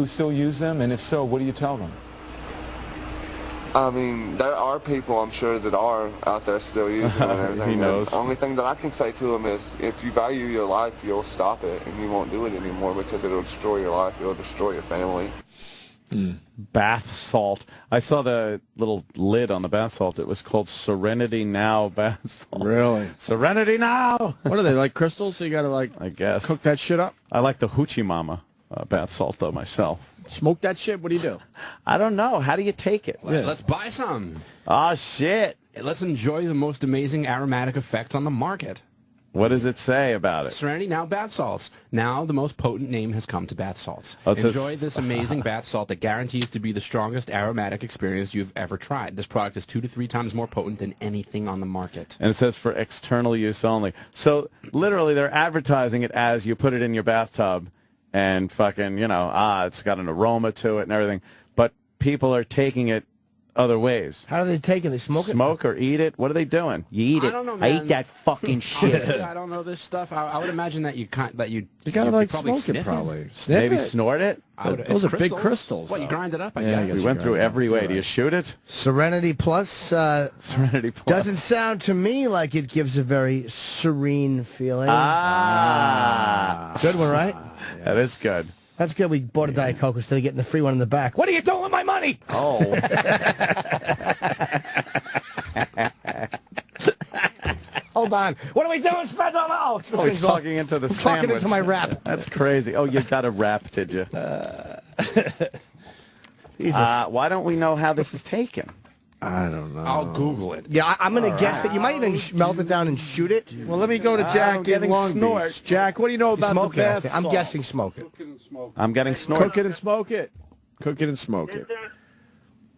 still use them? And if so, what do you tell them? I mean, there are people, I'm sure, that are out there still using them and everything. He knows. The only thing that I can say to them is, if you value your life, you'll stop it, and you won't do it anymore, because it'll destroy your life. It'll destroy your family. Bath salt. I saw the little lid on the bath salt. It was called Serenity Now bath salt. Really? Serenity Now! What are they, like crystals? So you got to, like, I guess. cook that shit up? I like the Hoochie Mama bath salt, though, myself. Smoke that shit? What do you do? I don't know. How do you take it? Let's buy some. Oh, shit. Let's enjoy the most amazing aromatic effects on the market. What does it say about it? Serenity Now bath salts. Now the most potent name has come to bath salts. Oh, it says- Enjoy this amazing bath salt that guarantees to be the strongest aromatic experience you've ever tried. This product is 2 to 3 times more potent than anything on the market. And it says for external use only. So, literally, they're advertising it as you put it in your bathtub and fucking, it's got an aroma to it and everything. But people are taking it other ways. How do they take it? They smoke it? Smoke or eat it? What are they doing? You eat it. I don't know, I man. eat that fucking shit. Honestly, I don't know this stuff. I would imagine that you gotta you'd like probably smoke it sniff probably. Sniff Maybe it. snort it? Those are big crystals. What, you grind it up? I Yeah, guess. We went through every way. Do you shoot it? Serenity Plus Serenity Plus. doesn't sound to me like it gives a very serene feeling. Good one, right? That is good. That's good. We bought a Diet Coke instead of getting the free one in the back. What are you doing with my money? Oh. Hold on. What are we doing? Spend all my... Oh, Oh, he's talking into the I'm sandwich. talking into my rap. That's crazy. Oh, you got a rap, did you? Why don't we know how this is taken? I don't know. I'll Google it. Yeah, I'm going to guess that you might even melt it down and shoot it. Well, let me go to Jack in getting Long snort. Beach. Jack, what do you know about Smoke the it, I bath think. I'm salt? guessing smoke it. I'm getting snort. Cook it and smoke it. Cook it and smoke it.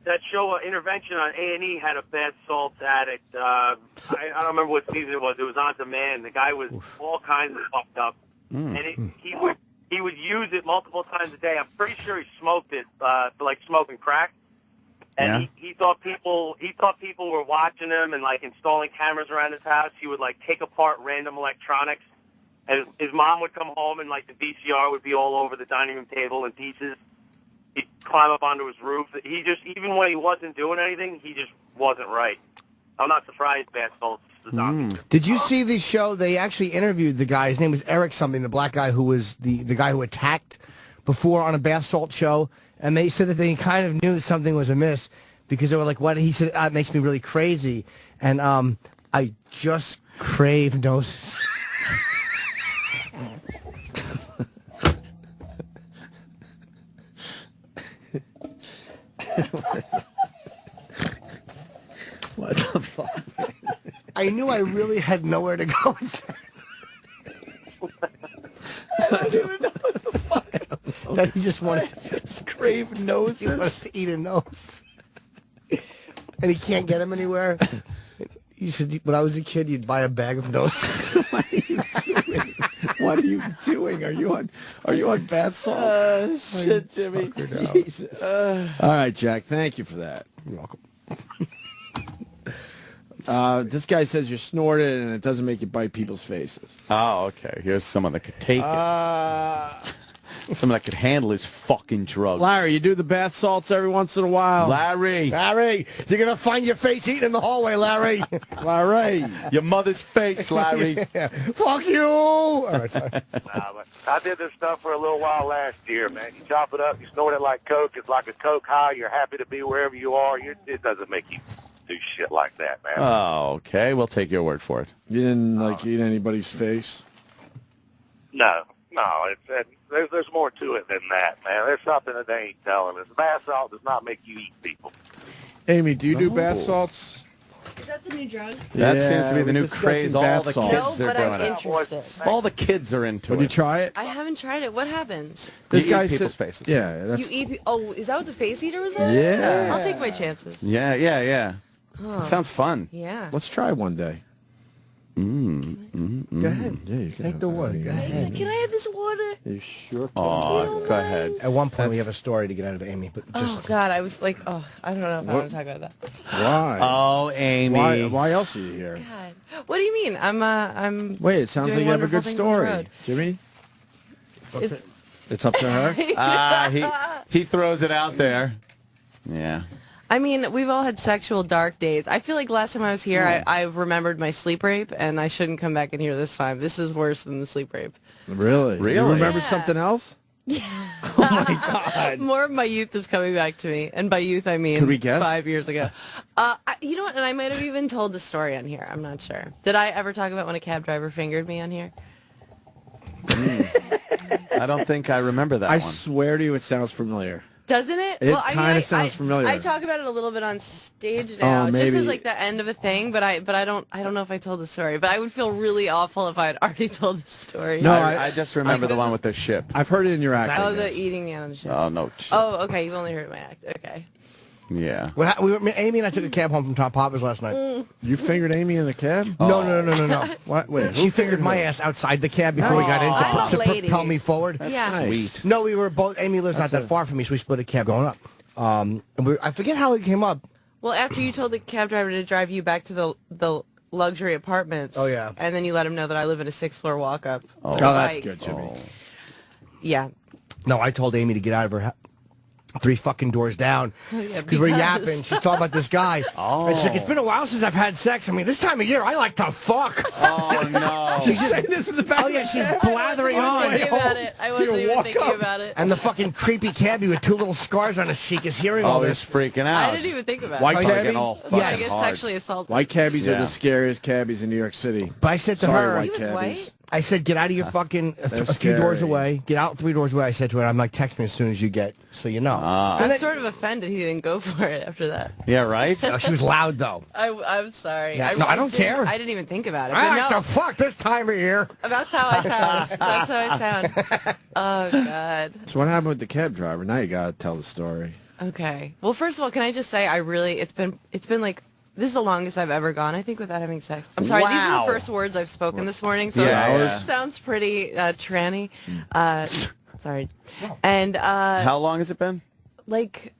That show, Intervention on A&E, had a bath salt addict. I don't remember what season it was. It was On Demand. The guy was all kinds of fucked up, and he would use it multiple times a day. I'm pretty sure he smoked it, like smoking crack. And he thought people were watching him and like installing cameras around his house. He would like take apart random electronics, and his mom would come home and like the VCR would be all over the dining room table in pieces. He'd climb up onto his roof. He just, even when he wasn't doing anything, he just wasn't right. I'm not surprised bath salts is on. Did you see the show? They actually interviewed the guy. His name was Eric something, the black guy who was the guy who attacked before on a bath salt show. And they said that they kind of knew something was amiss because they were like, what? He said, it makes me really crazy. And I just crave noses. What the fuck? I knew I really had nowhere to go with that. I don't even know what the fuck. That he just wanted to scrape noses. He wants to eat a nose. And he can't get him anywhere. He said, when I was a kid, you'd buy a bag of noses. What are you doing? Are you on bath salts? Shit, Jimmy. Jesus. All right, Jack. Thank you for that. You're welcome. This guy says you snorted and it doesn't make you bite people's faces. Oh, okay. Here's someone that could take it. Someone that could handle his fucking drugs. Larry, you do the bath salts every once in a while. Larry, you're going to find your face eating in the hallway, Larry. Larry. Your mother's face, Larry. Fuck you. All right, sorry. But I did this stuff for a little while last year, man. You chop it up, you snort it like Coke. It's like a Coke high. You're happy to be wherever you are. It doesn't make you do shit like that, man. Oh, okay. We'll take your word for it. You didn't eat anybody's face? No. There's more to it than that, man. There's something that they ain't telling us. Bath salt does not make you eat people. Amy, do you do bath salts? Is that the new drug? That seems to be the we're new discussing craze. All bath the salts. kids No, are but doing I'm it. interested. All the kids are into Would it. you try it? I haven't tried it. What happens? This You guy eat people's said- faces. Yeah, that's You eat. Oh, is that what the face eater was like? Yeah. I'll take my chances. Yeah. Oh. It sounds fun. Yeah. Let's try one day. Go ahead. Yeah, you can Take the water. Go ahead. Can I have this water? You sure can. Oh, go ahead. At one point, we have a story to get out of Amy, but just Oh God, I was like, I don't know if I want to talk about that. Why? Oh, Amy. Why else are you here? God, what do you mean? I'm. Wait, it sounds doing like you have a wonderful good things on the story. road. Jimmy? It's, It's up to her? He throws it out there. Yeah. I mean, we've all had sexual dark days. I feel like last time I was here, I remembered my sleep rape, and I shouldn't come back in here this time. This is worse than the sleep rape. Really? Really? You remember Yeah. something else? Yeah. Oh, my God. More of my youth is coming back to me, and by youth I mean Could we guess? 5 years ago. You know what? And I might have even told the story on here. I'm not sure. Did I ever talk about when a cab driver fingered me on here? I don't think I remember that I one. swear to you, it sounds familiar. Doesn't it? It I mean, kinda sounds familiar. I talk about it a little bit on stage now, just maybe. as like the end of a thing. But I don't know if I told the story. But I would feel really awful if I had already told the story. No, I just remember the one with the ship. I've heard it in your act. Oh, the eating me on the show. Oh, no. Oh, okay. You've only heard my act. Okay. Yeah. Amy and I took a cab home from Top Papa's last night. You fingered Amy in the cab? No. What? Wait, She who fingered my who? ass outside the cab before we got in I'm a to lady. propel me forward. Yeah. Nice. Sweet. No, we were both. Amy lives not that far from me, so we split a cab going up. And I forget how it came up. Well, after you told the cab driver to drive you back to the luxury apartments. Oh, yeah. And then you let him know that I live in a 6th-floor walk-up. Oh, that's Like, good, Jimmy. Yeah. No, I told Amy to get out of her 3 fucking doors down Yeah, because we're because- yapping. She's talking about this guy. And she's like, it's been a while since I've had sex. I mean, this time of year, I like to fuck. Oh, no. She's saying this in the back. Oh, yeah, she's blathering I wasn't thinking on. about it. I wasn't even thinking about it. And the fucking creepy cabbie with 2 little scars on his cheek is hearing all Oh, he's this. freaking out. I didn't even think about White it. cabbie? Yeah, I get hard. sexually assaulted. White cabbies are Yeah. the scariest cabbies in New York City. But I said to Sorry, her, white He was cabbies. white? I said, get out of your fucking They're a few doors scary. away. Get out 3 doors away. I said to her, I'm like, text me as soon as you get, so you know. I'm sort of offended he didn't go for it after that. Yeah, right? No, she was loud, though. I'm sorry. Yeah. I No, I don't didn't- care. I didn't even think about it. I But like no, to fuck this time of year. that's how I sound. That's how I sound. Oh, God. So what happened with the cab driver? Now you gotta tell the story. Okay. Well, first of all, can I just say it's been like, this is the longest I've ever gone, I think, without having sex. I'm sorry, these are Wow. the first words I've spoken this morning, so Yeah. it sounds pretty tranny. Sorry. And How long has it been? like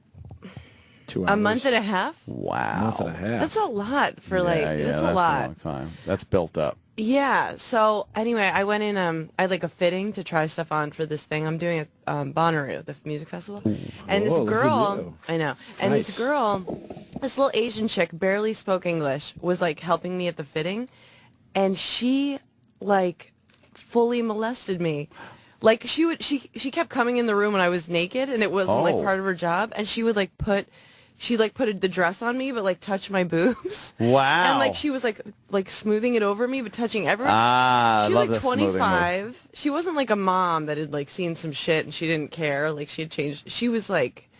2 hours. a month and a half? Wow. Month and a half. That's a lot for like, yeah, that's that's a lot. long time. That's built up. Yeah. So anyway, I went in. I had like a fitting to try stuff on for this thing I'm doing at Bonnaroo, the music festival. And this Whoa, look at girl, you. I know, and Nice. this girl, this little Asian chick, barely spoke English, was like helping me at the fitting, and she like fully molested me. Like she kept coming in the room when I was naked, and it wasn't like Oh. part of her job, and she would like put the dress on me, but like touch my boobs. Wow. And like she was like smoothing it over me, but touching everyone. Ah, I she was love like the smoothing move. 25. She wasn't like a mom that had like seen some shit and she didn't care. Like she had changed. She was like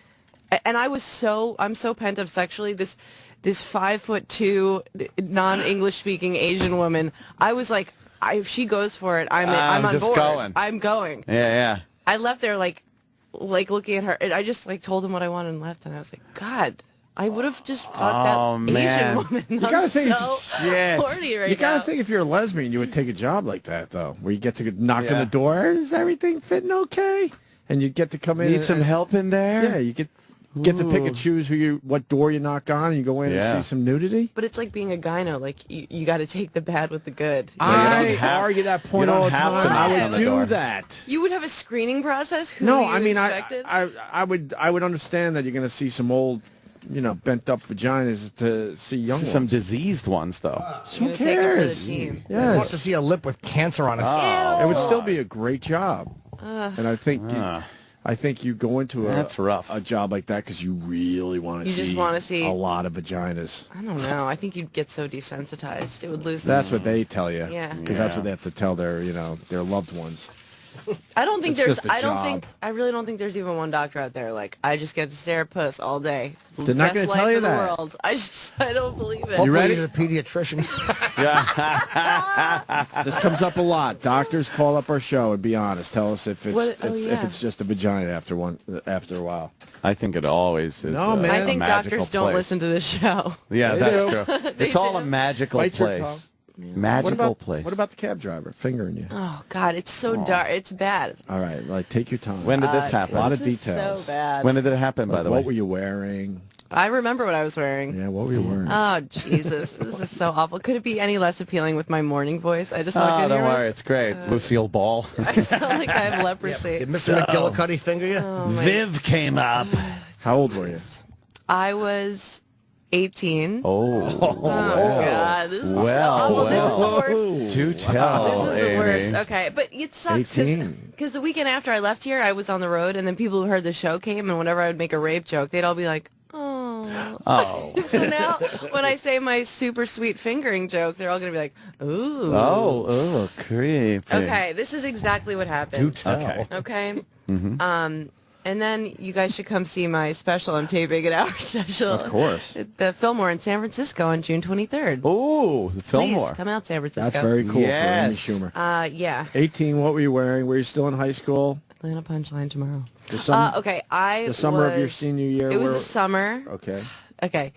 And I'm so pent up sexually. This 5'2" non-English speaking Asian woman. I was like, if she goes for it, I'm on just board. going. I'm going. Yeah. I left there like looking at her, and I just like told him what I wanted and left, and I was like, God, I would have just fucked that Asian woman. You gotta think, horny right you gotta now. think if you're a lesbian, you would take a job like that though, where you get to knock on the door. Is everything fitting okay? And you get to come in. Need some help in there? Yeah, you get to pick and choose what door you knock on, and you go in and see some nudity. But it's like being a gyno. Like you got to take the bad with the good. I argue that point all the time. I would do that. You would have a screening process. Who No, you I mean, expected? I would understand that you're going to see some old, bent up vaginas to see young ones. Some diseased ones, though. Who cares? I want to see a lip with cancer on it. It would still be a great job. And I think you go into a job like that because you really want to see. You just want to see a lot of vaginas. I don't know. I think you'd get so desensitized. It would lose. That's what they tell you. Yeah. Because that's what they have to tell their loved ones. I don't think It's there's. just a job. I really don't think there's even one doctor out there like I just get to stare at puss all day. They're not going to tell you in the that. world. I don't believe it. Hopefully you're a pediatrician. This comes up a lot. Doctors call up our show and be honest. Tell us if it's just a vagina after a while. I think it always is. No, man. I think magical doctors don't place. listen to this show. Yeah, They that's do. true. It's all a magical Bite your place. tongue. Magical place. What about the cab driver fingering you? Oh God, it's so dark. It's bad. All right, take your time. When did this happen? A lot of This is details. so bad. When did it happen, by the way? What were you wearing? I remember what I was wearing. Yeah, what were you wearing? Oh Jesus, this is so awful. Could it be any less appealing with my morning voice? I just walked in don't here. worry, it's great. Lucille Ball. I sound like I have leprosy. Did Mr. McGillicuddy finger you? Viv came up. How old were you? I was 18. Oh God, this is so awful. This is the worst. Do tell. This is the Amy. worst. Okay, but it sucks 18. because the weekend after I left here, I was on the road, and then people who heard the show came, and whenever I would make a rape joke, they'd all be like, Oh. So now when I say my super sweet fingering joke, they're all going to be like, ooh. Oh, creepy. Okay, this is exactly what happened. Do tell. Okay. Mm-hmm. And then you guys should come see my special. I'm taping an hour special. Of course. At the Fillmore in San Francisco on June 23rd. Oh, the Fillmore. Please come out, San Francisco. That's very cool Yes. for Amy Schumer. Yeah. 18, what were you wearing? Were you still in high school? Atlanta Punchline tomorrow. The the summer of your senior year? It was the summer. Okay. Okay.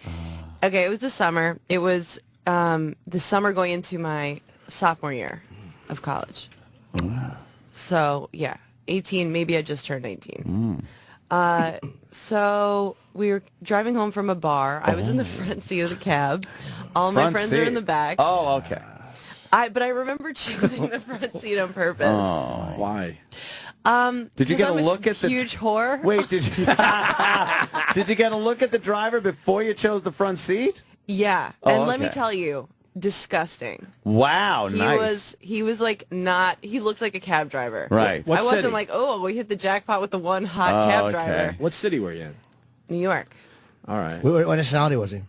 Okay, it was the summer. It was the summer going into my sophomore year of college. So, yeah, 18, maybe I just turned 19. So we were driving home from a bar. I was in the front seat of the cab. All my friends are in the back. Oh, okay. But I remember choosing the front seat on purpose. Oh. Why? Did you get a I'm look at the huge whore? Wait, did you get a look at the driver before you chose the front seat? Yeah, Oh, and let me okay. tell you, disgusting. Wow, nice. He was like not. He looked like a cab driver. Right. What I wasn't city? like, oh, we hit the jackpot with the one hot cab driver. What city were you in? New York. All right. What nationality was he?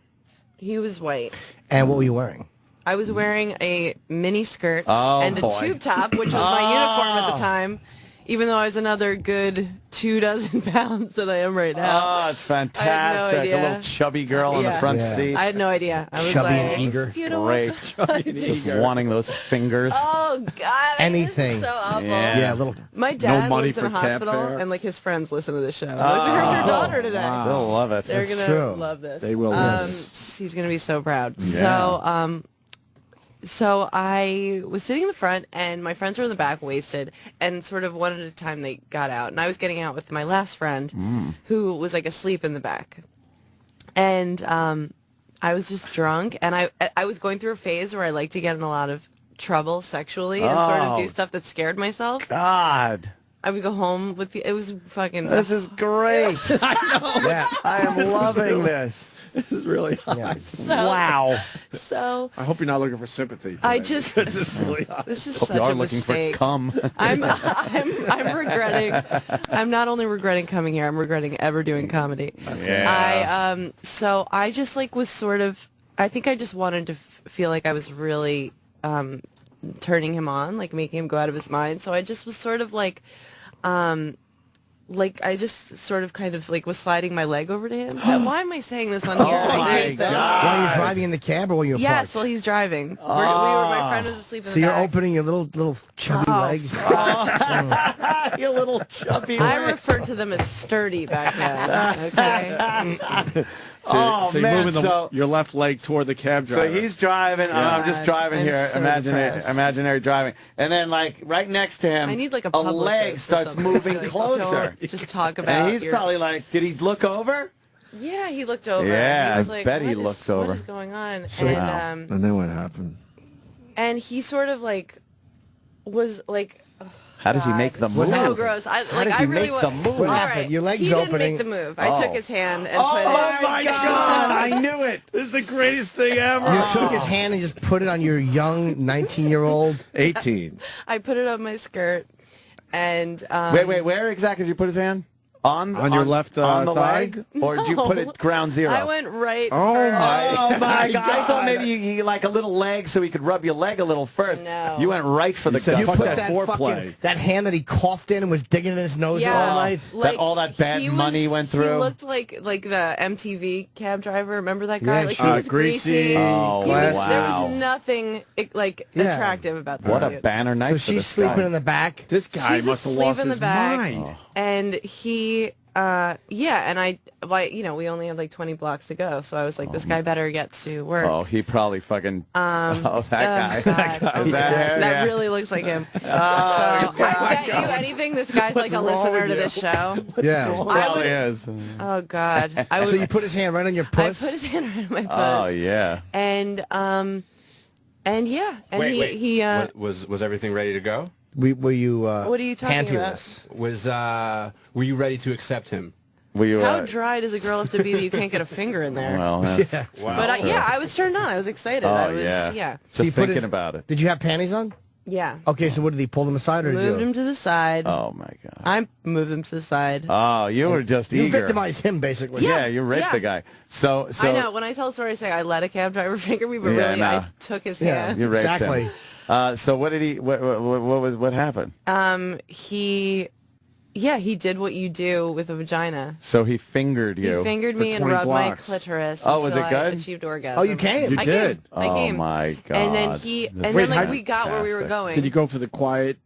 He was white. And what were you wearing? I was wearing a mini skirt Oh, and a boy. tube top, which was my uniform at the time. Even though I was another good 24 pounds than I am right now. Oh, it's fantastic. idea. A little chubby girl in the front seat. I had no idea. I was Chubby like, and eager. you know Great. what? Just wanting those fingers. Oh God! Anything. This is so awful. Yeah, a little. My dad money lives in a for cab hospital, fare? and like his friends listen to the show. Like, we heard your daughter today. wow. They'll love it. They're That's gonna true. love this. They will love this. He's gonna be so proud. Yeah. So I was sitting in the front, and my friends were in the back, wasted, and sort of one at a time they got out, and I was getting out with my last friend, who was like asleep in the back, and I was just drunk, and I was going through a phase where I like to get in a lot of trouble sexually and sort of do stuff that scared myself. God. I would go home with it was fucking. This is great. I know. Yeah. I am loving this. This is really hot. Yeah. Wow. So I hope you're not looking for sympathy. I today, just because this is really hot. this is Hope such you are a looking mistake. for cum. I'm regretting. I'm not only regretting coming here. I'm regretting ever doing comedy. Yeah. So I just like was sort of. I think I just wanted to feel like I was really turning him on, like making him go out of his mind. So I just was sort of like like I just sort of kind of like was sliding my leg over to him. Why am I saying this on here? I hate this. While you're driving in the cab or while you're Yes, parked? while he's driving. My friend was asleep in So the you're back. opening your little chubby legs. You little chubby I leg. referred to them as sturdy back then. Okay. So you're man, moving your left leg toward the cab driver. So he's driving. I'm just driving I'm here, so depressed. imaginary driving, and then like right next to him, I need like a leg publicist or starts something. moving Like, closer. don't just talk about. And he's probably like, did he look over? Yeah, he looked over. Yeah, he was I like, bet he "What is- looked over." What is going on? So and and then what happened? and he sort of like was like. How does he make the move? So gross. I does he really make the move? What All happened? right. Your leg's he didn't opening. make the move. I took his hand and put it. Oh my God! I knew it. This is the greatest thing ever. You took his hand and just put it on your young 19-year-old. 18. I put it on my skirt, and Wait, where exactly did you put his hand? On your left on the thigh? leg, or did you put it ground zero? I went right. Oh for- my God! I thought maybe you like a little leg so he could rub your leg a little first. No. You went right for the said you guts. put Put that that foreplay. that hand that he coughed in and was digging in his nose Yeah. all night. Like, all that bad he money was- went He through. looked like the MTV cab driver. Remember that guy? Yeah, Like sure. he was greasy. Oh, He was, wow. There was nothing like Yeah. attractive about this What a dude. banner night So for she's this sleeping guy. in the back. This guy She's must have asleep lost in the his back. mind. And he, and I, we only had like 20 blocks to go, so I was like, this guy better get to work. Oh, he probably fucking. That guy. God. That guy. Oh, Is that yeah. him? That Yeah. really looks like him. Oh, So I bet God. you anything, this guy's like a wrong listener with to you? this show. Yeah. Probably is. Oh God, I would. So you put his hand right on your I puss? put his hand right on my puss. Oh yeah. And yeah, and Wait. he Was everything ready to go? Were you What are you talking pantyless? Were you ready to accept him? Were you? how dry does a girl have to be that you can't get a finger in there? Well, that's, Yeah. Wow. But I was turned on. I was excited. Oh I was, yeah. So you Just put thinking his- about it. Did you have panties on? Yeah. Okay, so what did he pull them aside or did Moved you? him to the side. Oh my God. I moved him to the side. Oh, you were just You eager. victimized him basically. Yeah, you raped yeah. the guy. So I know. When I tell a story, I say I let a cab driver finger me, but Yeah, really no. I took his Yeah. hand. you raped Exactly. him. So what did he? What happened? He did what you do with a vagina. So he fingered you. He fingered me and 20 rubbed blocks. my clitoris. Oh, was until it good? I achieved orgasm. Oh, you came? You I did. Came. I came. Oh my God. And then This and is then like how- we got where we were fantastic. going. Did you go for the quiet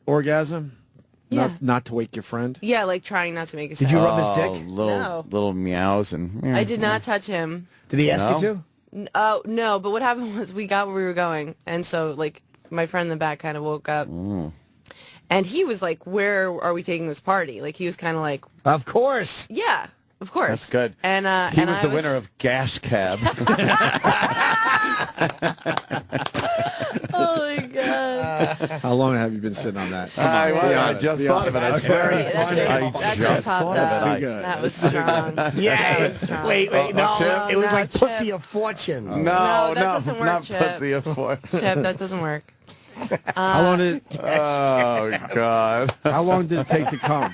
orgasm? Yeah. Not to wake your friend? Yeah, like trying not to make a Did sound. you rub his Oh, dick? little meows and. I did not touch him. Did he ask No? you to? Oh no! But what happened was we got where we were going, and so like my friend in the back kind of woke up, and he was like, "Where are we taking this party?" Like he was kind of like, Of course. "Yeah, of course." That's good. And He and was I the winner of Gash Cab. Oh my god! How long have you been sitting on that? Come I, on, be I honest, just be thought of it. I honest. swear. That just popped thought up. of it. Too good. That was strong. That was strong. Wait, no. Chip? It was No, like Chip. pussy of fortune. No, No, that doesn't work, not Chip. pussy of four. Chip, that doesn't work. How long did Oh God. How long did it take to come?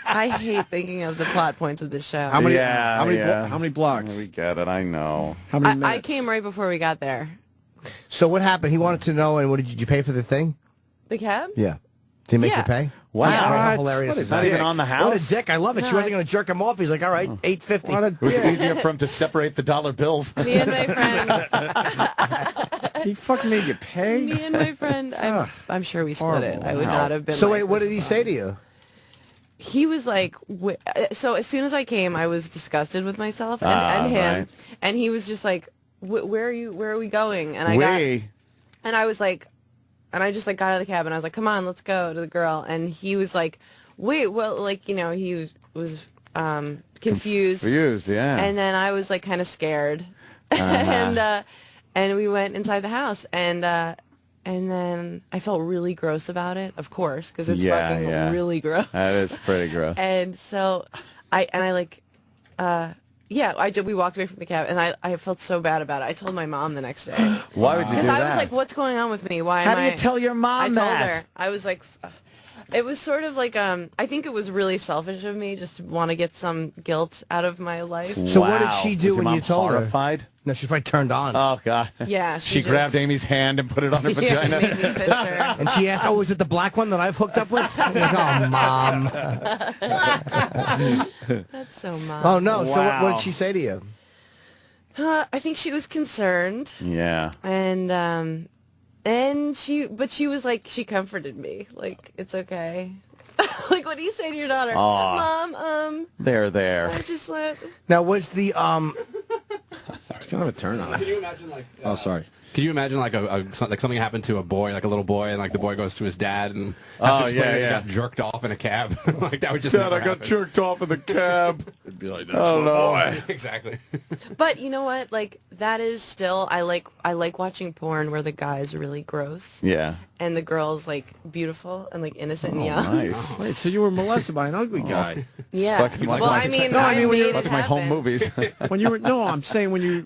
I hate thinking of the plot points of this show. How many? Yeah, how many? yeah. How many blocks? We get it. I know. How many I minutes? came right before we got there. So what happened? He wanted to know, and what did you pay for the thing? The cab? Yeah. Did he make Yeah. you pay? Wow. Yeah, right, how What? hilarious What, is not that? even on the What house? a dick. I love it. No, She wasn't I- going to jerk him off. He's like, all right, $8.50. What a It was dick. easier for him to separate the dollar bills. Me and my friend. He fucking made you pay. Me and my friend. I'm sure we split it. I would Wow. not have been. So like, wait, what this did he is say to you? He was like, so as soon as I came, I was disgusted with myself and him, right. and he was just like, where are we going? And I was like, and I just like got out of the cab and I was like, come on, let's go to the girl. And he was like, wait, well, like, you know, he was confused. Confused, yeah. And then I was like kind of scared. And we went inside the house and then I felt really gross about it, of course, because it's fucking really gross. That is pretty gross. And so we walked away from the cab, and I felt so bad about it. I told my mom the next day. Why would you do Because that? I was like, what's going on with me? Why How am do you tell your mom I that? told her. I was like, It was sort of like, I think it was really selfish of me just to want to get some guilt out of my life. So what did she do Was your when you mom told horrified? her? No, she's probably turned on. Oh, God. Yeah, She she grabbed just- Amy's hand and put it on her vagina. Made me fist her. And she asked, "Oh, is it the black one that I've hooked up with?" I'm like, "Oh, Mom." That's so Mom. Oh no! So what did she say to you? I think she was concerned. Yeah. And she was like, she comforted me. Like, it's okay. Like, what do you say to your daughter? Aw. Mom, There. I just let... Now, was the It's kind of a turn on. Can you imagine like? Oh, sorry. Could you imagine like like something happened to a boy, like a little boy, and like the boy goes to his dad and has to explain that he got jerked off in a cab? Like that would just Dad, never I got happen. jerked off in the cab. It'd be like, that's Oh, my no. boy. Exactly. But you know what? Like, that is still... I like watching porn where the guy's really gross. Yeah. And the girl's, like, beautiful and, like, innocent and Oh, young. nice. Wait, so you were molested by an ugly guy? Yeah. Fucking Well, like- I mean, No, I mean, when made you it Watch my home happen. movies. When you were I'm saying when you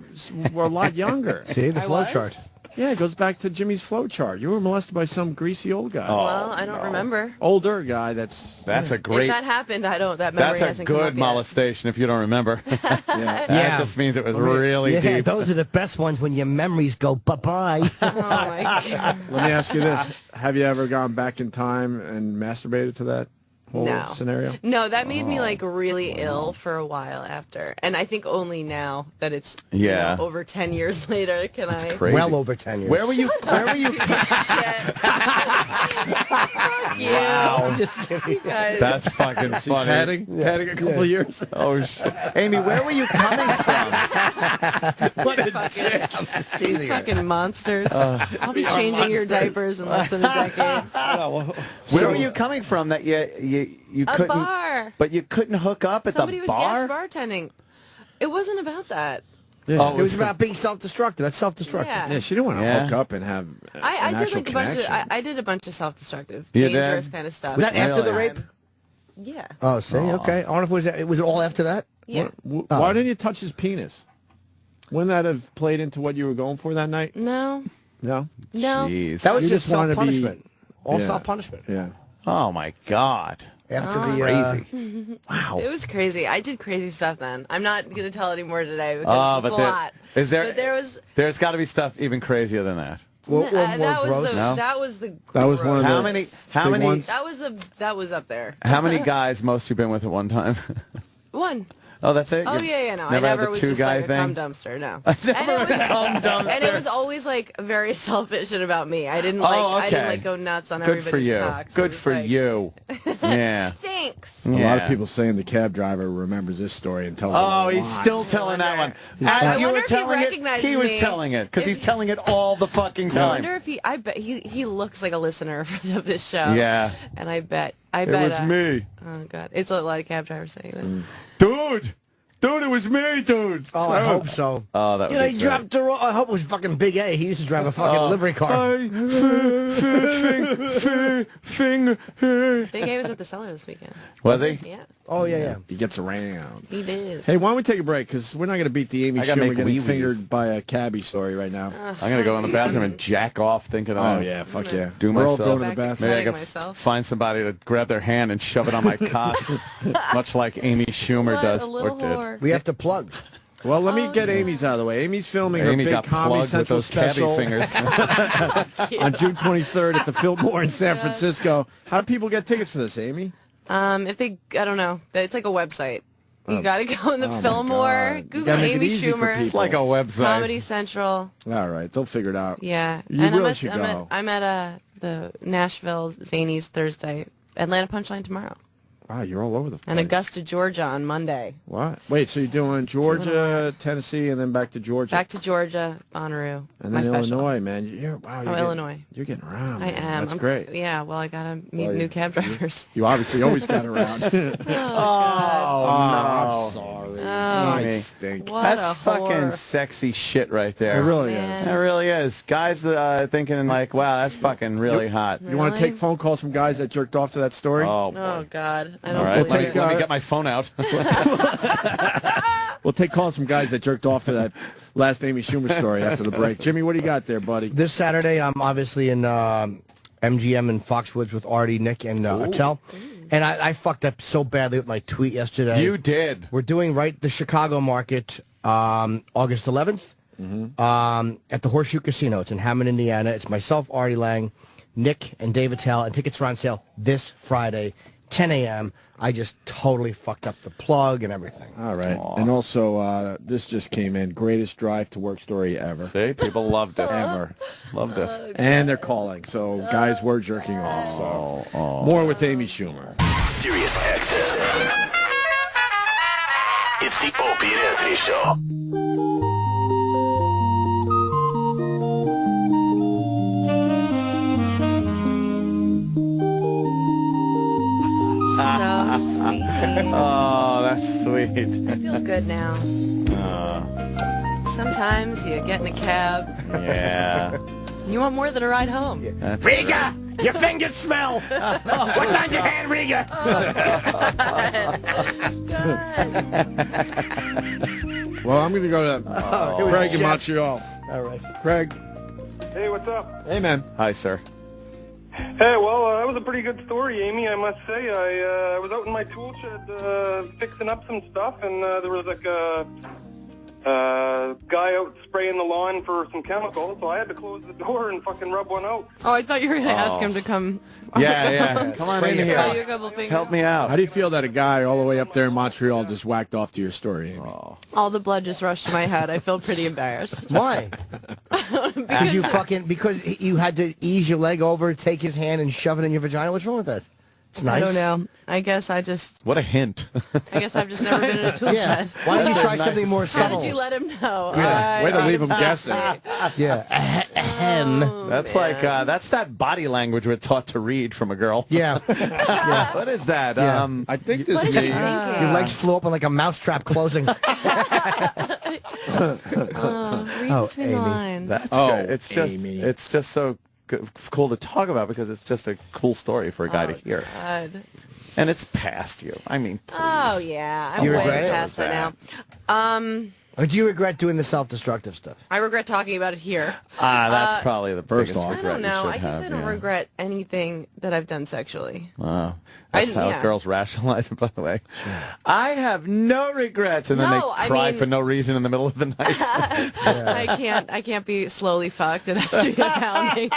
were a lot younger. see the I flow was? chart? Yeah, it goes back to Jimmy's flow chart. You were molested by some greasy old guy. Well, I don't remember. Older guy. That's That's a If great. that happened, that memory That's a hasn't come good up yet. molestation if you don't remember. That Yeah. just means it was really Yeah, deep. those are the best ones when your memories go bye-bye. Oh, my God. Let me ask you this: have you ever gone back in time and masturbated to that whole No. scenario? No, that made me like really ill for a while after, and I think only now that it's Yeah. over 10 years later can I. Crazy. Well over 10 years. Where were you? Where were you? Fuck you. Wow. Just kidding. You guys. That's fucking funny. Padding a couple of years. Oh, Amy, where were you coming from? What a fucking, Just teasing her. fucking monsters. I'll be changing your diapers in less than a decade. Where were you coming from that you A couldn't? bar. But you couldn't hook up at Somebody the was bar. guest bartending. It wasn't about that. Yeah. Oh, It was about being self-destructive. That's self-destructive. Yeah. Yeah, she didn't want to Yeah. hook up and have I an did actual like a bunch of connection. I did a bunch of self-destructive, You dangerous did? kind of stuff. Was that after the Really? rape? Yeah. Oh, see, okay. I wonder if was it all after that? Yeah. Why didn't you touch his penis? Wouldn't that have played into what you were going for that night? No. No. No. Jeez. That was You just just wanted to be- self-punishment. All Yeah. self-punishment. Yeah. Oh my God. After Oh. the Crazy. Wow. It was crazy. I did crazy stuff then. I'm not going to tell any more today because Oh, it's a but lot. is there? But there was There's got to be stuff even crazier than that. that was gross? the No? that was the That was one of How the many? big How many? ones? that was up there. How many guys most you've been with at one time? One. Oh, that's it. Oh You yeah, no. Never I had never the was two just guy like a thing. cum dumpster. No. And it was always like very selfish and about me. I didn't like I didn't okay. like go nuts on Good everybody's for you. cocks. It Good was for like, you. Yeah. Thanks. A lot Yeah. of people saying the cab driver remembers this story and tells Oh, it a he's lot. still telling that one. I As you wonder were if he telling it, recognizes he was me. telling it because If he's he- telling it all the fucking I time. wonder if he. I bet he looks like a listener of this show. Yeah. And I bet. It was me. Oh God, it's a lot of cab drivers saying that. Dude, it was me, dude. Oh, I hope so. Oh, that You would know, be he great. dropped the I hope it was fucking Big A. He used to drive a fucking livery car. Big A was at the cellar this weekend. Was he? Yeah, Oh, yeah. He gets around. he did. Hey, why don't we take a break? Because we're not going to beat the Amy I gotta Schumer make getting wee-wees. fingered by a cabbie story right now. I'm gonna go in the bathroom and jack off, thinking of Oh, that. yeah, fuck yeah. Do We're all myself. going to the Back to bathroom. Maybe I cutting could myself. find somebody to grab their hand and shove it on my cock, much like Amy Schumer What does a little or did. whore. We have to plug. Well, let me Oh, get yeah. Amy's out of the way. Amy's filming Amy her got big Comedy plugged with Central those cabbie special fingers. on June 23rd at the Fillmore in San Francisco. How do people get tickets for this, Amy? If they, I don't know. It's like a website. You got to go in the oh my Fillmore. God. You Google gotta make it Amy easy for Schumer. people. It's like a website. Comedy Central. All right, they'll figure it out. Yeah. You and really should go. I'm at the Nashville Zanies Thursday. Atlanta Punchline tomorrow. Wow, you're all over the place. And Augusta, Georgia on Monday. What? Wait, so you're doing Georgia, Tennessee, and then back to Georgia? Back to Georgia, Bonnaroo. and my then special. Illinois, man. You're Illinois. You're getting around. I man. am. That's I'm- great. Yeah, well, I got to meet Well, new you- cab drivers. You obviously always got around. Oh, I'm sorry. Oh, I Amy. stink. What That's a fucking whore. sexy shit right there. It really man. is. It really is. Guys thinking like, wow, that's fucking really hot. You want to Really? take phone calls from guys that jerked off to that story? Oh, boy. Oh, God. I All don't right, believe We'll let take, me, it. let me uh, get my phone out. We'll take calls from guys that jerked off to that last Amy Schumer story after the break. Jimmy, what do you got there, buddy? This Saturday, I'm obviously in MGM in Foxwoods with Artie, Nick, and Attell. And I fucked up so badly with my tweet yesterday. You did. We're doing the Chicago market August 11th at the Horseshoe Casino. It's in Hammond, Indiana. It's myself, Artie Lang, Nick, and Dave Attell, and tickets are on sale this Friday, 10 a.m. I just totally fucked up the plug and everything. All right. Aww. And also, this just came in. Greatest drive to work story ever. See? People loved it. Ever. Loved it. And they're calling. So, guys, we're jerking off. So, more with Amy Schumer. Sirius XM. It's the Opie and Anthony Show. So sweet. Oh, that's sweet. I feel good now. Sometimes you get in a cab. Yeah. You want more than a ride home. Yeah. Riga! Your fingers smell! What's on your hand, Riga? Well, I'm going to go to Craig in Montreal. All right. Craig. Hey, what's up? Hey, man. Hi, sir. Hey, well, that was a pretty good story, Amy, I must say. I was out in my tool shed fixing up some stuff, and there was like a guy out spraying the lawn for some chemicals, so I had to close the door and fucking rub one out. Oh, I thought you were going to ask him to come. Yeah. Come on in here. Tell you a couple things. Help me out. How do you feel that a guy all the way up there in Montreal just whacked off to your story, Amy? All the blood just rushed to my head. I feel pretty embarrassed. Why? Because you had to ease your leg over, take his hand, and shove it in your vagina? What's wrong with that? It's nice. I don't know. I guess I just... What a hint. I guess I've just never been in a tool shed. Why don't you try something more subtle? How did you let him know? Yeah. Way to leave him guessing. Yeah. That's like, that's that body language we're taught to read from a girl. Yeah. What is that? Yeah. I think What this is she means... thinking? Your legs flew open like a mousetrap closing. Read between the lines. That's good. It's just so cool to talk about because it's just a cool story for a guy to hear. God. And it's past you. I mean, please. Oh, yeah. I'm You way regret it? past that now. Or do you regret doing the self-destructive stuff? I regret talking about it here. That's probably the first biggest off. regret I don't know. you I should guess have. I don't regret anything that I've done sexually. Wow. That's how girls rationalize it, by the way. I have no regrets, and then No, they I cry mean- for no reason in the middle of the night. I can't be slowly fucked. It has to be a pounding.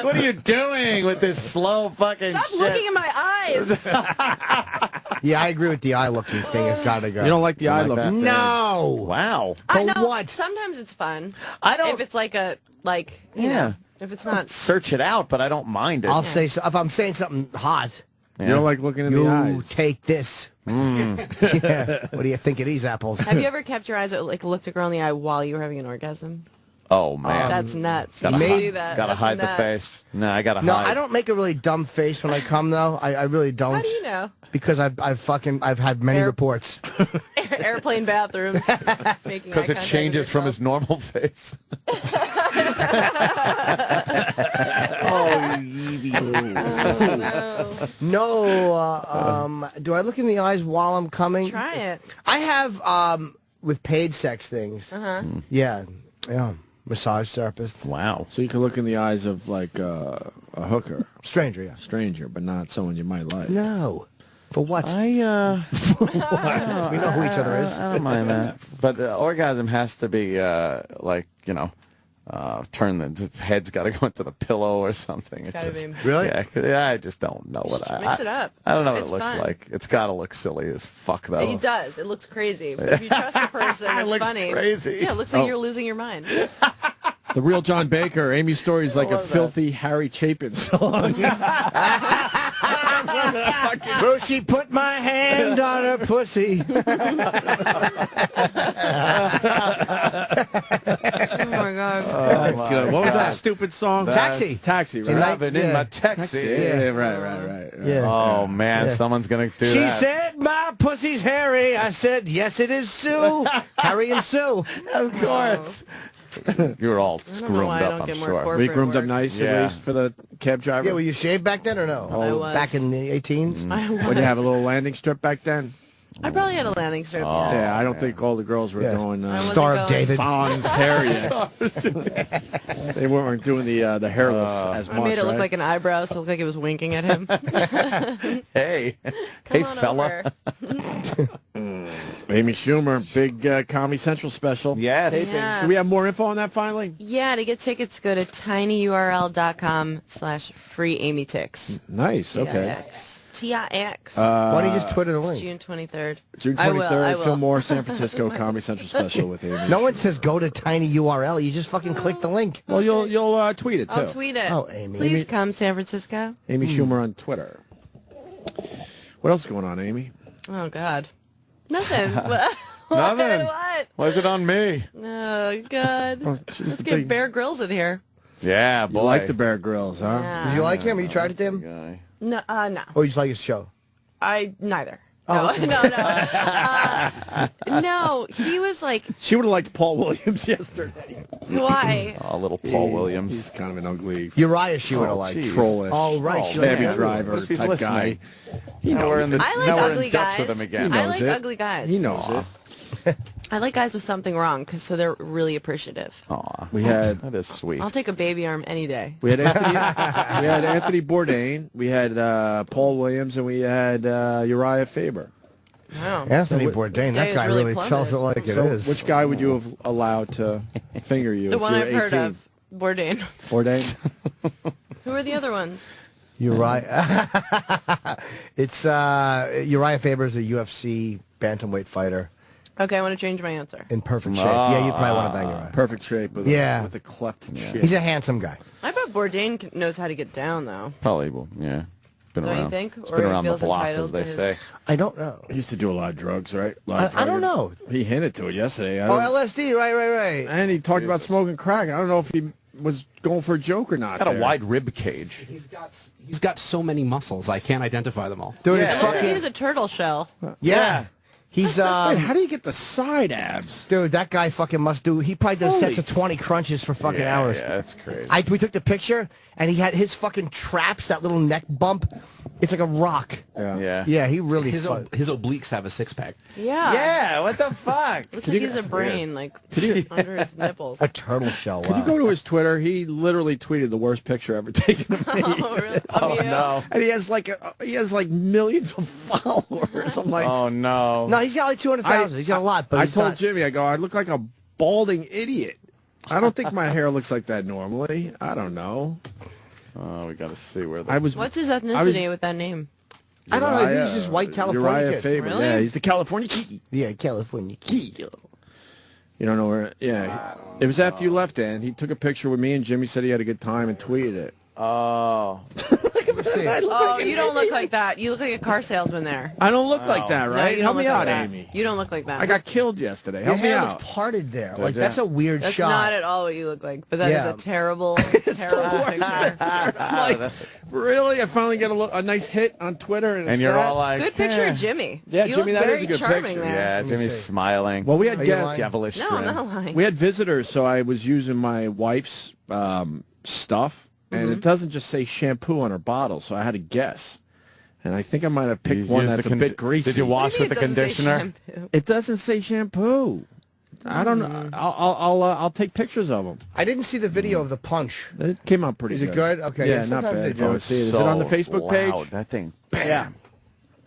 What are you doing with this slow fucking Stop shit? looking in my eyes. Yeah, I agree with the eye-looking thing. It's got to go. You don't like the eye look? No! Wow. I For know. what? Sometimes it's fun. I don't. If it's like you know, if it's not. Search it out, but I don't mind it. I'll say so. If I'm saying something hot, You don't like looking in the you eyes? take this. Yeah. What do you think of these apples? Have you ever kept your eyes looked a girl in the eye while you were having an orgasm? Oh, man. That's nuts. You Gotta should hide- do that. Gotta That's hide nuts. the face. No, I gotta No, hide. I don't make a really dumb face when I come though. I really don't. How do you know? Because I've had many reports. Airplane bathrooms. Making Because eye it contact changes with from his normal face. No. Do I look in the eyes while I'm coming? Try it. I have with paid sex things. Uh-huh. Yeah. Massage therapist. Wow. So you can look in the eyes of like a hooker. Stranger, yeah. Stranger, but not someone you might like. No. For what? We know who each other is. I don't mind that. But orgasm has to be turn the head's got to go into the pillow or something. It's gotta just, be. Really? Yeah, I just don't know what Mix it up. I don't know what It's it looks fun. like. It's got to look silly as fuck, though. It does. It looks crazy. But if you trust the person, It it's looks funny. crazy. Yeah, it looks like you're losing your mind. The real John Baker. Amy's story is like a filthy Harry Chapin song. So she put my hand on her pussy. Oh my god. That's good. What was that stupid song? Taxi. Taxi, right? Driving in my taxi. Yeah, right. Yeah. Oh, man, someo's going to do She that. said, my pussy's hairy. I said, yes, it is Sue. Harry and Sue. Of course. You were all I don't know why groomed I up, don't I'm get more sure. corporate Were you groomed up work. nice Yeah. at least for the cab driver? Yeah, were you shaved back then or no? I was. Back in the 18s? I was. Would you have a little landing strip back then? I probably had a landing strip. Yeah. Yeah, I don't think all the girls were going Star of David. sans hair yet. They weren't doing the hairless as much. I made it look right? like an eyebrow, so it looked like it was winking at him. Hey, Come hey, on fella. Amy Schumer, big Comedy Central special. Yes. Yeah. Do we have more info on that finally? Yeah, to get tickets, go to tinyurl.com/free Amy Ticks. Nice. Okay. TIX. Why don't you just Twitter the It's link? June 23rd. June 23rd, I will. Fillmore, San Francisco Comedy Central special with Amy. No one says go to tiny URL. You just fucking click the link. Well, you'll tweet it too. I'll tweet it. Oh, Amy. Please come, San Francisco. Amy Schumer on Twitter. What else is going on, Amy? Oh, God. Nothing. What? Nothing. What? Why is it on me? Oh, God. Oh, she's Let's the get big- Bear Grylls in here. Yeah, You boy. like the Bear Grylls, huh? Yeah. Did you like him? Or you tried it to him? Guy. No, no. Or you just like his show? Neither. Oh. No. No, he was like, She would have liked Paul Williams yesterday. why? Oh, little Paul Williams. He's kind of an ugly, Uriah she would have liked. geez. trollish, Oh, right. She liked heavy him. driver If he's type listening. guy. Now we're in the I like now we're ugly in Dutch guys. with him again. I knows like it. ugly guys. He knows it. I like guys with something wrong, so they're really appreciative. Aw, We had that is sweet. I'll take a baby arm any day. we had Anthony Bourdain, we had Paul Williams, and we had Uriah Faber. Wow. Anthony So Bourdain, this that guy guy is really really tells it like it So, is. which guy would you have allowed to finger you? The if one you were I've heard 18? of, Bourdain. Bourdain. Who are the other ones? Uriah. It's Uriah Faber is a UFC bantamweight fighter Okay, I want to change my answer. in perfect shape. Yeah, you'd probably want to bang Uriah. Perfect shape with with a cleft chin. He's a handsome guy. I bet Bourdain knows how to get down, though. Probably will. Yeah. Been Don't you around. think? It's Or been he around the feels block, entitled as they to his- say. I don't know. He used to do a lot of drugs, right? I don't know. He hinted to it yesterday. Oh, LSD, right. And he talked about smoking crack. I don't know if he was going for a joke or not. He's got a there. wide rib cage. He's got so many muscles, I can't identify them all. Dude, It it's looks like he fucking... has a turtle shell. Yeah. He's, Wait, how do you get the side abs? dude, that guy fucking must do... He probably does Holy sets of 20 crunches for fucking hours. Yeah, that's crazy. We took the picture, and he had his fucking traps, that little neck bump. It's like a rock. Yeah. Yeah, he really... His obliques have a six-pack. Yeah. Yeah, what the fuck? Looks like he's a brain, like, under his nipples. A turtle shell, Can wow. you go to his Twitter? He literally tweeted the worst picture ever taken of me. Oh, really? Of you? No. And he has like millions of followers. I'm like, Oh, no. No, he's got like 200,000. He's got a lot, but I he's told not... Jimmy, I go, I look like a balding idiot. I don't think my hair looks like that normally. I don't know. Oh, we got to see where the... I was. What's his ethnicity with that name? I don't know. He's just white California Uriah kid. Faber. Really? Yeah, he's the California kid. Yeah, California kid. You don't know where? Yeah, it was after you left, Dan. He took a picture with me and Jimmy. Said he had a good time and tweeted it. Oh. Oh, you don't look like that. You look like a car salesman there. I don't look like that, No, right? you don't Help look me like out, that. Amy. You don't look like that. I got killed yesterday. Your Help me hair out. looks parted there. Like, Yeah. that's a weird That's shot. not at all what you look like, but that is Yeah. a terrible, terrible picture. I'm like, really? I finally get a nice hit on Twitter, and, And it's you're that? all like... Good picture of Jimmy. Yeah, you Jimmy, look that very is a good charming picture. there. Yeah, Jimmy's smiling. Well, we had Are you guests. lying? Devilish No, I'm grin. not lying. We had visitors, so I was using my wife's stuff, and it doesn't just say shampoo on her bottle, so I had to guess. And I think I might have picked You one used that's the a bit greasy. Did you wash with the conditioner? It doesn't say shampoo. I don't know. I'll take pictures of them. I didn't see the video of the punch. It came out pretty Is good. it good? Okay. Yeah, not sometimes bad. they If you do. want to see it. Is it on the Facebook page? Loud. That thing, bam. Yeah.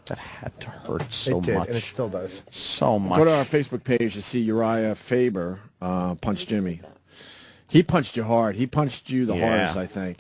That had to hurt so It did, much. and it still does. So much. Go to our Facebook page to see Uriah Faber punch Jimmy. He punched you hard. He punched you the hardest, I think.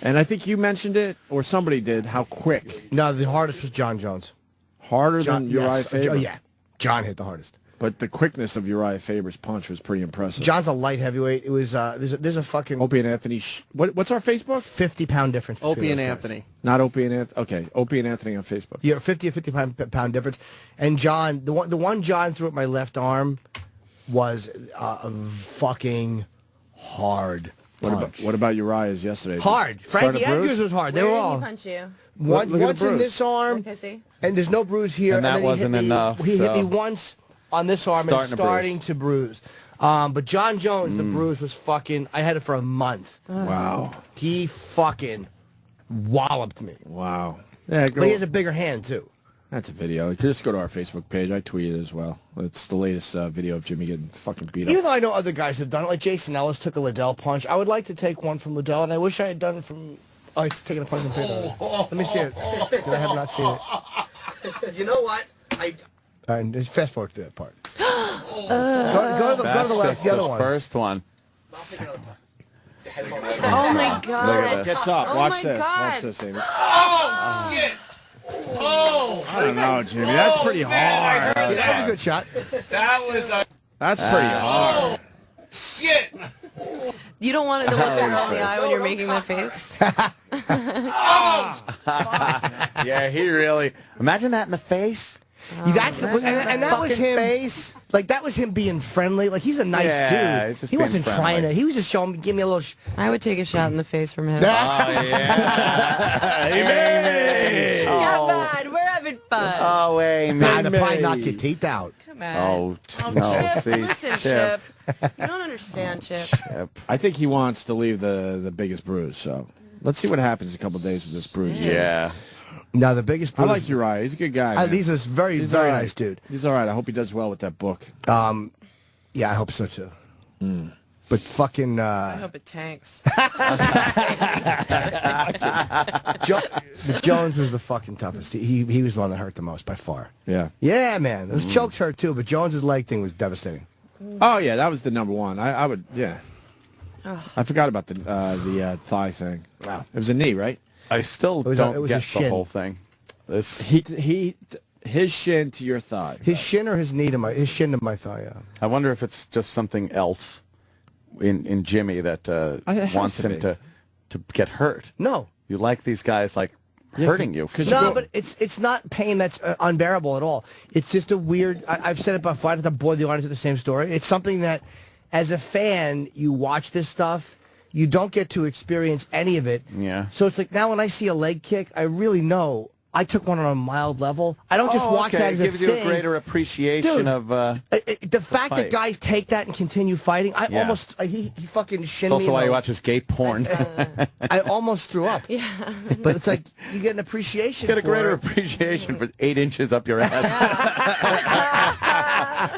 And I think you mentioned it, or somebody did, how quick. No, the hardest was John Jones. Harder than Uriah Faber? Yeah. John hit the hardest. But the quickness of Uriah Faber's punch was pretty impressive. John's a light heavyweight. It was there's a fucking Opie and Anthony. What's our Facebook? 50-pound difference. between Opie and those guys. Anthony. Not Opie and Anthony. Okay, Opie and Anthony on Facebook. Yeah, 50-pound difference. And John, the one John threw at my left arm was a fucking hard. What about Uriah's yesterday? Hard. Just start Frankie a bruise? Andrews was hard. They Where were did all he punch you? once Look at the in bruise. this arm, Okay, see? and there's no bruise here. And that then he wasn't hit me, enough, He hit me so- once on this arm Starting and to starting to bruise. But John Jones, the bruise was fucking. I had it for a month. Wow. He fucking walloped me. Wow. Yeah, But he has a bigger hand too. That's a video. You can just go to our Facebook page. I tweeted it as well. It's the latest video of Jimmy getting fucking beat up. Even though I know other guys have done it, like Jason Ellis took a Liddell punch, I would like to take one from Liddell, and I wish I had done it from... Oh, he's taking a punch from Pedro. Let me see it. I have not seen it. You know what? All right, just fast forward to that part. Go to the left, the other one. First one. Oh my God! Look at this. Gets up. Oh Watch my this. God. Watch this, Amy. Oh, shit! Oh! I don't know, Jimmy. That's pretty hard. That was a good shot. That was a... That's pretty hard. Shit! You don't want it to look a girl in the eye when you're making that face. Yeah, he really... Imagine that in the face. That's the, and that was him. Face. Like that was him being friendly. Like he's a nice dude. Just He being wasn't friendly. trying to. He was just showing me, give me a little. I would take a shot in the face from him. Oh, yeah. Amy! Come on, we're having fun. Oh, Amy. Nah, they'll probably knock your teeth out. Come on. Oh, Oh, no. Chip, See, listen, Chip. You don't understand, Chip. I think he wants to leave the biggest bruise, so let's see what happens in a couple of days with this bruise. Yeah. No, the biggest. I like Uriah. He's a good guy. man. He's a very, He's very all right. nice dude. He's all right. I hope he does well with that book. Yeah, I hope so too. But fucking. I hope it tanks. Jones was the fucking toughest. He was the one that hurt the most by far. Yeah. Yeah, man. Those chokes hurt too, but Jones's leg thing was devastating. Oh yeah, that was the number one. I would. Yeah. I forgot about the thigh thing. Wow. It was a knee, right? I still It was don't a get the shin. whole thing. This His shin to your thigh. His shin or his knee to his shin to my thigh. Yeah. I wonder if it's just something else in Jimmy that wants him to get hurt. No. You like these guys like hurting you. No, but it's not pain that's unbearable at all. It's just a weird. I've said it before. I don't have to bore the audience with the same story. It's something that, as a fan, you watch this stuff. You don't get to experience any of it. Yeah. So it's like now when I see a leg kick, I really know I took one on a mild level. I don't just watch that as it a gives thing. you a greater appreciation Dude, of the fact that fight. guys take that and continue fighting, I Yeah. almost he fucking It's shinned me. also in why the- you watch his gay porn. I almost threw up. Yeah. But it's like you get an appreciation. Get a for greater it. appreciation for 8 inches up your ass.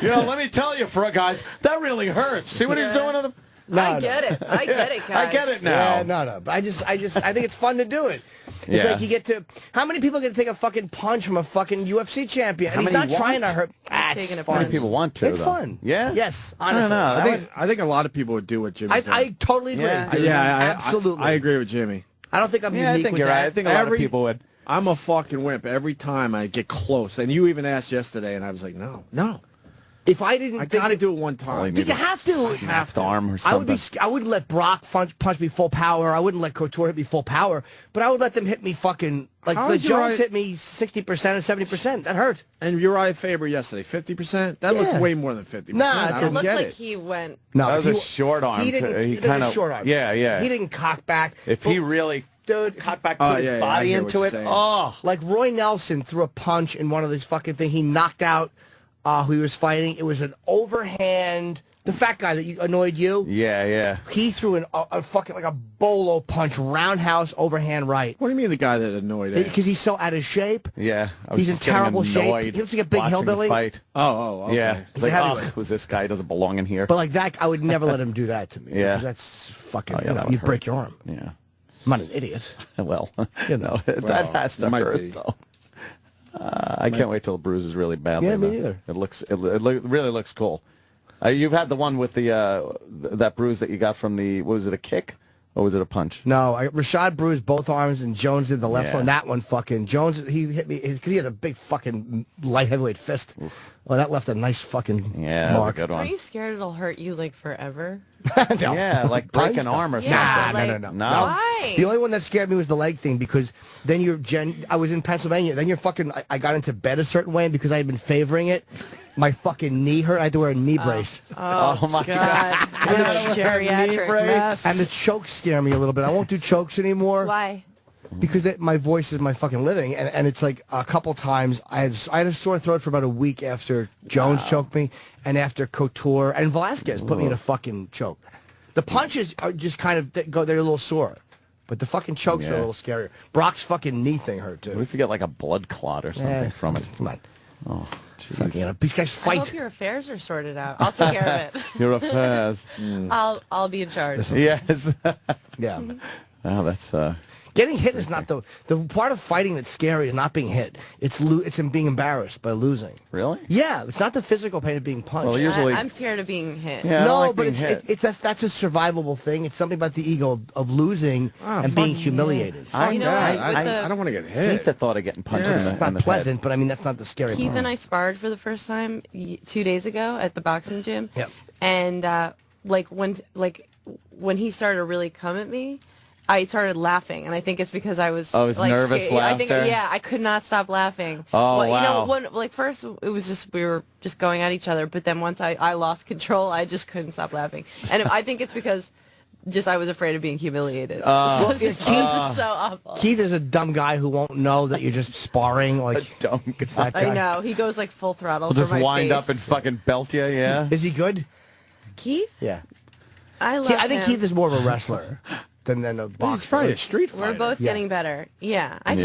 You know, let me tell you, guys, that really hurts. See what he's doing to them? I get it. I get it, guys. I get it now. Yeah, no. But I think it's fun to do it. It's Yeah. like you get to. How many people get to take a fucking punch from a fucking UFC champion? And How he's not many trying to want? hurt. Taking a It's How many fun. people want to, It's though? fun. Yeah? Yes. I don't Honestly. know. I think a lot of people would do what Jimmy's doing. I totally agree. Yeah. dude. Absolutely. I agree with Jimmy. I don't think I'm Yeah, I unique think with you're that. right. I think a lot of people would. I'm a fucking wimp every time I get close. And you even asked yesterday, and I was like, no. If I didn't, I gotta do it one time. Did you have to? Half the arm or I would something. be. I wouldn't let Brock punch me full power. I wouldn't let Couture hit me full power. But I would let them hit me fucking like How the is Uriah- Jones hit me 60% and 70%. That hurt. And Uriah Faber yesterday, 50%? That looked Yeah. way more than 50%. Nah, I it don't It looked get like it. he went. No, That was he, a short arm. He didn't. He It was kind a of short arm. Yeah. He didn't cock back. If he really Dude, cocked back, Oh, put yeah, his yeah, I body hear what into you're it. saying. Oh, like Roy Nelson threw a punch in one of these fucking thing. He knocked out who he was fighting. It was an overhand. The fat guy that annoyed you. yeah. He threw a fucking like a bolo punch, roundhouse overhand right. What do you mean the guy that annoyed him? Because he's so out of shape. Yeah, I was He's in just getting terrible shape. annoyed He looks like a big watching the hillbilly. Fight. Oh, okay. Yeah, He's like, a heavyweight. who's this guy? He doesn't belong in here. But like that, I would never let him do that to me. Yeah. because that's fucking. Oh, yeah, that would you'd hurt. break your arm. Yeah. I'm not an idiot. Well, You know. that has to it might hurt be. though. I can't wait till the bruise is really bad. Yeah, me neither. It really looks cool. You've had the one with the that bruise that you got from the, was it a kick or was it a punch? No, Rashad bruised both arms and Jones did the left Yeah. one. That one fucking Jones. He hit me because he has a big fucking light heavyweight fist. Well, that left a nice fucking Yeah, that was a mark. good Are one. you scared it'll hurt you like forever? No. Yeah, like break an Punched arm or him. Yeah, something. No. No? Why? The only one that scared me was the leg thing because then I was in Pennsylvania. Then you're fucking. I got into bed a certain way and because I had been favoring it. My fucking knee hurt. I had to wear a knee brace. Oh, my God. What a geriatric mess. And the chokes scare me a little bit. I won't do chokes anymore. Why? Because my voice is my fucking living, and it's like a couple times I had a sore throat for about a week after Jones choked me, and after Couture and Velasquez put me in a fucking choke. The punches are just kind of they're a little sore. But the fucking chokes are a little scarier. Brock's fucking knee thing hurt, too. What if you get like a blood clot or something from it? Come on. Oh, jeez. These guys fight. I hope your affairs are sorted out. I'll take care of it. Your affairs. I'll be in charge. Yes. Yeah. Oh, that's Getting hit is not the part of fighting that's scary is not being hit. It's in being embarrassed by losing. Really? Yeah, it's not the physical pain of being punched. Well, usually I'm scared of being hit. Yeah, no, like but being that's a survivable thing. It's something about the ego of losing and being humiliated. I don't want to get hit. hate the thought of getting punched in the It's not head. pleasant, but I mean that's not the scary Keith part. and I sparred for the first time 2 days ago at the boxing gym. Yep. And when he started to really come at me, I started laughing, and I think it's because I was nervous I think laughter? I could not stop laughing. Oh, well, wow. You know, first it was just we were just going at each other, but then once I lost control, I just couldn't stop laughing, and I think it's because I was afraid of being humiliated. So it's just so awful. Keith is a dumb guy who won't know that you're just sparring. Like A dumb guy. that guy. I know he goes like full throttle. We'll for just my wind face. up and fucking belt you, yeah? Is he good? Keith. Yeah. I love I think him. Keith is more of a wrestler than a boxer. He's probably a street fighter. We're both getting better. Yeah, I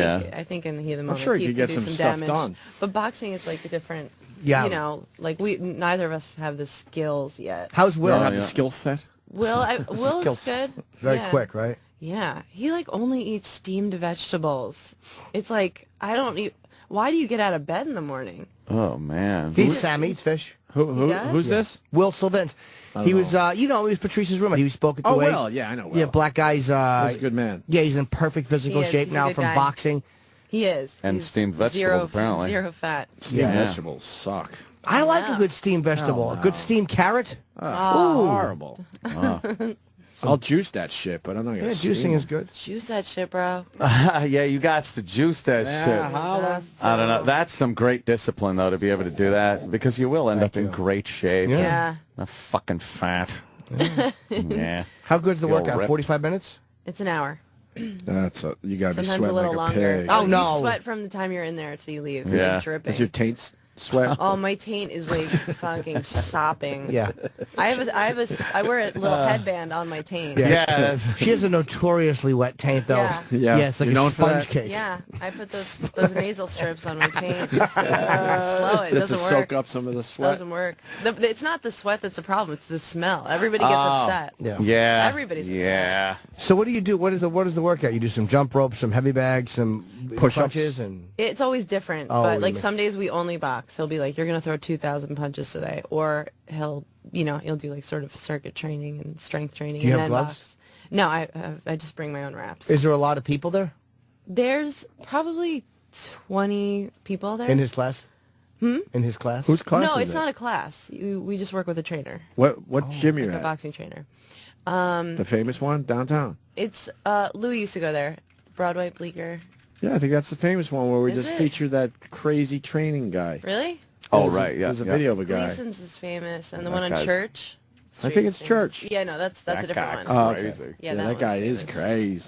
think in the heat of the moment, sure he Keith could get do some some stuff damage. done. But boxing is like a different. Yeah. You know, like neither of us have the skills yet. How's Will? Don't have the skill set. Will's good. Very Yeah. quick, right? Yeah, he like only eats steamed vegetables. It's like I don't eat. Why do you get out of bed in the morning? Oh, man. Sam eats fish. Who's this? Will Sylvans. He was, he was Patrice's roommate. He spoke at the Wake. Will. Yeah, I know Will. Yeah, black guy's. He's a good man. Yeah, he's in perfect physical He is. shape He's a now good from guy. boxing. He is. And He's steamed vegetables, apparently. Zero fat. Steamed vegetables suck. I like a good steamed vegetable. A good steamed carrot. Horrible. I'll juice that shit, but I'm not gonna. Yeah, juicing is good. Juice that shit, bro. Yeah, you got to juice that shit. I I don't know. That's some great discipline, though, to be able to do that, because you will end up in great shape. Yeah. Not fucking fat. Yeah. How good's the You'll workout? rip. 45 minutes? It's an hour. You gotta be Sometimes sweating a little like longer. pig. Oh, no. You sweat from the time you're in there till you leave. Yeah. Like dripping. Is your taint sweat? Oh, my taint is like fucking sopping. Yeah. I wear a little headband on my taint. Yeah. She has a notoriously wet taint, though. Yeah. Yeah. Yeah, it's like You're a known for sponge that? cake. Yeah, I put those nasal strips on my taint just to slow it. It Just to doesn't soak work. up some of the sweat. Doesn't work. It's not the sweat that's the problem. It's the smell. Everybody gets upset. Yeah. Yeah. Everybody's upset. Yeah. So what do you do? What is the workout? You do some jump ropes, some heavy bags, some Push-ups. punches, and It's always different, Oh, but like you some days we only box. He'll be like, "You're gonna throw 2,000 punches today," or he'll do like sort of circuit training and strength training. Do you and have then gloves? box. No, I just bring my own wraps. is there a lot of people there There's probably 20 people there. in his class? In his class? Whose class No, is it's it? not a class. We just work with a trainer, What gym you a at? boxing trainer. The famous one downtown. It's Louis used to go there, Broadway Bleecker. Yeah, I think that's the famous one where we Is just it? featured that crazy training guy. Really? Oh, There's a- right, yeah. There's a yeah. video of a guy. Gleason's is famous, and the That one on guy's- Church. I think it's Street's Church. famous. Yeah, no, that's a different guy one. Oh, okay. Crazy. Yeah, that that guy one's is famous.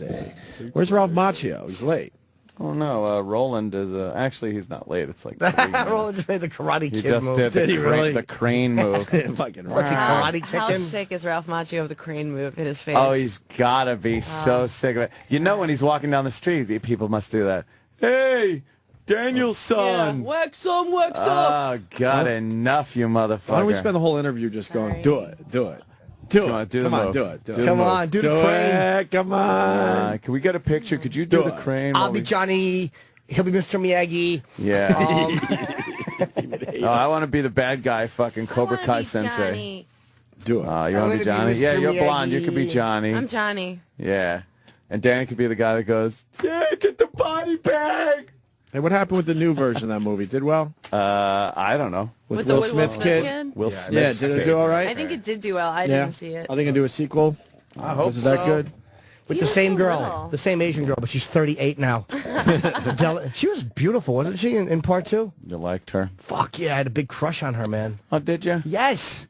crazy. Where's Ralph Macchio? He's late. Oh, no. Roland is... actually, he's not late. It's like 3 minutes. Roland just made the Karate He Kid just move. did, he really? the crane move. Fucking What's he, Ralph. karate How kicking? sick is Ralph Macchio of the crane move in his face? Oh, he's gotta be so sick of it. You know, when he's walking down the street, people must do that. Hey, Daniel's yeah. son. Wax some, wax Oh, off. God, enough, you motherfucker. Why don't we spend the whole interview just going, Sorry. do it, do it, do Come it. on, do the Come on, move. do it, do Do it. the Come move. on, do the Do crane. it, come on. Can we get a picture? Could you do Do the it. crane? I'll while be we- Johnny. He'll be Mr. Miyagi. Yeah. Um, Oh, I want to be the bad guy, fucking Cobra I wanna Kai be sensei. Johnny. Do it. You I'm want to gonna be be Johnny? Mr. Yeah, you're blonde. You Miyagi. could be Johnny. I'm Johnny. Yeah. And Danny could be the guy that goes, yeah, get the body bag. Hey, what happened with the new version of that movie? Did well? I don't know. With the Will Will Smith's Smith kid? Will Yeah, Smith's did it kid. do all right? I think it did do well. I Yeah. didn't see it. Are they going to do a sequel? I hope Was it that so. good? With He the looks same so girl, little. the same Asian girl, but she's 38 now. She was beautiful, wasn't she, in part 2? You liked her? Fuck yeah, I had a big crush on her, man. Oh, did you? Yes.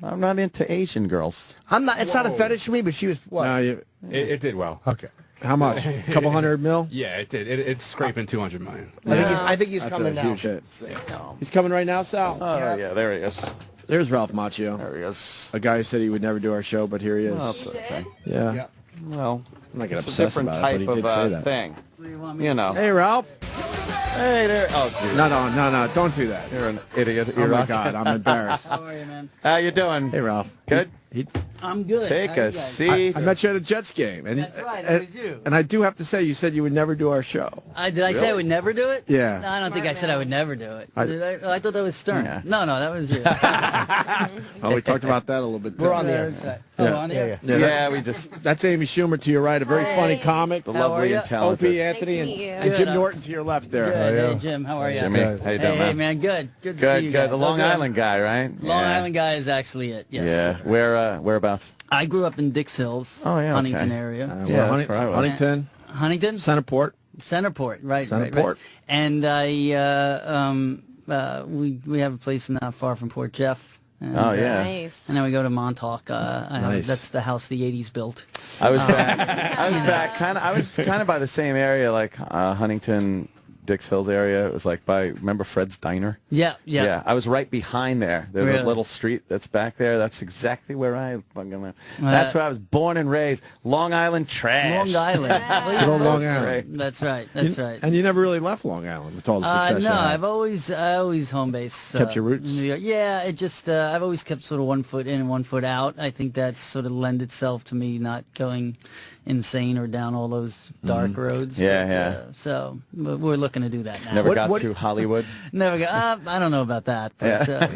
I'm not into Asian girls. I'm not. It's not a fetish for me, but she was what? No, It did well. Okay. how much? A couple $100 million? Yeah, it did. It's scraping 200 million. I think he's That's coming a now. huge hit. He's coming right now, Sal. Oh, yeah, there he is. There's Ralph Macchio. There he is. A guy who said he would never do our show, but here he is. Well, that's okay. Yeah. Well, I'm not gonna It's a obsess different about type it, but he did of say that. thing. What do you want me You know. Hey, Ralph. Hey there. Oh, dude. No, don't do that. You're an idiot. Oh my God, I'm embarrassed. How are you, man? How you doing? Hey, Ralph. Good? I'm good. Take How you a guys? seat. I met you at a Jets game. And, That's right, it was you. And I do have to say, you said you would never do our show. Did I say I would never do it? Yeah. No, I don't think I said I would never do it. I thought that was Stern. Yeah. No, that was you. Oh, we talked about that a little bit. We're on the air. That's right. Oh, on the air? Yeah, we just... That's Amy Schumer to your right, a very funny comic. The lovely and talented. Opie Anthony Nice to meet you. and Jim Norton to your left there. Good. Hey, Jim, how are you? Jimmy, how you doing, Hey, man, good. Good to Good, see you good. guys. The Long Oh, good. Island guy, right? Long Island guy is actually it, yes. Yeah. Whereabouts? I grew up in Dix Hills, Oh, yeah, Huntington okay. area. Yeah, that's where I was. Huntington, Huntington? Centerport. Centerport, right. Centerport. And we have a place not far from Port Jeff. And, Oh, yeah. Nice. And then we go to Montauk. Nice. That's the house the 80s built. I was back. I was kind of by the same area, like Huntington, Dix Hills area. It was like by, remember Fred's Diner? Yeah. I was right behind there. There's Really? a little street that's back there. That's exactly where I fucking live. That's where I was born and raised. Long Island trash. Long Island. Good old Long That's Island. That's right. That's right. And you never really left Long Island with all the success No, you had. I always home base. Kept your roots? in New York. Yeah, it just I've always kept sort of one foot in and one foot out. I think that's sort of lend itself to me not going insane or down all those dark roads. Yeah, So but we're looking to do that now. Never got to Hollywood. Never got. I don't know about that. But, yeah.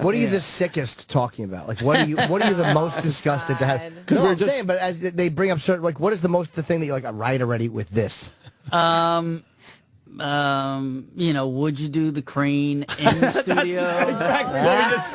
What are you the sickest talking about? Like, what are you the most disgusted to have? Because we're I'm just saying, but as they bring up certain, like, what is the thing that you're like, I write already with this? Would you do the crane in the studio? exactly what we just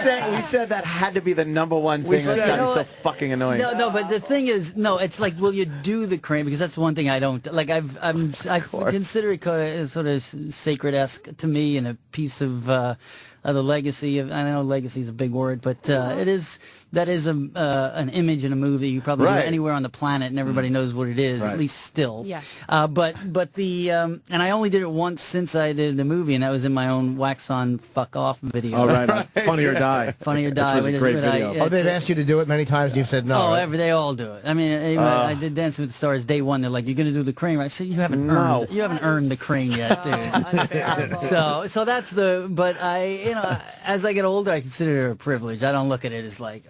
said. We said that had to be the number one thing that's got me so fucking annoying. No, but the thing is, it's like, will you do the crane? Because that's one thing I don't like. I consider it sort of sacred-esque to me, and a piece of the legacy of. I know legacy is a big word, but it is. That is an image in a movie you probably do anywhere on the planet, and everybody knows what it is, at least still. Yes. But the and I only did it once since I did the movie, and that was in my own wax on fuck off video. Oh, right. Funny or Die. Funny or Die. Which was a great video. They've asked you to do it many times, and you've said no. Oh, right? they all do it. I mean, I did Dancing with the Stars day one. They're like, "You're going to do the crane?" I said, "You haven't earned the crane yet, dude." so that's the. But as I get older, I consider it a privilege. I don't look at it as like,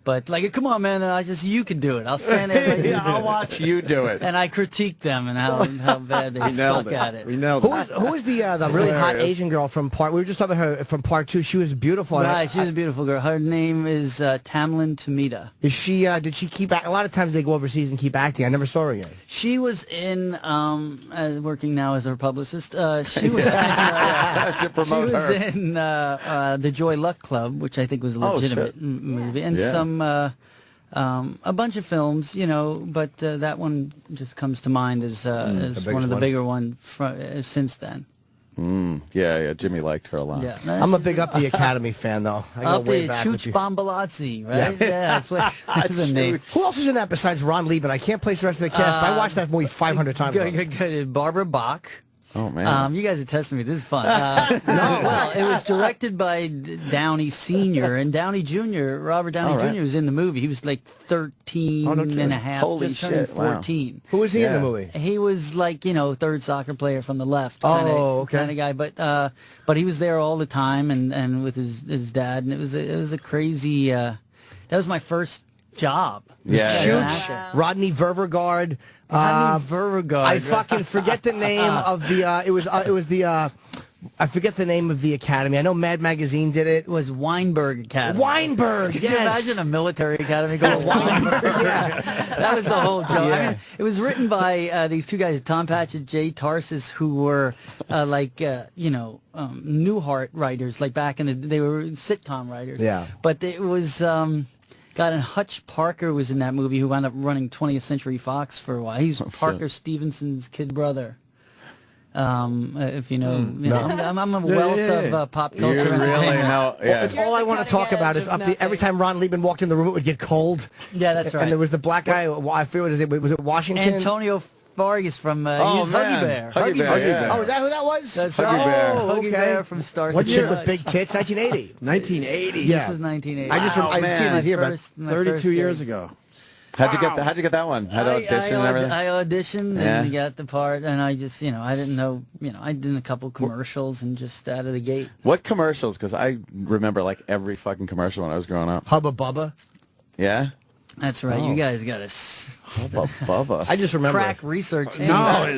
but like, come on, man! You can do it. I'll stand there. I'll watch you do it. And I critique them and how bad they suck at it. We nailed it. Who is the really hot Asian girl from part? We were just talking about her from part 2. She was beautiful. Right, she's a beautiful girl. Her name is Tamlin Tomita. Is she? Did she keep? A lot of times they go overseas and keep acting. I never saw her again. She was in working now as her publicist. She was in the Joy Luck Club, which I think was a legitimate movie, and some a bunch of films, but that one just comes to mind as one of the bigger ones since then. Yeah, Jimmy liked her a lot. Yeah, I'm a big Up the Academy fan, though. I go Up way the back. Chooch Bombalazzi, right? Yeah, I played as a name. Who else is in that besides Ron Liebman? I can't place the rest of the cast. But I watched that movie 500 times. Good. Barbara Bach. Oh, man. You guys are testing me. This is fun. Well, it was directed by Downey Sr. and Downey Jr., Robert Downey Jr. was in the movie. He was like 13 and a half, Holy just turning shit, 14. Wow. Who was he in the movie? He was like, third soccer player from the left kind of guy. But he was there all the time and with his dad. And it was a crazy, that was my first job. Yeah. Rodney Ververgaard. I fucking forget the name of the. It was the. I forget the name of the academy. I know Mad Magazine did it. It was Weinberg Academy. Weinberg, Could you imagine a military academy called Weinberg? That was the whole joke. Yeah. I mean, it was written by these two guys, Tom Patchett, Jay Tarsis, who were Newhart writers, like back in they were sitcom writers. Yeah. But it was. God, and Hutch Parker was in that movie, who wound up running 20th Century Fox for a while. He's Parker Stevenson's kid brother. If you know, I'm a wealth of pop culture. You really know. Yeah. It's all I want to talk about is every time Ron Liebman walked in the room, it would get cold. Yeah, that's right. And there was the black guy. I forget what his name was. It Washington? Antonio Vargas from Huggy Bear. Huggy Bear. Bear. Oh, is that who that was? That's Huggy Bear. Huggy Bear from Star. What chick with big tits? 1980. 1980. Yeah. This is 1980. I just I've seen it here, but 32 years ago. How'd you get that one? Had to audition and everything? I auditioned Yeah. and got the part, and I just, I didn't know, I did a couple commercials and just out of the gate. What commercials? Because I remember like every fucking commercial when I was growing up. Hubba Bubba. Yeah? That's right. Oh. You guys got to Hubba Bubba. I just remember. crack research. No, it's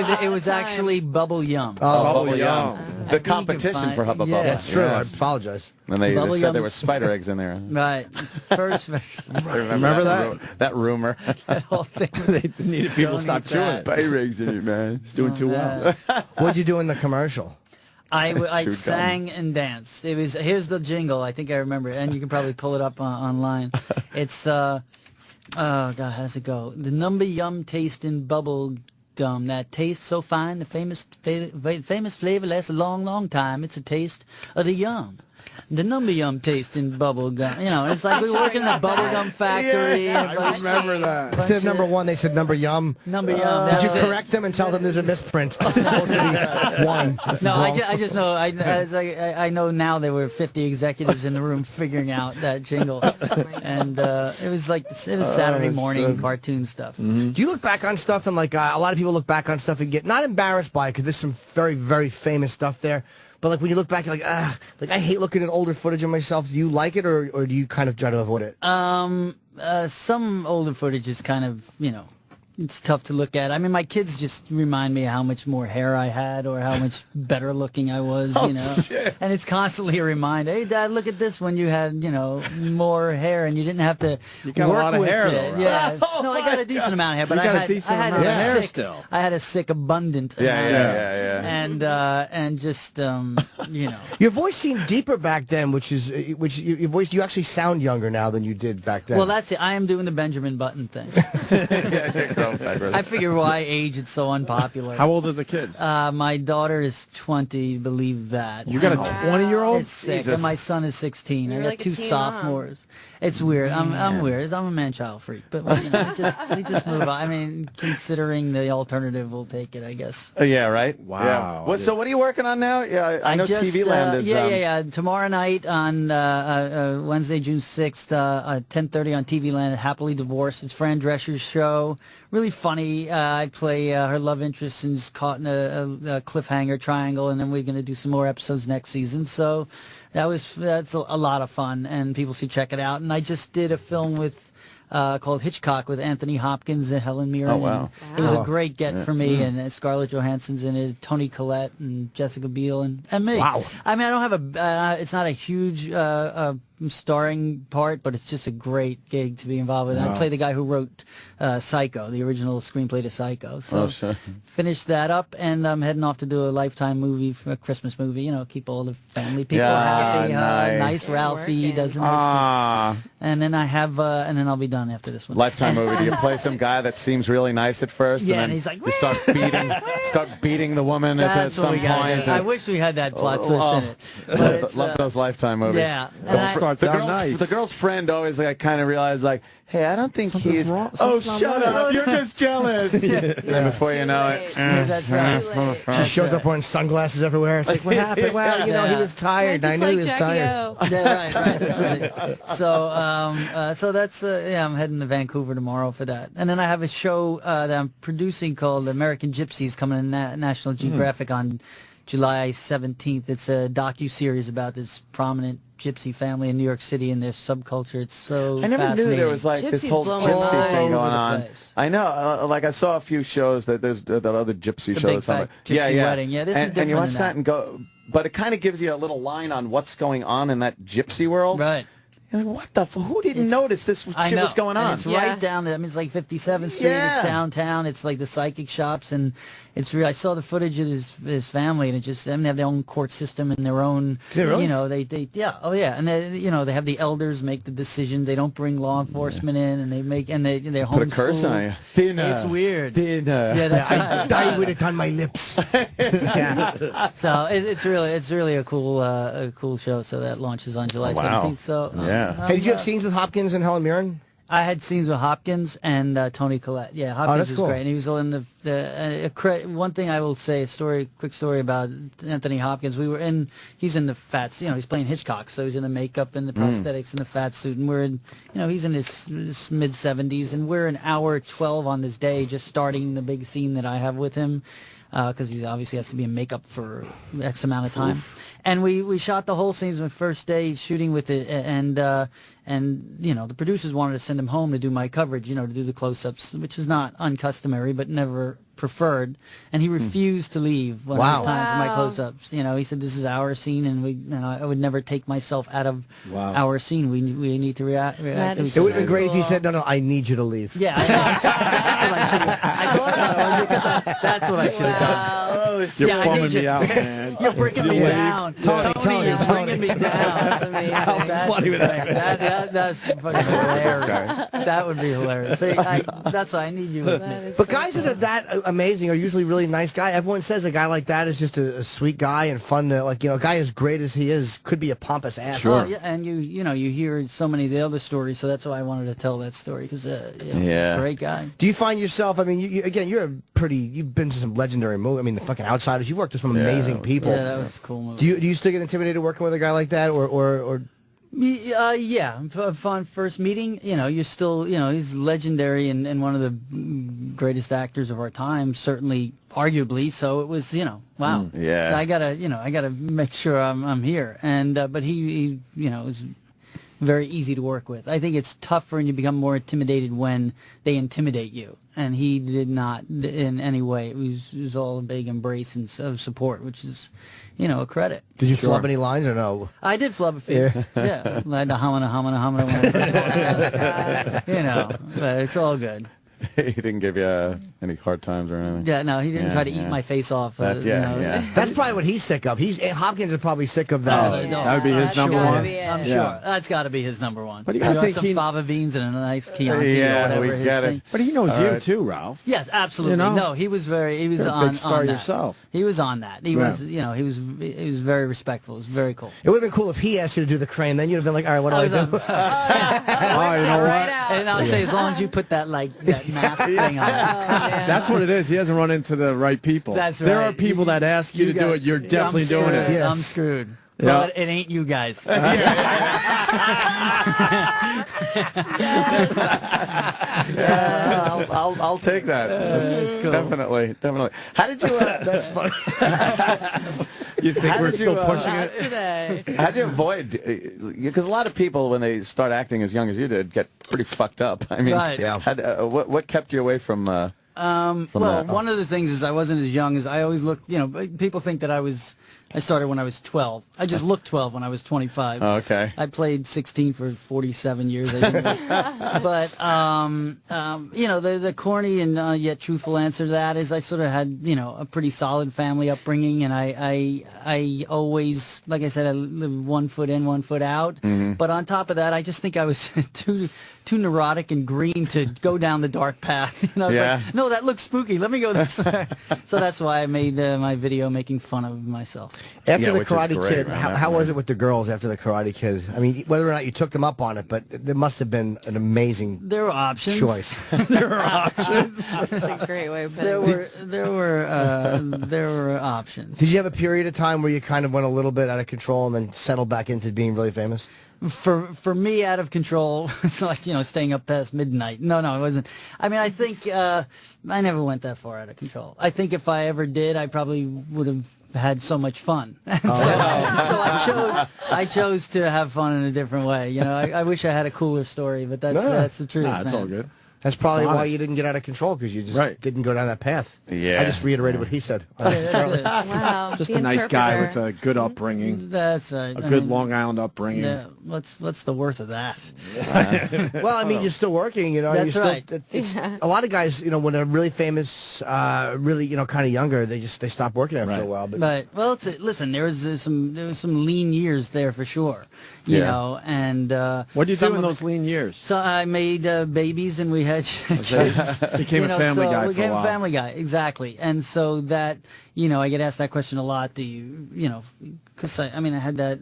just, it was actually Bubble Yum. Oh, Bubble Yum. The competition for Hubba Bubba. Yeah. That's true. I Yes. apologize. And they Bubble said Yum. there were spider eggs in there. Right. First, Remember that? That rumor. that whole thing. They needed people to Don't stop eat chewing. that. Spider eggs in it, man. It's doing too well. What'd you do in the commercial? I Chewed sang and danced. Here's the jingle. I think I remember it, and you can probably pull it up online. It's oh God, how's it go? The number yum taste in bubble gum that tastes so fine. The famous flavor lasts a long, long time. It's a taste of the yum. The number yum taste in bubble gum. It's like we work in a bubble gum factory. Yeah, It's like, Remember that. Instead of number one, they said number yum. number yum. Did you that was it. correct them and tell them there's a misprint? This is supposed to be one. This is No, wrong. I just know. I know now there were 50 executives in the room figuring out that jingle, and it was Saturday morning cartoon stuff. Do you look back on stuff and like a lot of people look back on stuff and get not embarrassed by it because there's some very, very famous stuff there. But like when you look back, you're like I hate looking at older footage of myself. Do you like it or do you kind of try to avoid it? Some older footage is kind of it's tough to look at. I mean, my kids just remind me of how much more hair I had or how much better looking I was, Shit. And it's constantly a reminder, hey, Dad, look at this when you had, more hair and you didn't have to You got a work lot of with hair, it. though, right? Yeah. Oh, No, I got a decent amount of hair, but You I got a had, decent I had amount a of hair sick, still. I had a sick, abundant Yeah, amount. yeah. And just, Your voice seemed deeper back then, which your voice. You actually sound younger now than you did back then. Well, that's it. I am doing the Benjamin Button thing. I figure why age it's so unpopular. How old are the kids? My daughter is 20, believe that. You got a 20-year-old? It's sick. Jesus. And my son is 16. You're I got like a two teen sophomores. It's weird. I'm weird. I'm a man-child freak. But we just move on. I mean, considering the alternative, we'll take it, I guess. Yeah, right? Wow. Yeah. So what are you working on now? Yeah, I know just, TV Land is... Yeah. Tomorrow night on Wednesday, June 6th, 10:30 on TV Land, Happily Divorced. It's Fran Drescher's show. Really funny. I play her love interest and is caught in a cliffhanger triangle, and then we're going to do some more episodes next season. So that's a lot of fun, and people should check it out. And I just did a film with called Hitchcock with Anthony Hopkins and Helen Mirren. Oh, wow. It was a great get for me, and Scarlett Johansson's in it, Toni Collette and Jessica Biel and me. Wow. I mean, I don't have a, it's not a huge starring part, but it's just a great gig to be involved with. I play the guy who wrote Psycho, the original screenplay to Psycho. So finished that up, and I'm heading off to do a Lifetime movie, for a Christmas movie, keep all the family people happy. Nice Ralphie does a nice and then I have, and then I'll be done after this one. Lifetime movie. Do you play some guy that seems really nice at first? Yeah, and then he's like, you start beating the woman at some point. I wish we had that plot twist in it. But it's, love those Lifetime movies. Yeah. And The girl's friend always kind of realized hey, I don't think he's wrong. Oh, Something's shut not right. up! You're just jealous. And before you know it, that's right. She shows up wearing sunglasses everywhere. It's like, what happened? Well, he was tired. I knew he was tired. Yeah, right. That's right. So that's I'm heading to Vancouver tomorrow for that, and then I have a show that I'm producing called American Gypsies coming in National Geographic on July 17th. It's a docu-series about this prominent gypsy family in New York City and their subculture. It's so I never knew there was this whole gypsy thing going on. I know, I saw a few shows that there's that other gypsy The shows. Big Fat Gypsy Wedding. Yeah, this is different and you watch than that and go, but it kind of gives you a little line on what's going on in that gypsy world. Right. You're like, what the? Who didn't notice this shit was going on? And it's right down there. I mean, it's like 57th Street. It's downtown. It's like the psychic shops, and it's real. I saw the footage of his family, and it just they have their own court system and their own. Really? And they have the elders make the decisions. They don't bring law enforcement in, and they're homeschooled. Put a curse on you. Dinner. It's weird. Dinner. Yeah, that's right. I die with it on my lips. So it's really a cool show. So that launches on July 17th. So Hey, did you have scenes with Hopkins and Helen Mirren? I had scenes with Hopkins and Tony Collette. Yeah, Hopkins that's was cool. great, and he was in one thing I will say, quick story about Anthony Hopkins. He's in the fats, he's playing Hitchcock, so he's in the makeup and the prosthetics and the fat suit, and we're in, he's in his mid 70s, and we're an hour 12 on this day, just starting the big scene that I have with him, because he obviously has to be in makeup for X amount of time. And we shot the whole scene on the first day shooting with it, and the producers wanted to send him home to do my coverage, to do the close-ups, which is not uncustomary, but never preferred. And he refused to leave when it was time for my close-ups. He said, "This is our scene, and I would never take myself out of our scene. We need to react." It would have been great if he said, "No, I need you to leave." Yeah, that's what I should have. I thought about it because that's what I should have done. You're bumming me out, man. You're breaking me down. Tony, you're bringing me down. That's amazing. How funny would that be? That's fucking hilarious. That would be hilarious. See, that's why I need you with me. But guys that are that amazing are usually really nice guys. Everyone says a guy like that is just a sweet guy and fun to, a guy as great as he is could be a pompous ass. Sure. Yeah, and you hear so many of the other stories, so that's why I wanted to tell that story, because he's a great guy. Do you find yourself, you've been to some legendary movies, the fucking Outsiders, you've worked with some amazing people. Yeah, that was a cool movie. Do you still get intimidated working with a guy like that, or yeah, upon first meeting, you're still, he's legendary and one of the greatest actors of our time, certainly, arguably. So it was, wow. Yeah. I gotta make sure I'm here. And but he was very easy to work with. I think it's tougher and you become more intimidated when they intimidate you. And he did not in any way. It was all a big embrace and of support, which is, a credit. Did you flub any lines or no? I did flub a few. Yeah. Like the humana. But it's all good. He didn't give you any hard times or anything? Yeah, no, he didn't try to eat my face off. That's probably what he's sick of. Hopkins is probably sick of that. That would be his number one. I'm sure. That's got to be his number one. But you want some fava beans and a nice Chianti or whatever we get it. But he knows you too, Ralph. Yes, absolutely. No, he was on big star on that. yourself. He was on that. He was, he was very respectful. It was very cool. It would have been cool if he asked you to do the crane. Then you'd have been like, all right, what do I do? You know what? And I would say, as long as you put that mask thing on. That's what it is. He hasn't run into the right people. That's right. There are people that ask you to do it. You're definitely doing it. Yes. I'm screwed. But it ain't you guys. I'll take that. That's cool. Definitely. How did you? That's funny. You think we're still pushing it today? How do you avoid? Because a lot of people, when they start acting as young as you did, get pretty fucked up. What kept you away from? One of the things is I wasn't as young as I always looked. People think that I started when I was 12. I just looked 12 when I was 25. Oh, okay. I played 16 for 47 years. I think. But the corny and yet truthful answer to that is I sort of had a pretty solid family upbringing, and I always, like I said, I lived 1 foot in, 1 foot out. Mm-hmm. But on top of that, I just think I was too neurotic and green to go down the dark path. And I was like, no, that looks spooky. Let me go this way. So that's why I made my video making fun of myself. After the Karate Kid, how was it with the girls after the Karate Kid? Whether or not you took them up on it, but there must have been an amazing There were options. choice. There were options. That's a great way of putting it. There were options. Did you have a period of time where you kind of went a little bit out of control and then settled back into being really famous? For me, out of control, it's like, staying up past midnight. No, it wasn't. I think I never went that far out of control. I think if I ever did, I probably would have had so much fun. So I chose to have fun in a different way. I wish I had a cooler story, but that's the truth. It's all good. That's probably why you didn't get out of control, because you just didn't go down that path. Yeah. I just reiterated what he said. Wow. Just the a nice guy interpreter. with a good upbringing. That's right. A good Long Island upbringing. Yeah. What's the worth of that? Well, you're still working, That's you're right. A lot of guys, when they're really famous, really, kind of younger, they stop working after a while. But listen, there was some lean years there for sure. You know, and what did you do in those lean years? So I made babies, and we had Became a family guy for a Became while. a family guy, exactly. And so that, I get asked that question a lot. Do you, because I had that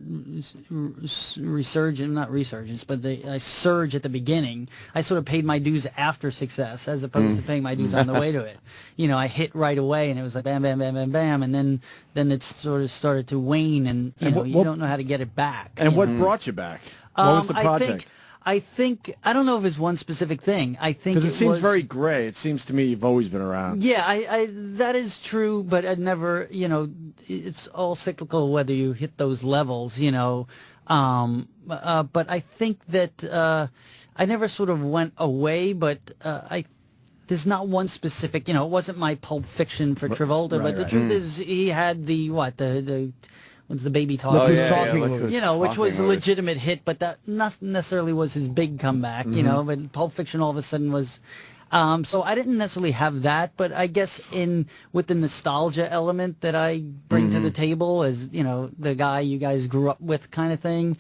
I surge at the beginning. I sort of paid my dues after success as opposed to paying my dues on the way to it. I hit right away and it was like bam, bam, bam, bam, bam. And then it sort of started to wane and, you don't know how to get it back. And what brought you back? What was the project? I think I don't know if it's one specific thing. I think Because it seems very gray. It seems to me you've always been around. Yeah, I that is true, but I'd never, it's all cyclical whether you hit those levels, But I think that I never sort of went away, but there's not one specific, it wasn't my Pulp Fiction for Travolta, but the truth is he had the what's the baby talking? Look Who's Talking? Which was a legitimate hit, but that not necessarily was his big comeback, but Pulp Fiction all of a sudden was. So I didn't necessarily have that, but I guess with the nostalgia element that I bring to the table as, the guy you guys grew up with kind of thing,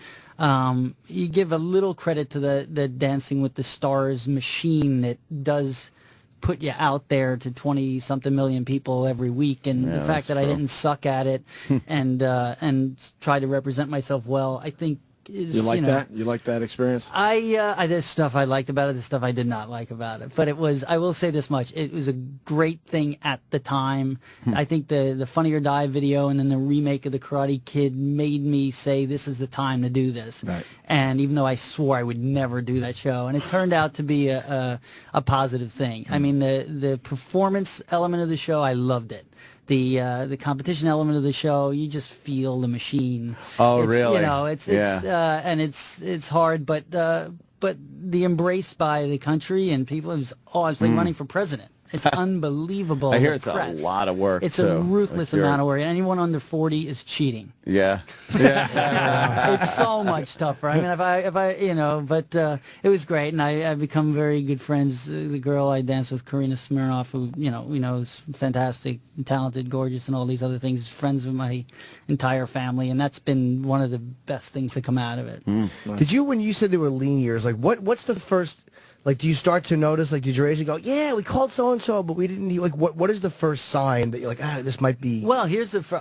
you give a little credit to the Dancing with the Stars machine that does put you out there to 20-something million people every week, and the fact that I didn't suck at it and try to represent myself well, I think is, you like that? You like that experience? There's stuff I liked about it, there's stuff I did not like about it, but I will say this much, it was a great thing at the time. I think the Funny or Die video and then the remake of The Karate Kid made me say this is the time to do this. Right. And even though I swore I would never do that show, and it turned out to be a positive thing. I mean, the performance element of the show, I loved it. The competition element of the show, you just feel the machine. Oh, it's, really? And it's hard, but the embrace by the country and people, it's like running for president. It's unbelievable. I hear it's press. a lot of work. It's too. a ruthless amount of work. Anyone under 40 is cheating. Yeah. It's so much tougher. I mean, but it was great, and I've become very good friends. The girl I danced with, Karina Smirnoff, who we know is fantastic, talented, gorgeous, and all these other things. Is friends with my entire family, and that's been one of the best things to come out of it. Nice. Did you, when you said they were lean years, like what's the first? Like, do you start to notice, like, did your agent go, yeah, we called so-and-so, but we didn't, like, what is the first sign that you're like, this might be... Well,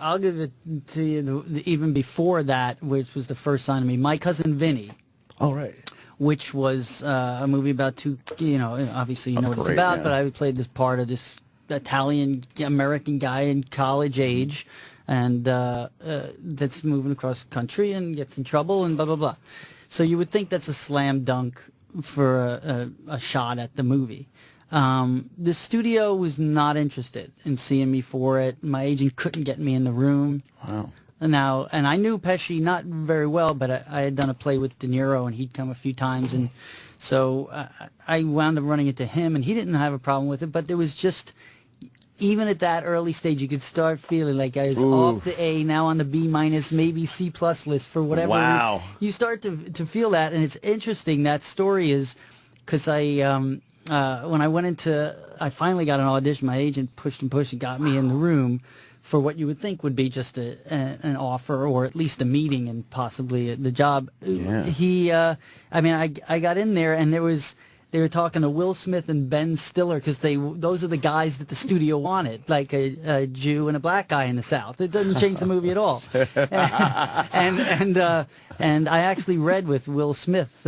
I'll give it to you, even before that, which was the first sign to me, My Cousin Vinny. Oh, right. Which was a movie about two, obviously you know what it's about, but I played this part of this Italian-American guy in college age, and that's moving across the country and gets in trouble and blah, blah, blah. So you would think that's a slam dunk for a shot at the movie. The studio was not interested in seeing me for it. My agent couldn't get me in the room. Wow. And I knew Pesci not very well, but I had done a play with De Niro, and he'd come a few times, and so I wound up running into him, and he didn't have a problem with it, but there was just... Even at that early stage, you could start feeling like I was off the A, now on the B minus, maybe C plus list for whatever. Wow. You start to feel that, and it's interesting. That story is because when I finally got an audition, my agent pushed and got me in the room for what you would think would be just an offer or at least a meeting and possibly the job. Yeah. I got in there, and they were talking to Will Smith and Ben Stiller because those are the guys that the studio wanted, like a Jew and a black guy in the South. It doesn't change the movie at all. And I actually read with Will Smith.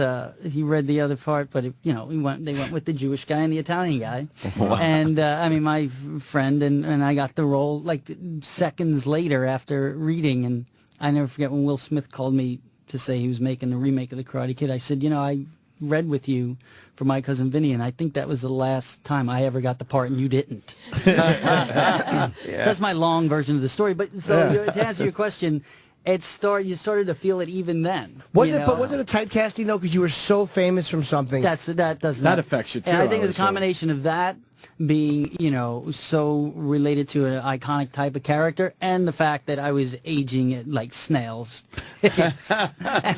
He read the other part, but they went with the Jewish guy and the Italian guy. Wow. And my friend and I got the role like seconds later after reading. And I never forget when Will Smith called me to say he was making the remake of The Karate Kid. I said, I read with you for My Cousin Vinny, and I think that was the last time I ever got the part, and you didn't. That's my long version of the story. But to answer your question, you started to feel it even then. But was it a typecasting though? Because you were so famous from something. That affects you too. And I think it's a combination of that being, so related to an iconic type of character, and the fact that I was aging at like snails. And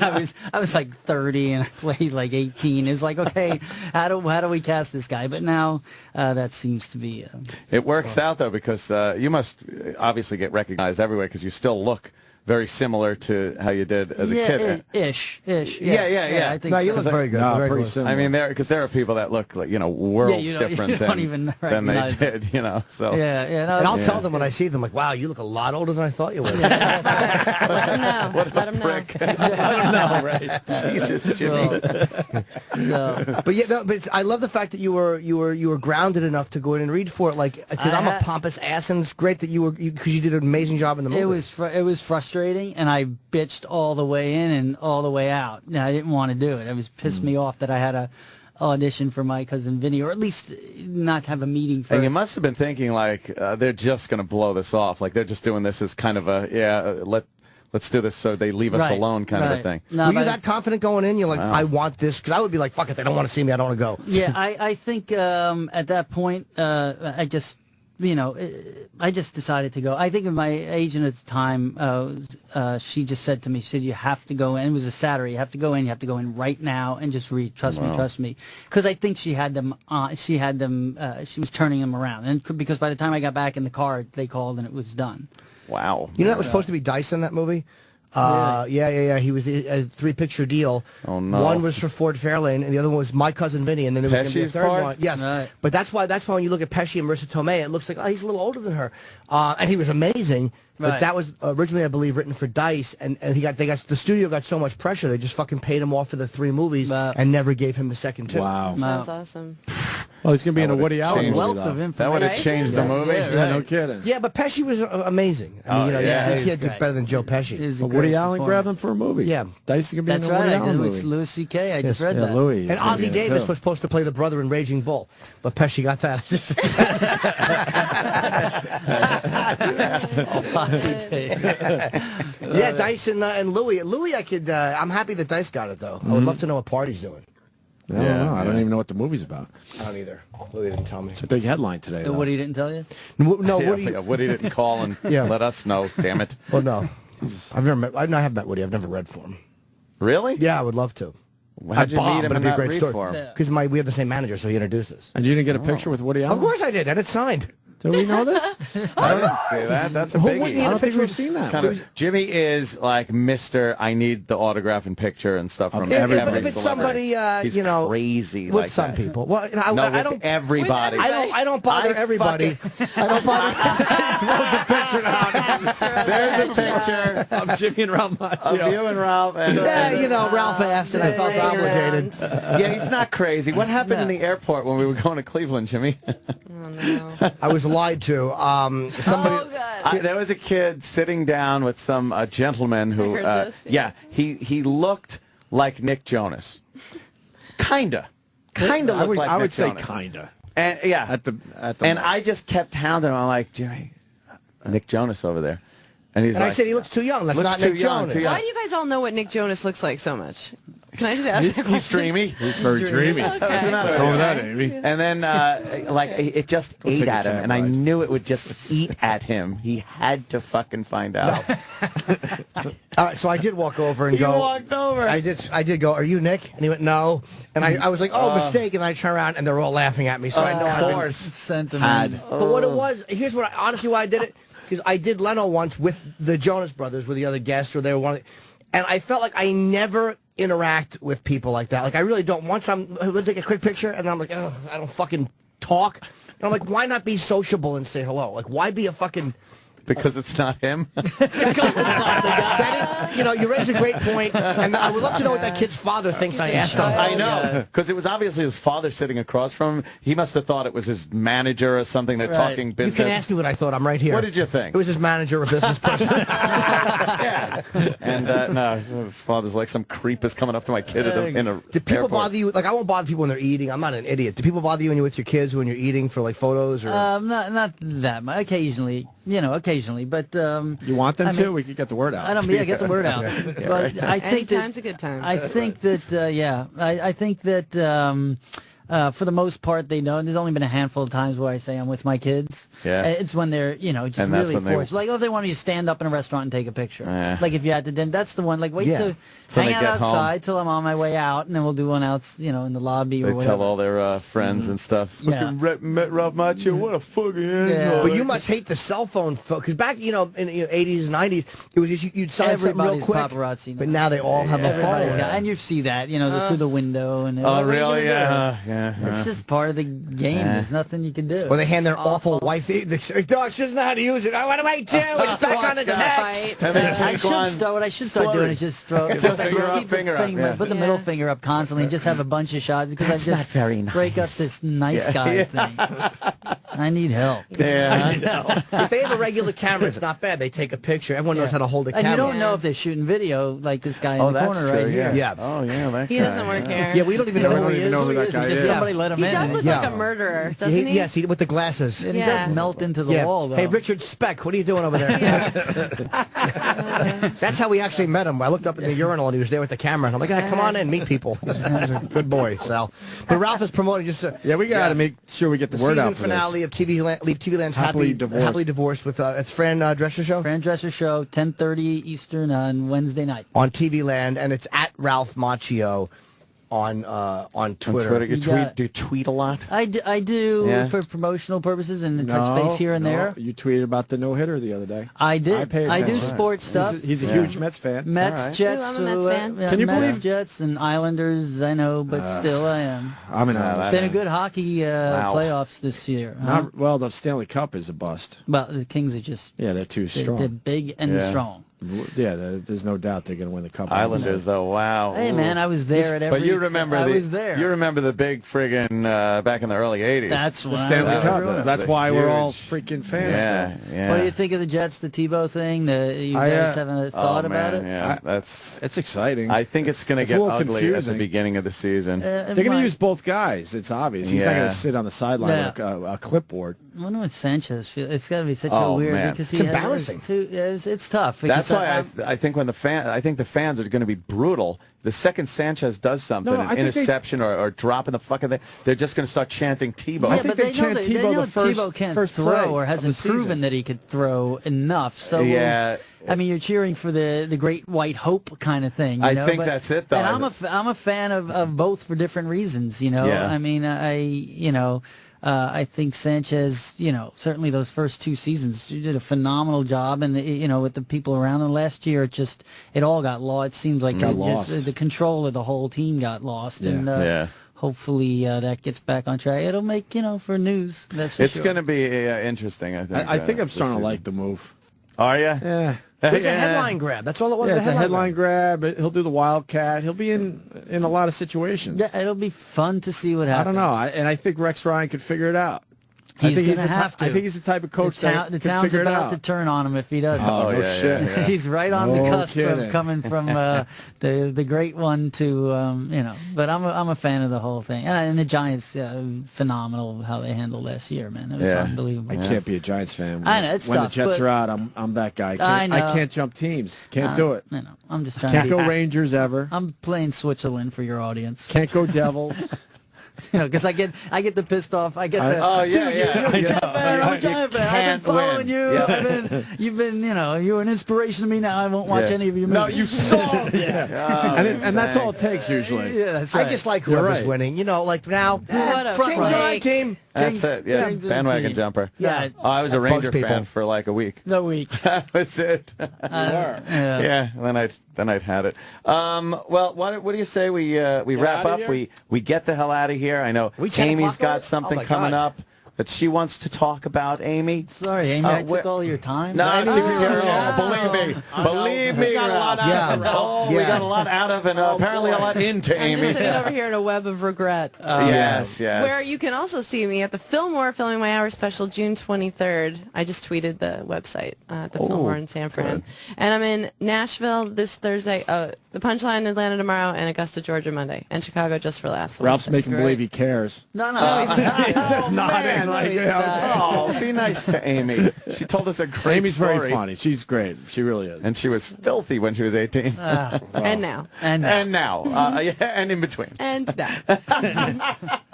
I was like 30 and I played like 18. It's like, okay, how do we cast this guy? But now that seems to be... it works out though, because you must obviously get recognized everywhere because you still look very similar to how you did as a Yeah, kid. ish. Yeah. I think No, so. you look very good. Very pretty good. similar. I mean, because there are people that look like worlds you different don't even than they recognize did. So Yeah. No, And I'll yeah. tell them when I see them, like, wow, you look a lot older than I thought you would. Let them know. Let them know. no, right? Jesus, Jimmy. But yeah, no, but I love the fact that you were grounded enough to go in and read for it. Like, because I'm a pompous ass, and it's great that because you did an amazing job in the movie. It was frustrating, and I bitched all the way in and all the way out. And I didn't want to do it. It was pissed me off that I had to audition for My Cousin Vinny, or at least not have a meeting first. And you must have been thinking like they're just going to blow this off. Like they're just doing this as kind of a let's do this so they leave us alone kind of a thing. No, were you that confident going in? You're like, I want this, because I would be like, fuck it, they don't want to see me, I don't want to go. Yeah, I think at that point I just decided to go. I think my agent at the time, she just said to me, she said, you have to go in. It was a Saturday. You have to go in. You have to go in right now and just read. Trust me. Because I think she had them, she was turning them around. And because by the time I got back in the car, they called and it was done. Wow. You know that was supposed to be Dyson in that movie? Really? Yeah. He was a 3-picture deal. Oh no! One was for Ford Fairlane, and the other one was My Cousin Vinny, and then there was going to be a Pesci's third part? one. Yes, Right. but that's why when you look at Pesci and Marissa Tomei, it looks like he's a little older than her, and he was amazing. But Right. that was originally, I believe, written for Dice, and the studio got so much pressure, they just fucking paid him off for the 3 movies and never gave him the second 2. Wow. Sounds awesome. Well, he's going to be in a Woody Allen movie, Wealth though. of information. That would have changed the movie. Yeah, no kidding. Yeah, but Pesci was amazing. I mean, yeah, he he's can't do great. better than Joe Pesci. Is a Well, Woody great Allen grabbed him performance. for a movie. Yeah. Dice is going to be That's in a right. Woody I Allen did. movie. It's Louis C.K. I just read yeah, that. Louis. And Ozzie Davis was supposed to play the brother in Raging Bull, but Pesci got that. Yeah, Dice and Louis. Louis, I'm happy that Dice got it, though. I would love to know what Party's doing. I don't know. I don't even know what the movie's about. I don't either. Louis didn't tell me. It's a big headline today, though. Woody didn't tell you? No, Yeah, Woody. Woody didn't call and let us know. Damn it! Well, no. I have met Woody. I've never read for him. Really? Yeah, I would love to. How'd you meet him but and it'd be a not great read story. for him? Because we have the same manager, so he introduced us. And you didn't get a picture with Woody Allen? Of course I did, and it's signed. Do we know this? I didn't see that. That's a Who biggie. wouldn't need I a don't think picture we've of- seen that. Kind of, Jimmy is like Mr. I need the autograph and picture and stuff from every If it's celebrity. somebody, He's with crazy like some that. people. Well, No, I with don't. everybody. I don't bother everybody. I don't bother. He throws a picture out. There's a picture of Jimmy and Ralph Macchio. of you and Ralph. And, Yeah, Ralph asked, and I felt obligated. yeah, he's not crazy. What happened in the airport when we were going to Cleveland, Jimmy? Oh, no. I was lied to. Somebody. Oh, God. There was a kid sitting down with some gentleman who, I heard this, yeah. he looked like Nick Jonas. Kinda looked like I Nick would say Jonas. kinda. And yeah, At the and most. I just kept hounding him. I'm like, Jimmy, Nick Jonas over there, and he's And like, I said he looks too young. That's Looks not too Nick young, Jonas. too young. Why do you guys all know what Nick Jonas looks like so much? Can I just ask that question? he's dreamy. He's very dreamy. Okay. What's wrong with that, Amy? And then, like, it just ate take a at him, cab and I ride. knew it would just eat at him. He had to fucking find out. All right, so I did walk over and You go. walked over. I did go. Are you Nick? And he went no. And I was like, oh, mistake. And I turned around and they're all laughing at me. So I know I've Of been- course. Sentiment. But what it was, here's what honestly why I did it, because I did Leno once with the Jonas Brothers, with the other guests, or they were one of the, and I felt like I never interact with people like that. Like I really don't. Once we'll take a quick picture, and I'm like, ugh, I don't fucking talk. And I'm like, why not be sociable and say hello? Like, why be a fucking... Because it's not him. Daddy, you raise a great point, and I would love to know what that kid's father thinks I asked him. I know, because it was obviously his father sitting across from him. He must have thought it was his manager or something. They're talking You business. can ask me what I thought. I'm right here. What did you think? It was his manager or business person. Yeah. And no, his father's like, some creep is coming up to my kid in a Do people airport. bother you? Like, I won't bother people when they're eating. I'm not an idiot. Do people bother you when you're with your kids when you're eating for like photos or? Not that much. Occasionally, occasionally, but You want them I to? mean, We could get the word out. I don't. Yeah, get the word out. But I think Anytime's a good time. I think that I think that For the most part, they know. And there's only been a handful of times where I say I'm with my kids. Yeah. It's when they're, just And that's really when forced. Like, if they want me to stand up in a restaurant and take a picture. Like, if you're at the dinner, that's the one. Like, wait Yeah. to So hang they out get home. outside till I'm on my way out, and then we'll do one out, in the lobby or They whatever. tell all their friends and stuff. Yeah. Fucking met Ralph Macchio, what a fucking asshole. But you must hate the cell phone because back, in the 80s and 90s, it was just you'd sign something real Everybody's quick. paparazzi. But now they all have a Everybody's phone. got- and you see that, through the window. And Oh, what are you really? gonna do? Yeah. It's just part of the game. There's nothing you can do. Or they hand their awful wife. The dog doesn't know how to use it. I want to wait too. It's back on the text. And they What I should start doing is just throw Get the finger up, keep the finger up, finger- yeah. put the middle finger up constantly and just have a bunch of shots because I That's just not very nice. break up this nice guy thing. I need help. Yeah. If they have a regular camera, it's not bad. They take a picture. Everyone knows how to hold a And camera. you don't know if they're shooting video like this guy Oh, in the that's corner true, right here. Yeah. Oh, yeah, that He guy. doesn't work here. Yeah, we don't even know who he is. know who that guy Just is. somebody let him He in. does look Yeah. like a murderer, doesn't he? Yes, with the glasses. And he Yeah. does melt into the Yeah. wall, though. Hey, Richard Speck, what are you doing over there? That's how we actually met him. I looked up in the urinal and he was there with the camera. And I'm like, come on in, meet people. He's a good boy, Sal. But Ralph is promoting just Yeah, we got to make sure we get the word season out for finale of TV Land, Leave TV Land's Happily Divorced. Happily Divorced with it's Fran Drescher show Fran Drescher Show, 10:30 Eastern on Wednesday night. on TV Land, and it's at Ralph Macchio on Twitter. You got do you tweet a lot? I do Yeah. for promotional purposes and touch base here and there. You tweeted about the no-hitter the other day. I did. pay I do attention. sports stuff. He's a huge Mets fan. Mets, All right. Jets. Ooh, I'm a Mets fan. Can you Mets, believe- Jets and Islanders? I know, but still, I am. I'm an No, Islanders It's been a fan. good hockey playoffs this year. Huh? Well, the Stanley Cup is a bust. Well, the Kings are just Yeah, they're too strong. they're big and Yeah. strong. Yeah, there's no doubt they're going to win the Cup. Islanders, though, wow. Hey, man, I was there at every. But you remember I was there. You remember the big friggin' back in the early 80s. That's The when Stanley I was Cup. there. That's why we're all huge. freaking fans. Yeah, yeah. What do you think of the Jets, the Tebow thing? You guys haven't thought about it? Yeah, that's. It's exciting. I think it's going to It's a get little ugly at the confusing. beginning of the season. They're going to use both guys. It's obvious. He's not Yeah. going to sit on the sideline Yeah. with a clipboard. I wonder what Sanchez feels. It's got to be such Oh, a weird man. because It's embarrassing. It's tough. That's because why I think when the fans are going to be brutal. The second Sanchez does something, No, I an think they- interception or dropping the fucking thing, they're just going to start chanting Tebow. Yeah, I think but they they know chant that Tebow they know the first- Tebow can't first throw play or of hasn't the season. proven that he could throw enough. So Yeah. I mean, you're cheering for the great white hope kind of thing. I you know? think but, that's it, though. And I'm a fan of both for different reasons. You know, Yeah. I mean, I think Sanchez, certainly those first two seasons, he did a phenomenal job, and with the people around him last year, it all got lost. It seems like Got lost. the control of the whole team got lost, Yeah. and Yeah. hopefully that gets back on track. It'll make for news. That's for It's sure. going to be interesting, I think. I think I'm this starting to season. like the move. Are you? Yeah. It's a headline grab. That's all it was. Yeah, it's a headline grab. He'll do the Wildcat. He'll be in a lot of situations. Yeah, it'll be fun to see what I happens. don't know. And I think Rex Ryan could figure it out. He's I think gonna have to. I think he's the type of coach the that the could town's figure it about out. to turn on him if he doesn't. Oh, no yeah, shit. yeah, yeah. He's right on No the cusp kidding. of coming from the great one to But I'm a fan of the whole thing, and the Giants phenomenal how they handled last year, man. It was unbelievable. I can't be a Giants fan. I know, it's when tough, the Jets but- are out, I'm that guy. I know. I can't jump teams. Can't do it. I know. I'm just trying Can't to go Rangers ever. I'm playing Switzerland for your audience. Can't go Devils. Because I get the pissed off. I get the Oh, yeah, dude, yeah. you're a Jet fan. I'm a You Giant fan. I've can't been following win. you. Yeah. You've been, you're an inspiration to me now. I won't watch Yeah. any of your movies. No, you saw. and that's all it takes usually. Yeah, that's right. I just like You're whoever's right. winning. Like now, What a Kings are my freak. team. That's it. Yeah, Kings of the bandwagon team. jumper. Yeah. Oh, I was a That bugs Ranger people. fan for like a week. No week. That was it. Yeah. Yeah, then I'd had it. Well, what do you say we wrap outta up? here? We get the hell out of here. I know We 10 Amy's o'clock got already? something Oh, my coming God. up that she wants to talk about. Amy. Sorry, Amy. I took all your time. No, I she was didn't- here. No. Believe me. Believe me. We got a lot Ralph. out of Yeah. it. Oh, we Yeah. got a lot out of and apparently a lot into I'm Amy. just sitting over here in a web of regret. Yes. Where you can also see me at the Fillmore filming my hour special June 23rd. I just tweeted the website at the Fillmore in San Fran. And I'm in Nashville this Thursday. The Punchline in Atlanta tomorrow and Augusta, Georgia Monday. And Chicago just for laughs. Ralph's Wednesday. making believe he cares. No, He's just nodding. Like, you know. Oh, be nice to Amy. She told us a great Amy's story. very funny. She's great. She really is. And she was filthy when she was 18. And now. And now. Yeah, and in between. And now.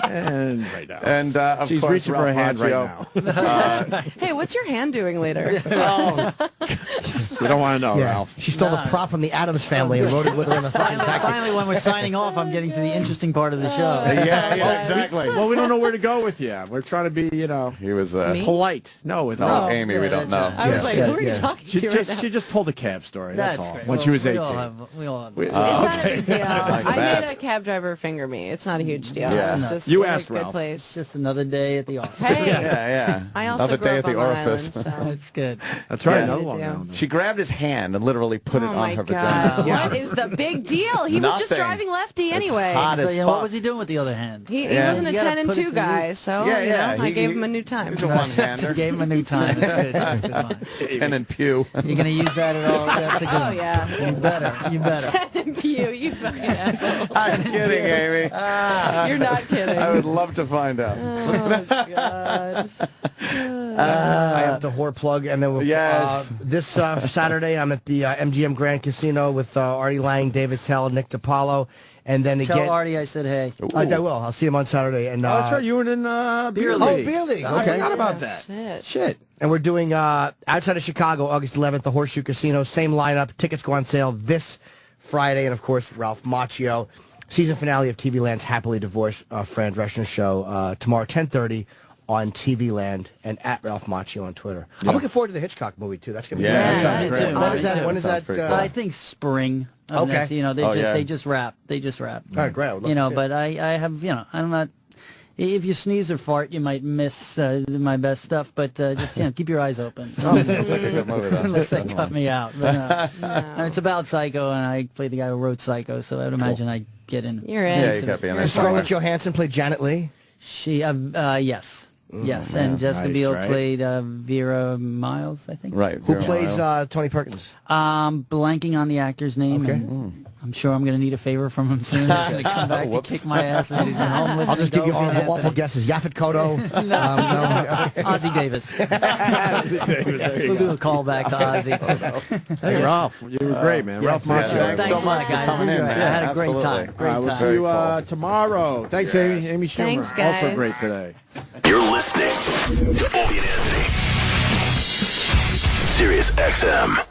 And right now. And of she's course, reaching for a Ralph hand right Macchio. now. That's right. Hey, what's your hand doing later? You don't want to know, Ralph. She stole the prop from the Addams family and rode it with her in the fucking taxi. Finally, when we're signing off, I'm getting to the interesting part of the show. Yeah, exactly. Well, we don't know where to go with you. We're trying to be, He was polite. No, it's not. Amy, we don't know. I was like, who are you talking to right now? She just told a cab story. That's all. great. When she was 18. We all have It's not a big deal. Like I that. made a cab driver finger me. It's not a huge deal. Yeah. It's just You a asked good Ralph. place. Just another day at the office. Hey, Yeah. I also Another grew day up at the on Long orifice. Island, so. That's good. That's right. Yeah. Another What one to do? now. She grabbed his hand and literally put it Oh on my her God! vagina. What is the big deal? He was just Nothing. driving lefty It's anyway. hot as So, fuck. what was he doing with the other hand? He Yeah. wasn't a You gotta 10 and put it 2 to guy, use. so Yeah, you yeah. know, I gave him a new time. He's a one-hander. You gave him a new time. That's good. That's good line. 10 and pew. You're going to use that at all? That's a good Oh one. yeah. You better. You better. 10 and Pew, you fucking asshole. I'm kidding, Amy. You're not kidding. I would love to find out. Oh God. I have to whore plug, and then Yes. this Saturday I'm at the MGM Grand Casino with Artie Lang, David Tell, Nick DiPaolo, and then Tell again. Artie I said hey. I will. I'll see him on Saturday. And Oh, that's right. You were in Beer Oh, League. Beer League. I Okay. forgot about that. Shit. And we're doing outside of Chicago, August 11th, the Horseshoe Casino. Same lineup. Tickets go on sale this Friday, and of course Ralph Macchio. Season finale of TV Land's Happily Divorced Fran Drescher show tomorrow 10:30 on TV Land and at Ralph Macchio on Twitter. I'm looking forward to the Hitchcock movie too. That's gonna be Yeah, great. that sounds great. When is that? Me too. When is Sounds that? pretty cool. I think spring. Of Okay. next, they just wrap. They just wrap. All right, great. I would love You to know, see but I have, I'm not. If you sneeze or fart, you might miss my best stuff. But just keep your eyes open. Sounds like a good movie, though. Unless they cut me out. But, it's about Psycho, and I played the guy who wrote Psycho, so I would imagine I get in. You're in. Yeah, you got to be in there. Scarlett Johansson played Janet Leigh. She, yes. Yes, and Jessica nice, Biel right? played Vera Miles, I think. Right. Who Vera plays Miles. Tony Perkins? Blanking on the actor's name. Okay. and I'm sure I'm going to need a favor from him soon. He's going to come back to Whoops. kick my ass. And he's homeless. I'll just give you and go, awful guesses. Yaphet Kotto. Ozzie Davis. We'll do a call back to Ozzy. Hey, Ralph, you were great, man. Ralph yeah, Macchio. thanks Thanks so a lot, much for guys. coming in, Enjoyed it. man. I had a great time. Absolutely. Great We'll time. see you Very cool. tomorrow. Thanks, Amy Schumer. Thanks, guys. Also great today. You're listening to Opie and Anthony. Sirius XM.